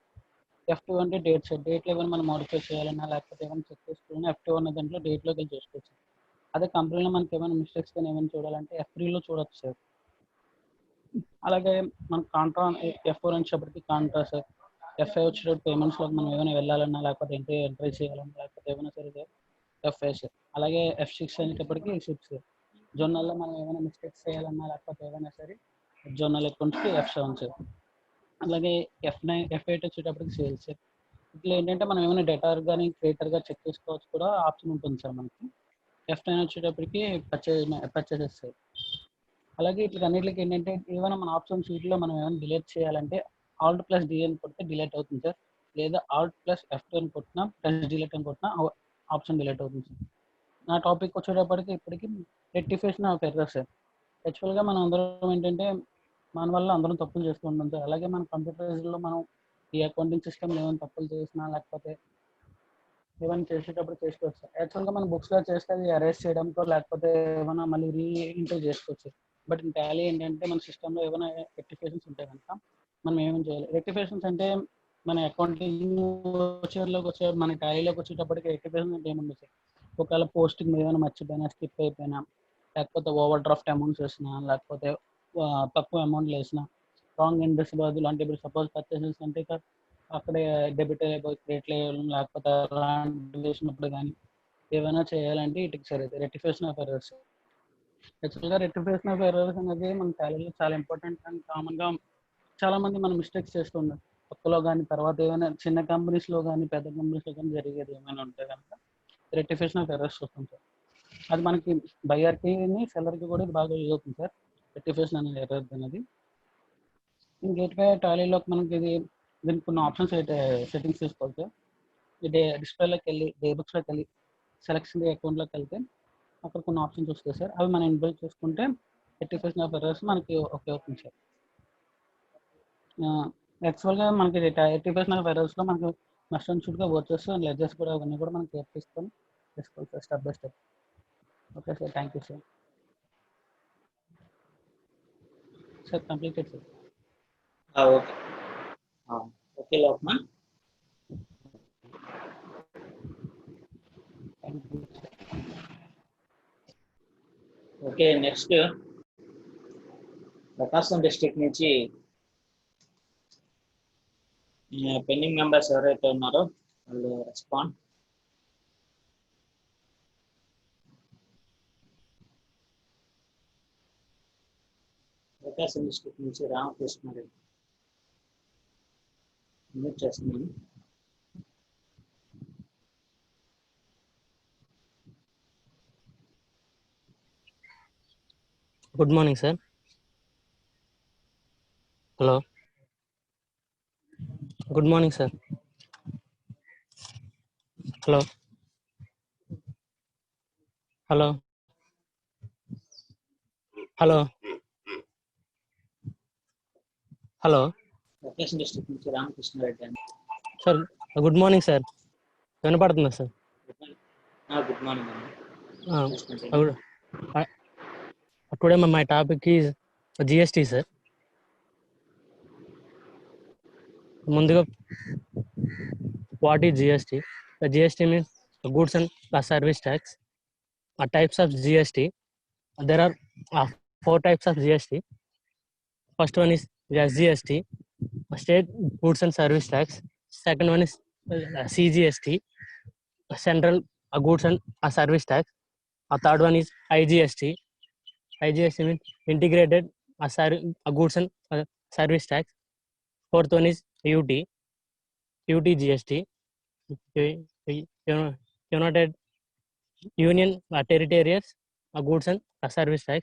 F2 అంటే డేట్స్, డేట్లో ఏమైనా మనం మోడిఫై చేయాలన్నా లేకపోతే ఏమైనా చెక్ చేసుకుని F2 అన్న దాంట్లో డేట్లోకి వెళ్ళి చేసుకోవచ్చు. అదే కంపెనీలో మనకి ఏమైనా మిస్టేక్స్ కానీ ఏమైనా చూడాలంటే F3లో చూడొచ్చు సార్. అలాగే మన కాంట్రా F4 వచ్చేటప్పటికి కాంట్రా సార్. F5 వచ్చేటప్పుడు పేమెంట్స్లోకి మనం ఏమైనా వెళ్ళాలన్నా లేకపోతే ఎంట్రీ చేయాలన్నా లేకపోతే ఏమైనా సరే F5 సార్. అలాగే F6 అనేటప్పటికి 6 జొన్నల్లో మనం ఏమైనా మిస్టేక్స్ చేయాలన్నా లేకపోతే ఏమైనా సరే జొన్నల్ అకౌంట్స్కి F7 సార్. అలాగే F9, F8 వచ్చేటప్పటికి సేల్స్ సార్. ఇట్లా ఏంటంటే మనం ఏమైనా డేటార్ కానీ క్రియేటర్గా చెక్ చేసుకోవచ్చు కూడా ఆప్షన్ ఉంటుంది సార్ మనకి. F9 వచ్చేటప్పటికి పర్చేసెస్ సార్. అలాగే ఇట్లా అన్నిటికి ఏంటంటే ఏమైనా మన ఆప్షన్స్ వీటిలో మనం ఏమైనా డిలీట్ చేయాలంటే Alt+D అని కొడితే డిలీట్ అవుతుంది సార్. లేదా Alt+F2 అని కొట్టినా +delete అని కొట్టినా ఆప్షన్ డిలీట్ అవుతుంది సార్. నా టాపిక్ వచ్చేటప్పటికి ఇప్పటికి రెక్టిఫికేషన్ ఆఫ్ ఎర్రర్స్ సార్. యాక్చువల్గా మనం అందరం ఏంటంటే మన వల్ల అందరం తప్పులు చేస్తూ ఉంటాం సార్. అలాగే మన కంప్యూటరైజ్లో మనం ఈ అకౌంటింగ్ సిస్టమ్లో ఏమైనా తప్పులు చేసినా లేకపోతే ఏమైనా చేసేటప్పుడు చేసుకోవచ్చు సార్. యాక్చువల్గా మనం బుక్స్లో చేస్తే అది అరేంజ్ చేయడంతో లేకపోతే ఏమైనా మళ్ళీ రీఎంటర్ చేసుకోవచ్చు. బట్ టాలీ ఏంటంటే మన సిస్టంలో ఏమైనా రెక్టిఫికేషన్స్ ఉంటాయి కనుక మనం ఏమేమి చేయాలి. రెక్టిఫికేషన్స్ అంటే మన అకౌంటింగ్ వచ్చే మన టాలీలోకి వచ్చేటప్పటికి రెక్టిఫికేషన్ అంటే ఏముండదు సార్. ఒకవేళ పోస్టింగ్ ఏమైనా మర్చిపోయినా స్కిప్ అయిపోయినా లేకపోతే ఓవర్ డ్రాఫ్ట్ అమౌంట్స్ వేసినా లేకపోతే తక్కువ అమౌంట్లు వేసినా రాంగ్ ఇండెక్స్ బదులు అంటే ఇప్పుడు సపోజ్ పర్చేసెస్ అంటే అక్కడే డెబిట్ క్రెడిట్ లేకపోతే అలాంటి వేసినప్పుడు కానీ ఏమైనా చేయాలంటే ఇటుకి సరే రెక్టిఫికేషన్ ఆఫ్ ఎర్రర్స్. యాక్చువల్గా రెక్టిఫికేషన్ ఆఫ్ ఎర్రర్స్ అనేది మన టాలీలో చాలా ఇంపార్టెంట్ అండ్ కామన్గా చాలా మంది మనం మిస్టేక్స్ చేస్తున్నారు. కొత్తలో కానీ తర్వాత ఏమైనా చిన్న కంపెనీస్లో కానీ పెద్ద కంపెనీస్లో కానీ జరిగేది ఏమైనా ఉంటే కనుక రెక్టిఫికేషన్ ఆఫ్ ఎర్రర్స్ వస్తుంది సార్. అది మనకి బయర్కి సెల్లర్కి కూడా బాగా యూజ్ అవుతుంది సార్ రెక్టిఫికేషన్ అనేది ఎర్రర్స్ అనేది. గేట్వే టాలీలోకి మనకి దీనికి కొన్ని ఆప్షన్స్ అయితే సెట్టింగ్స్ చేసుకోవాలి సార్. ఇది డిస్ప్లేలోకి వెళ్ళి డే బుక్స్లోకి వెళ్ళి సెలెక్షన్ అకౌంట్లోకి వెళ్తే అక్కడ కొన్ని ఆప్షన్స్ వస్తాయి సార్. అవి మనం ఇన్బిల్డ్ చేసుకుంటే రెక్టిఫికేషన్ ఆఫ్ ఎర్రర్స్ మనకి ఓకే అవుతుంది సార్. యాక్చువల్గా మనకి రెక్టిఫికేషన్ ఆఫ్ ఎర్రర్స్లో మనకి మస్ట్ షుడ్గా వర్చెస్ అండ్ లెజర్స్ కూడా అవన్నీ కూడా మనం కేర్ తీసుకొని చేసుకోవాలి sir step by step. Okay sir, thank you sir. Sir completed sir. Okay okay Lokman. Okay, next Prakasam district నుంచి పెండింగ్ మెంబర్స్ ఎవరైతే ఉన్నారో వాళ్ళు రెస్పాండ్. ప్రకాశం డిస్ట్రిక్ట్ నుంచి రామకృష్ణారెడ్డి మ్యూట్ చేస్తున్నాను. Good morning sir. Hello, good morning sir. Hello hello hello hello Prakasam district నుంచి రామకృష్ణారెడ్డి అండి. Sir good morning sir. వినపడుతుందా సార్? గుడ్ మార్నింగ్ అండి. Today my topic is GST sir. ముందుగా what is GST? GST means goods and service tax. Types of GST, there are 4 types of GST. First one is SGST, state goods and service tax. Second one is CGST, central goods and service tax. Third one is IGST. IGST means integrated goods and service tax. Fourth one is UT GST, United Union Territories goods and service tax.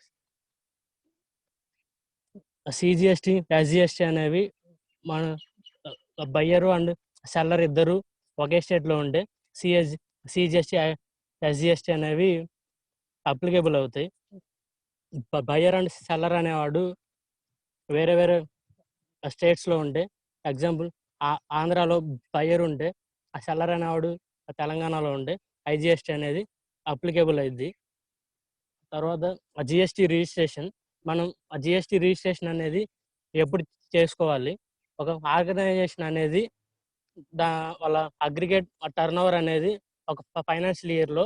CGST SGST అనేవి మన బయ్యరు అండ్ సెల్లర్ ఇద్దరు ఒకే స్టేట్లో ఉంటే సిజిఎస్టి ఎస్జిఎస్టి అనేవి అప్లికేబుల్ అవుతాయి. బయ్యర్ అండ్ సెల్లర్ అనేవాడు వేరే వేరే స్టేట్స్లో ఉంటే, ఎగ్జాంపుల్ ఆంధ్రాలో బయ్యర్ ఉంటే ఆ సెల్లర్ అనేవాడు తెలంగాణలో ఉంటే ఐజిఎస్టి అనేది అప్లికేబుల్ అయింది. తర్వాత జిఎస్టి రిజిస్ట్రేషన్, మనం ఆ జిఎస్టి రిజిస్ట్రేషన్ అనేది ఎప్పుడు చేసుకోవాలి? ఒక ఆర్గనైజేషన్ అనేది వాళ్ళ అగ్రిగేట్ టర్న్ ఓవర్ అనేది ఒక ఫైనాన్షియల్ ఇయర్లో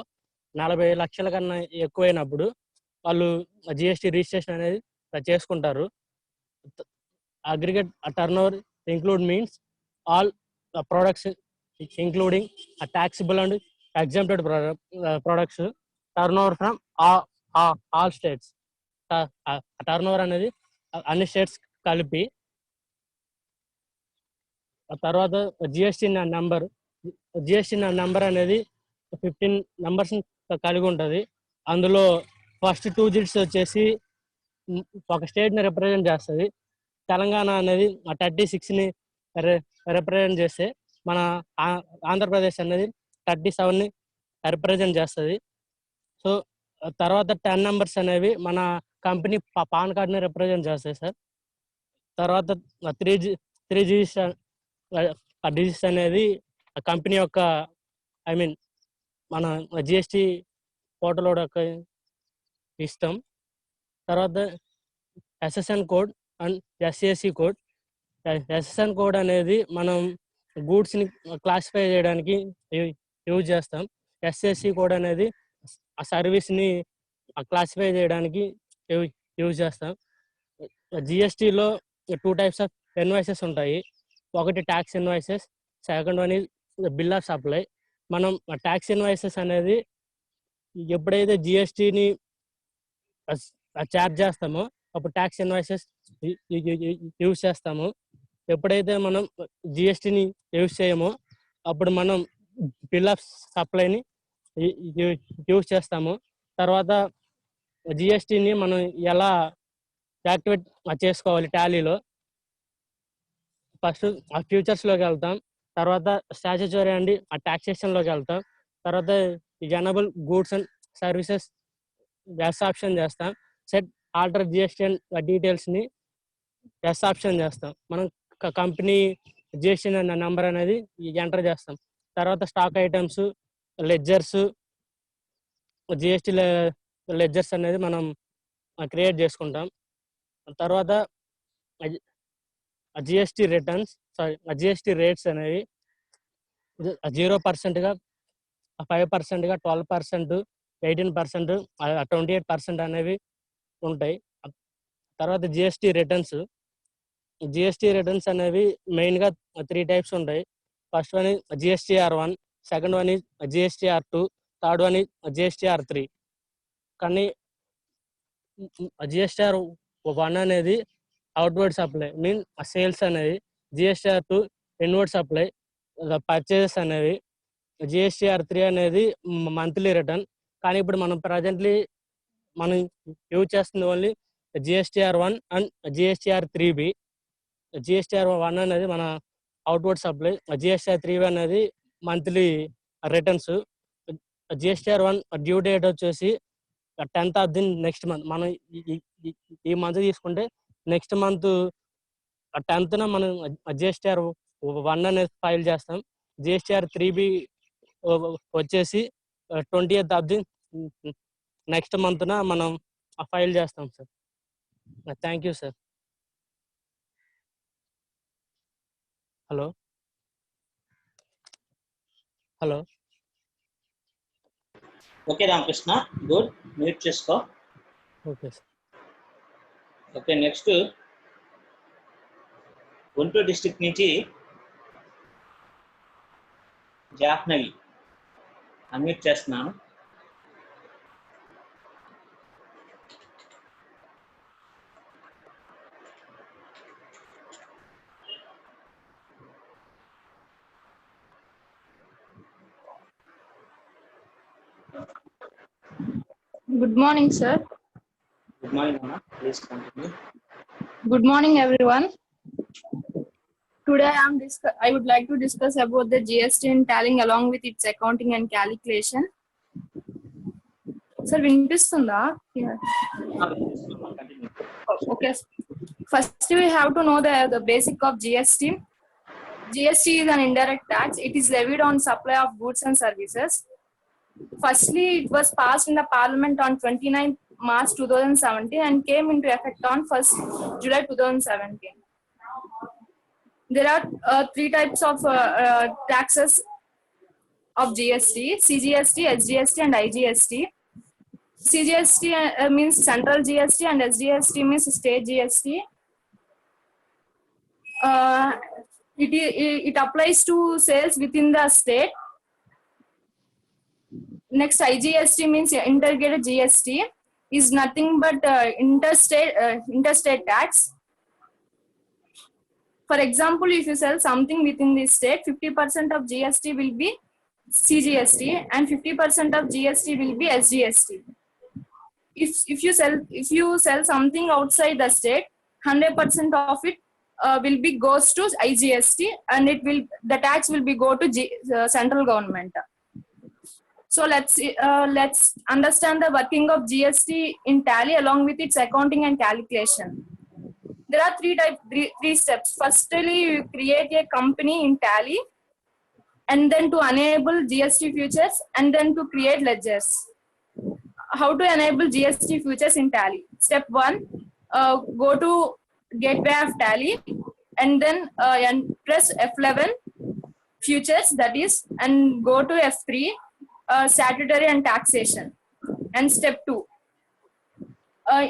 40 లక్షల కన్నా ఎక్కువైనప్పుడు వాళ్ళు జిఎస్టి రిజిస్ట్రేషన్ అనేది చేసుకుంటారు. Aggregate turn over include means all products including taxable and exempted products turn over from all states. Turn over అనేది అన్ని స్టేట్స్ కలిపి. తర్వాత జిఎస్టి నెంబర్ అనేది 15 నెంబర్స్ కలిగి ఉంటుంది. అందులో ఫస్ట్ 2 digits వచ్చేసి ఒక స్టేట్ని రిప్రజెంట్ చేస్తుంది. తెలంగాణ అనేది 36ని రిప్రజెంట్ చేస్తే మన ఆంధ్రప్రదేశ్ అనేది 37ని రిప్రజెంట్ చేస్తుంది. సో తర్వాత 10 నెంబర్స్ అనేవి మన కంపెనీ పాన్ కార్డ్ని రిప్రజెంట్ చేస్తాయి సార్. తర్వాత 3 డిజిట్స్ అనేది కంపెనీ యొక్క మన జిఎస్టి పోర్టల్ యొక్క ఇష్టం. తర్వాత SSN code and ఎస్సిఎస్సి code. SSN code అనేది మనం గూడ్స్ని క్లాసిఫై చేయడానికి యూజ్ చేస్తాం. ఎస్సిఎస్సి కోడ్ అనేది ఆ సర్వీస్ని క్లాసిఫై చేయడానికి యూజ్ చేస్తాం. జిఎస్టిలో 2 types ఆఫ్ ఇన్వాయిసెస్ ఉంటాయి. ఒకటి tax invoices, second one is bill of supply. మనం ట్యాక్స్ ఇన్వాయిసెస్ అనేది ఎప్పుడైతే జిఎస్టిని ఛార్జ్ చేస్తామో అప్పుడు ట్యాక్స్ ఇన్వాయిసెస్ యూజ్ చేస్తాము. ఎప్పుడైతే మనం జిఎస్టిని యూజ్ చేయమో అప్పుడు మనం బిల్ ఆఫ్ సప్లైని యూజ్ చేస్తాము. తర్వాత జిఎస్టిని మనం ఎలా యాక్టివేట్ చేసుకోవాలి టాలీలో? ఫస్ట్ ఆ ఫ్యూచర్స్లోకి వెళ్తాం, తర్వాత స్టాచ్యుటరీ అండి ఆ టాక్సేషన్లోకి వెళ్తాం, తర్వాత enable goods and services yes option చేస్తాం, సెట్ ఆల్టర్ జిఎస్టి అండ్ డీటెయిల్స్ని ఎస్ ఆప్షన్ చేస్తాం. మనం కంపెనీ జిఎస్టి నెంబర్ అనేది ఎంటర్ చేస్తాం. తర్వాత stock items, ledgers, GST ledgers అనేది మనం క్రియేట్ చేసుకుంటాం. తర్వాత జిఎస్టి రిటర్న్స్, జిఎస్టి రేట్స్ అనేవి 0%గా, 5%గా, 12%, 18%, 28% అనేవి ఉంటాయి. తర్వాత జిఎస్టి రిటర్న్స్ అనేవి మెయిన్గా 3 types ఉంటాయి. First one is GSTR1, second one is GSTR2, third one is GSTR3. కానీ GSTR1 అనేది అవుట్వర్డ్ సప్లై మీన్ సేల్స్ అనేది, GSTR2 ఇన్వర్డ్ సప్లై పర్చేజెస్ అనేవి, GSTR3 అనేది మంత్లీ రిటర్న్. కానీ ఇప్పుడు మనం ప్రజెంట్లీ మనం యూజ్ చేస్తుంది only GSTR1 and GSTR3B. GSTR1 అనేది మన అవుట్వర్డ్ సప్లై, GSTR3 అనేది monthly returns. GSTR1 due date వచ్చేసి 10th of the next month. మనం ఈ మంత్ తీసుకుంటే నెక్స్ట్ మంత్ 10th మనం GSTR1 అనేది ఫైల్ చేస్తాం. GSTR3B వచ్చేసి 20th of the నెక్స్ట్ మంత్న మనం ఫైల్ చేస్తాం sir. Thank you sir. Hello okay Ramakrishna, good. Mute చేసుకో. Okay sir. Okay, next Guntur district నుంచి జాహ్నవి అన్మ్యూట్ చేస్తున్నాను. Good morning, sir. Good morning, Anna. Please continue. Good morning, everyone. Today I would like to discuss about the GST and tallying along with its accounting and calculation. Sir, వినిపిస్తుందా? Yeah. Okay. First, we have to know the basic of GST. GST is an indirect tax. It is levied on supply of goods and services. Firstly, it was passed in the Parliament on 29th March 2017 and came into effect on 1st July 2017. There are three types of taxes of GST: CGST, SGST, and IGST. CGST means central GST and SGST means state GST. It applies to sales within the state. Next, IGST means integrated GST is nothing but interstate tax. For example, if you sell something within the state, 50% of GST will be CGST and 50% of GST will be SGST. If you sell something outside the state, 100% of it will be goes to IGST and the tax will be go to central government. So let's understand the working of GST in Tally along with its accounting and calculation. There are three steps. Firstly, you create a company in Tally, and then to enable GST futures, and then to create ledgers. How to enable GST futures in Tally? Step 1, go to gateway of Tally, and then press F11 futures, that is, and go to F3 statutory and taxation. And step 2,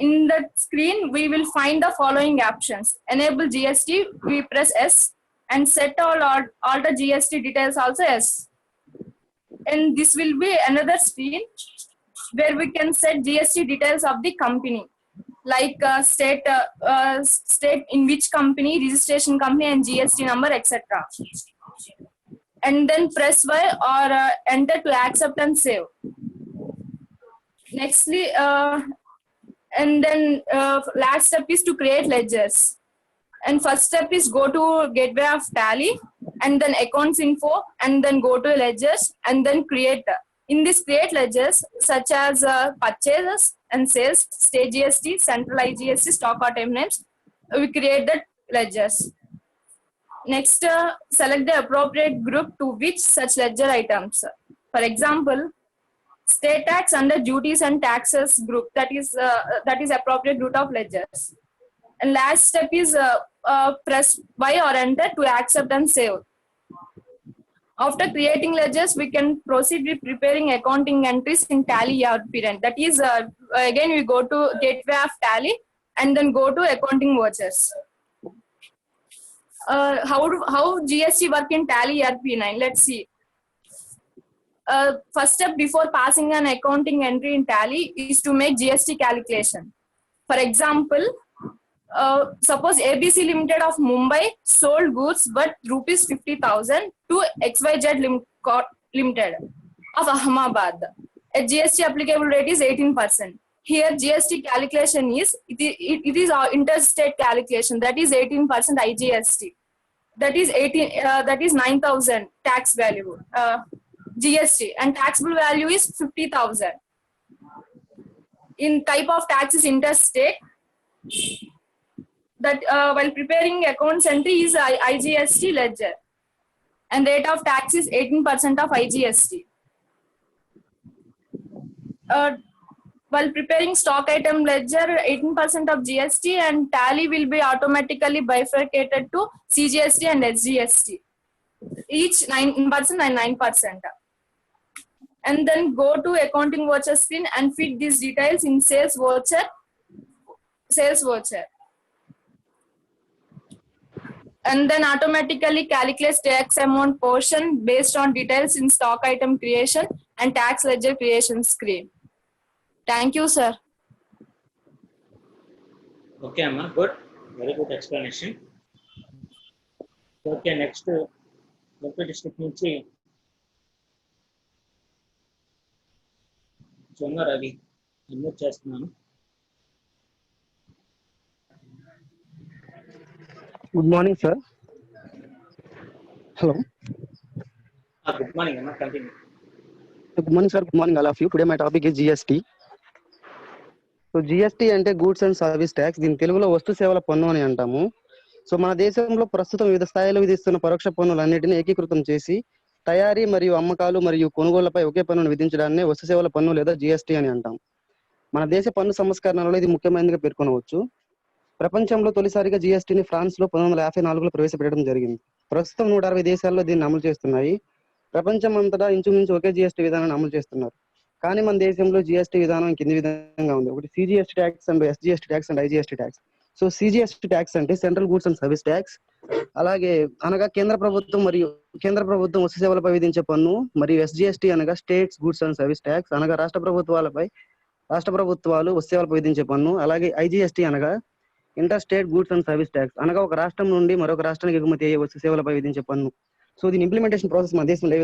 in the screen we will find the following options. Enable GST, we press S, and set all the GST details also S. And this will be another screen where we can set GST details of the company, like state in which company, registration company, and GST number, etc. And then press Y or enter to accept and save. Nextly, and then last step is to create ledgers. And first step is go to gateway of Tally, and then accounts info, and then go to ledgers, and then create. In this create ledgers such as purchases and sales, state GST, central IGST, stock or time names, we create the ledgers. Next, select the appropriate group to which such ledger items. For example, state tax under duties and taxes group, that is appropriate group of ledgers. And last step is press Y or enter to accept and save. After creating ledgers, we can proceed with preparing accounting entries in Tally ERP. That is, again we go to gateway of Tally and then go to accounting vouchers. How GST work in Tally ERP9? Let's see. First step before passing an accounting entry in Tally is to make GST calculation. For example, suppose ABC Limited of Mumbai sold goods worth rupees 50,000 to XYZ Limited of Ahmedabad. A GST applicable rate is 18%. Here GST calculation is it is our interstate calculation, that is 18% IGST. That is 9,000 tax value GST, and taxable value is 50,000. In type of tax is interstate. That while preparing accounts entry is IGST ledger, and rate of tax is 18% of IGST. While preparing stock item ledger, 18% of GST, and Tally will be automatically bifurcated to CGST and SGST, each 9% and 9%. And then go to accounting voucher screen and feed these details in sales voucher. And then automatically calculates tax amount portion based on details in stock item creation and tax ledger creation screen. Thank you, sir. Okay, Amma, good. Very good explanation. Okay, next, Local district నుంచి జొన్న రవి అన్మ్యూట్ చేస్తున్నాను. Good morning, sir. Hello. Good morning అన్న, continue. Good morning, sir. Good morning, all of you. Today my topic is GST. So GST అంటే గూడ్స్ అండ్ సర్వీస్ ట్యాక్స్. దీని తెలుగులో వస్తు సేవల పన్ను అని అంటాము. సో మన దేశంలో ప్రస్తుతం వివిధ స్థాయిలో విధిస్తున్న పరోక్ష పన్నులన్నిటిని ఏకీకృతం చేసి తయారీ మరియు అమ్మకాలు మరియు కొనుగోళ్లపై ఒకే పన్నును విధించడాన్ని వస్తు సేవల పన్ను లేదా జిఎస్టీ అని అంటాం. మన దేశ పన్ను సంస్కరణలో ఇది ముఖ్యమైనదిగా పేర్కొనవచ్చు. ప్రపంచంలో తొలిసారిగా జిఎస్టీని ఫ్రాన్స్ లో 1954లో ప్రవేశపెట్టడం జరిగింది. ప్రస్తుతం 160 దేశాల్లో దీన్ని అమలు చేస్తున్నాయి. ప్రపంచం అంతటా ఇంచుమించు ఒకే జిఎస్టీ విధానాన్ని అమలు చేస్తున్నారు. కానీ మన దేశంలో జిఎస్టీ విధానం కింది విధంగా ఉంది. ఒకటి CGST tax and SGST tax and IGST tax. So CGST tax అంటే central goods and service tax. అలాగే అనగా కేంద్ర ప్రభుత్వం వస్తు సేవలపై విధించే పన్ను. మరియు ఎస్జిఎస్టీ అనగా states goods and service tax, అనగా రాష్ట్ర ప్రభుత్వాలు వస్తు సేవలపై విధించే పన్ను. అలాగే ఐజిఎస్టీ అనగా inter state goods and service tax, అనగా ఒక రాష్ట్రం నుండి మరొక రాష్ట్రానికి ఎగుమతి అయ్యే వస్తు సేవలపై విధించే పన్ను. సో దీని ఇంప్లిమెంటేషన్ ప్రాసెస్ మన దేశంలో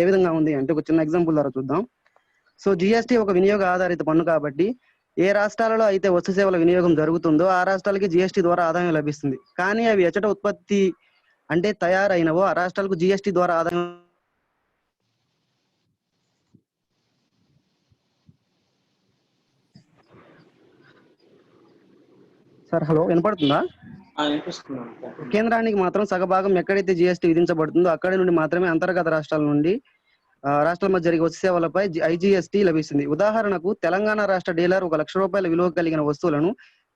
ఏ విధంగా ఉంది అంటే ఒక చిన్న ఎగ్జాంపుల్ ద్వారా చూద్దాం. సో జిఎస్టీ ఒక వినియోగ ఆధారిత పన్ను కాబట్టి ఏ రాష్ట్రాలలో అయితే వస్తు సేవల వినియోగం జరుగుతుందో ఆ రాష్ట్రాలకి జిఎస్టీ ద్వారా ఆదాయం లభిస్తుంది. కానీ అవి ఎచ్చట ఉత్పత్తి అంటే తయారైనవో ఆ రాష్ట్రాలకు జిఎస్టీ ద్వారా ఆదాయం. సార్ హలో, వినపడుతుందా? కేంద్రానికి మాత్రం సగభాగం ఎక్కడైతే జిఎస్టీ విధించబడుతుందో అక్కడి నుండి మాత్రమే అంతర్గత రాష్ట్రాల మధ్య జరిగే వస్తు సేవలపై ఐజిఎస్టీ లభిస్తుంది. ఉదాహరణకు తెలంగాణ రాష్ట్ర డీలర్ 1 లక్ష రూపాయల విలువ కలిగిన వస్తువులను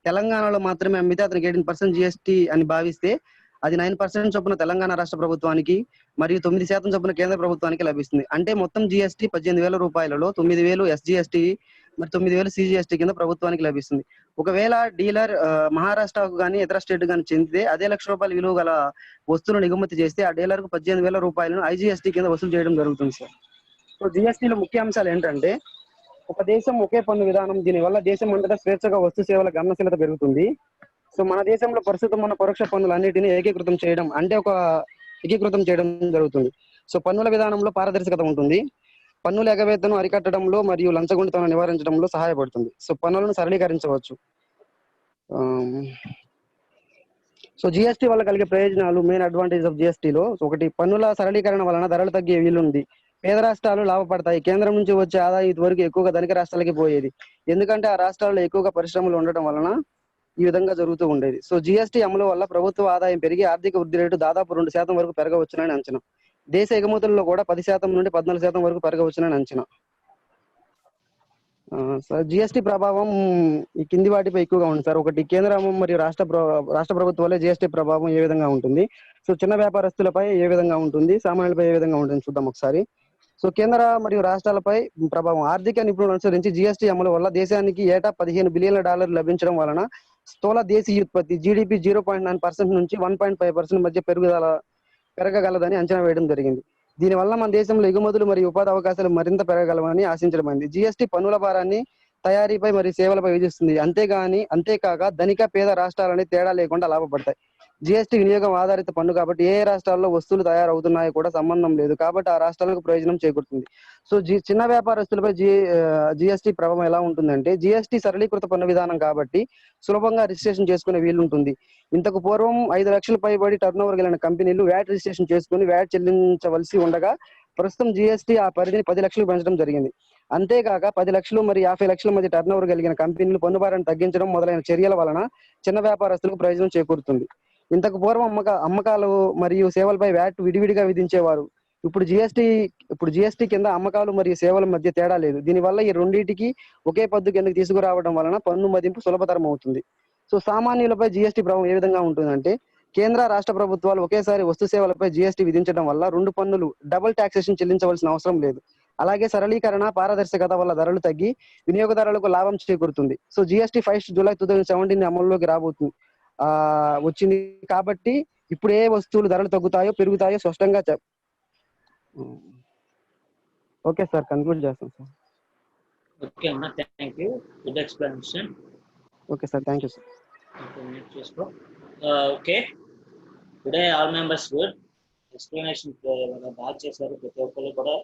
తెలంగాణలో మాత్రమే అమ్మితే అతనికి 18% జిఎస్టీ అని భావిస్తే అది 9% చొప్పున తెలంగాణ రాష్ట్ర ప్రభుత్వానికి మరియు 9% చొప్పున కేంద్ర ప్రభుత్వానికి లభిస్తుంది. అంటే మొత్తం జిఎస్టీ 18,000 రూపాయలలో 9,000 ఎస్జిఎస్టీ మరి 9,000 సిజిఎస్టీ కింద ప్రభుత్వానికి లభిస్తుంది. ఒకవేళ డీలర్ మహారాష్ట్రకు కానీ ఇతర స్టేట్ కానీ చెందితే అదే 1 లక్ష రూపాయల విలువ గల వస్తువులను ఎగుమతి చేస్తే ఆ డీలర్ కు 18,000 రూపాయలను ఐజిఎస్టీ కింద వసూలు చేయడం జరుగుతుంది సార్. సో జిఎస్టీలో ముఖ్య అంశాలు ఏంటంటే ఒక దేశం ఒకే పన్ను విధానం. దీనివల్ల దేశం అంతటా స్వేచ్ఛగా వస్తు సేవల గమనశీలత పెరుగుతుంది. సో మన దేశంలో ప్రస్తుతం ఉన్న పరోక్ష పన్నులన్నిటిని ఏకీకృతం చేయడం జరుగుతుంది. సో పన్నుల విధానంలో పారదర్శకత ఉంటుంది. పన్నుల ఎగవేతను అరికట్టడంలో మరియు లంచగొండితనం నివారించడంలో సహాయపడుతుంది. సో పన్నులను సరళీకరించవచ్చు. సో జిఎస్టీ వల్ల కలిగే ప్రయోజనాలు, మెయిన్ అడ్వాంటేజ్ ఆఫ్ జిఎస్టీలో ఒకటి, పన్నుల సరళీకరణ వలన ధరలు తగ్గే వీలుంది. పేద రాష్ట్రాలు లాభపడతాయి. కేంద్రం నుంచి వచ్చే ఆదాయం ఇదివరకు ఎక్కువగా ధనిక రాష్ట్రాలకి పోయేది, ఎందుకంటే ఆ రాష్ట్రాల్లో ఎక్కువగా పరిశ్రమలు ఉండటం వలన ఈ విధంగా జరుగుతూ ఉండేది. సో జిఎస్టీ అమలు వల్ల ప్రభుత్వ ఆదాయం పెరిగి ఆర్థిక వృద్ధి రేటు దాదాపు 2% వరకు పెరగవచ్చునని అంచనా. దేశ ఎగుమతుల్లో కూడా 10% నుండి 14% వరకు పెరగవచ్చునని అంచనా. జిఎస్టీ ప్రభావం ఈ కింది వాటిపై ఎక్కువగా ఉంది సార్. ఒకటి, కేంద్రం మరియు రాష్ట్ర ప్రభుత్వాలే జిఎస్టీ ప్రభావం ఏ విధంగా ఉంటుంది. సో చిన్న వ్యాపారస్తులపై ఏ విధంగా ఉంటుంది, సామాన్యులపై ఏ విధంగా ఉంటుంది చూద్దాం ఒకసారి. సో కేంద్ర మరియు రాష్ట్రాలపై ప్రభావం. ఆర్థిక నిపుణులు అనుసరించి జిఎస్టీ అమలు వల్ల దేశానికి ఏటా $15 బిలియన్ల లభించడం వలన స్థూల దేశీయోత్పత్తి జీడిపి 0.9% నుంచి 1.5% మధ్య పెరగగలదని అంచనా వేయడం జరిగింది. దీనివల్ల మన దేశంలో ఎగుమతులు మరియు ఉపాధి అవకాశాలు మరింత పెరగగలవని ఆశించడమైంది. జిఎస్టీ పన్నుల భారాన్ని తయారీపై మరియు సేవలపై విధిస్తుంది. అంతేకాక ధనిక పేద రాష్ట్రాలని తేడా లేకుండా లాభపడతాయి. జిఎస్టీ వినియోగం ఆధారిత పన్ను కాబట్టి ఏ రాష్ట్రాల్లో వస్తువులు తయారవుతున్నాయో కూడా సంబంధం లేదు, కాబట్టి ఆ రాష్ట్రాలకు ప్రయోజనం చేకూరుతుంది. సో చిన్న వ్యాపారస్తులపై జిఎస్టీ ప్రభావం ఎలా ఉంటుందంటే, జిఎస్టీ సరళీకృత పన్ను విధానం కాబట్టి సులభంగా రిజిస్ట్రేషన్ చేసుకునే వీలుంటుంది. ఇంతకు పూర్వం 5 లక్షల పైబడి టర్నోవర్ కలిగిన కంపెనీలు వ్యాట్ రిజిస్ట్రేషన్ చేసుకుని వ్యాట్ చెల్లించవలసి ఉండగా ప్రస్తుతం జిఎస్టీ ఆ పరిధిని 10 లక్షలకు పెంచడం జరిగింది. అంతేకాక 10 లక్షలు మరియు 50 లక్షల మధ్య టర్నోవర్ కలిగిన కంపెనీలు పన్ను భారాన్ని తగ్గించడం మొదలైన చర్యల వలన చిన్న వ్యాపారస్తులకు ప్రయోజనం చేకూరుతుంది. ఇంతకు పూర్వం అమ్మకాలు మరియు సేవలపై వ్యాట్ విడివిడిగా విధించేవారు. ఇప్పుడు జిఎస్టీ కింద అమ్మకాలు మరియు సేవల మధ్య తేడా లేదు. దీనివల్ల ఈ రెండింటికి ఒకే పద్దు కిందకి తీసుకురావడం వలన పన్ను మదింపు సులభతరం అవుతుంది. సో సామాన్యులపై జిఎస్టీ ప్రభావం ఏ విధంగా ఉంటుందంటే, కేంద్ర రాష్ట్ర ప్రభుత్వాలు ఒకేసారి వస్తు సేవలపై జిఎస్టీ విధించడం వల్ల 2 పన్నులు డబుల్ టాక్సేషన్ చెల్లించవలసిన అవసరం లేదు. అలాగే సరళీకరణ, పారదర్శకత వల్ల ధరలు తగ్గి వినియోగదారులకు లాభం చేకూరుతుంది. సో జిఎస్టీ 1 జూలై 2017 అమల్లోకి వచ్చింది కాబట్టి ఇప్పుడు ఏ వస్తువులు ధరలు తగ్గుతాయో పెరుగుతాయో స్పష్టంగా ఓకే సార్, కన్క్లూడ్ చేస్తాం సార్. ఓకే అన్న, thank you. Good explanation. Okay sir, thank you sir. Okay, today all members good explanation బాగా చేశారు. ప్రతి ఒక్కరు కూడా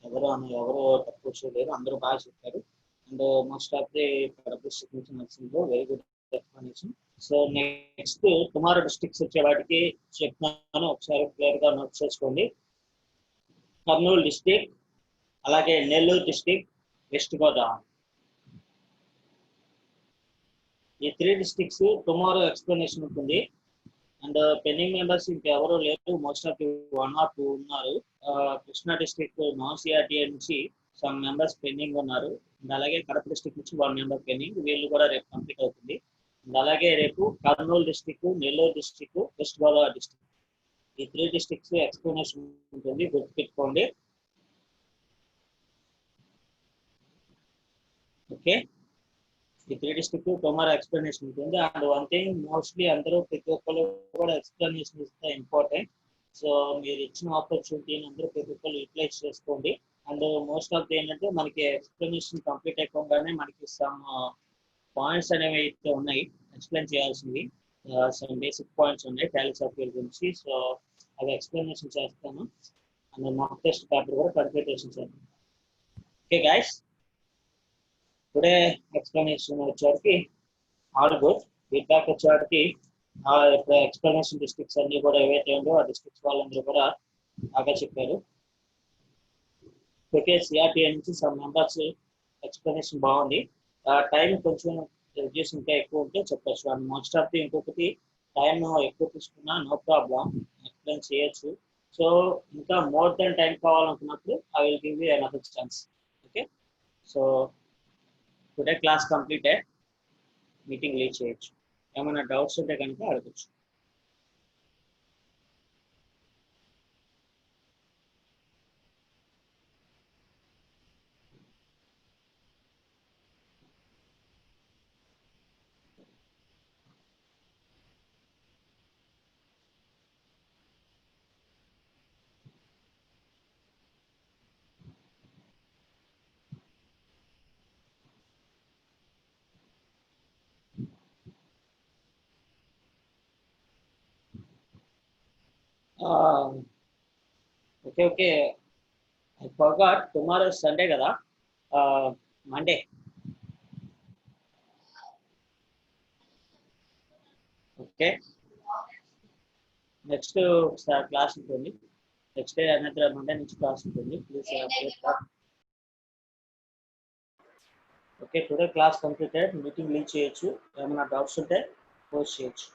ఎవరు తక్కువ చేయలేరు, అందరూ బాగా చెప్పారు. And most of the very good explanation. So next tomorrow districts వచ్చే వాటికి చెప్తున్నాను, ఒకసారి క్లియర్గా నోట్ చేసుకోండి. కర్నూలు డిస్ట్రిక్ట్, అలాగే నెల్లూరు డిస్ట్రిక్ట్, వెస్ట్ గోదావరి. ఈ 3 డిస్ట్రిక్ట్స్ టుమారో ఎక్స్ప్లెనేషన్ ఉంటుంది. అండ్ పెండింగ్ మెంబర్స్ ఇంకెవరూ లేరు, మోస్ట్ ఆఫ్ 1 or 2 ఉన్నారు. కృష్ణా డిస్ట్రిక్ట్ నాన్ సిఆర్టీఏ నుంచి సమ్ మెంబర్స్ పెండింగ్ ఉన్నారు. అండ్ అలాగే కడప డిస్ట్రిక్ట్ నుంచి 1 మెంబర్ పెండింగ్, వీళ్ళు కూడా రేపు కంప్లీట్ అవుతుంది. అండ్ అలాగే రేపు Kurnool district, Nellore district, west Godavari district, ఈ 3 డిస్ట్రిక్ట్స్ ఎక్స్ప్లెనేషన్ ఉంటుంది, గుర్తుపెట్టుకోండి. ఓకే, ఈ 3 డిస్ట్రిక్ట్ టుమారో ఎక్స్ప్లెనేషన్ ఉంటుంది. అండ్ వన్ థింగ్, మోస్ట్లీ అందరూ ప్రతి ఒక్కరు కూడా ఎక్స్ప్లెనేషన్ ఇస్తే ఇంపార్టెంట్. సో మీరు ఇచ్చిన ఆపర్చునిటీని అందరూ ప్రతి ఒక్కరు యూటిలైజ్ చేసుకోండి. అండ్ మోస్ట్ ఆఫ్ ఏంటంటే మనకి ఎక్స్ప్లెనేషన్ కంప్లీట్ అయిపోగానే మనకి సమ్ పాయింట్స్ అనేవి అయితే ఉన్నాయి ఎక్స్ప్లెయిన్ చేయాల్సింది. సమ్ బేసిక్ పాయింట్స్ ఉన్నాయి టాలీ సాఫ్ట్వేర్ గురించి. సో అవి ఎక్స్ప్లెనేషన్ చేస్తాను. అండ్ మాక్ టెస్ట్ పేపర్ కూడా కన్సల్టేషన్ చేస్తాను. ఓకే గైస్, టుడే ఎక్స్ప్లెనేషన్ వచ్చేవారికి ఆల్ గుడ్. ఫీడ్బ్యాక్ వచ్చేవారికి ఇప్పుడు ఎక్స్ప్లెనేషన్ డిస్ట్రిక్ట్స్ అన్ని కూడా ఏవైతే ఉందో ఆ డిస్ట్రిక్ట్స్ వాళ్ళందరూ కూడా బాగా చెప్పారు. ఓకే, సిఆర్టీఏ నుంచి సమ్ మెంబర్స్ ఎక్స్ప్లెనేషన్ బాగుంది. టైం కొంచెం రిడ్యూస్ ఇంకా ఎక్కువ ఉంటే చెప్పచ్చు. అండ్ మోస్ట్ ఆఫ్ ది ఇంకొకటి, టైం ఎక్కువ తీసుకున్నా నో ప్రాబ్లం, ఎక్స్ప్లెయిన్ చేయొచ్చు. సో ఇంకా మోర్ దెన్ టైం కావాలనుకున్నప్పుడు I will give you another chance. Okay, so today class completed, meeting leave చేయొచ్చు. ఏమైనా డౌట్స్ ఉంటే కనుక అడగచ్చు. Okay, I forgot, tomorrow is Sunday కదా, Monday. ఓకే, నెక్స్ట్ క్లాస్ ఉంటుంది. నెక్స్ట్ డే అనదర్ మండే నుంచి క్లాస్ ఉంటుంది. Please okay, today class completed, meeting leave చేయొచ్చు. ఏమైనా డౌట్స్ ఉంటే పోస్ట్ చేయొచ్చు.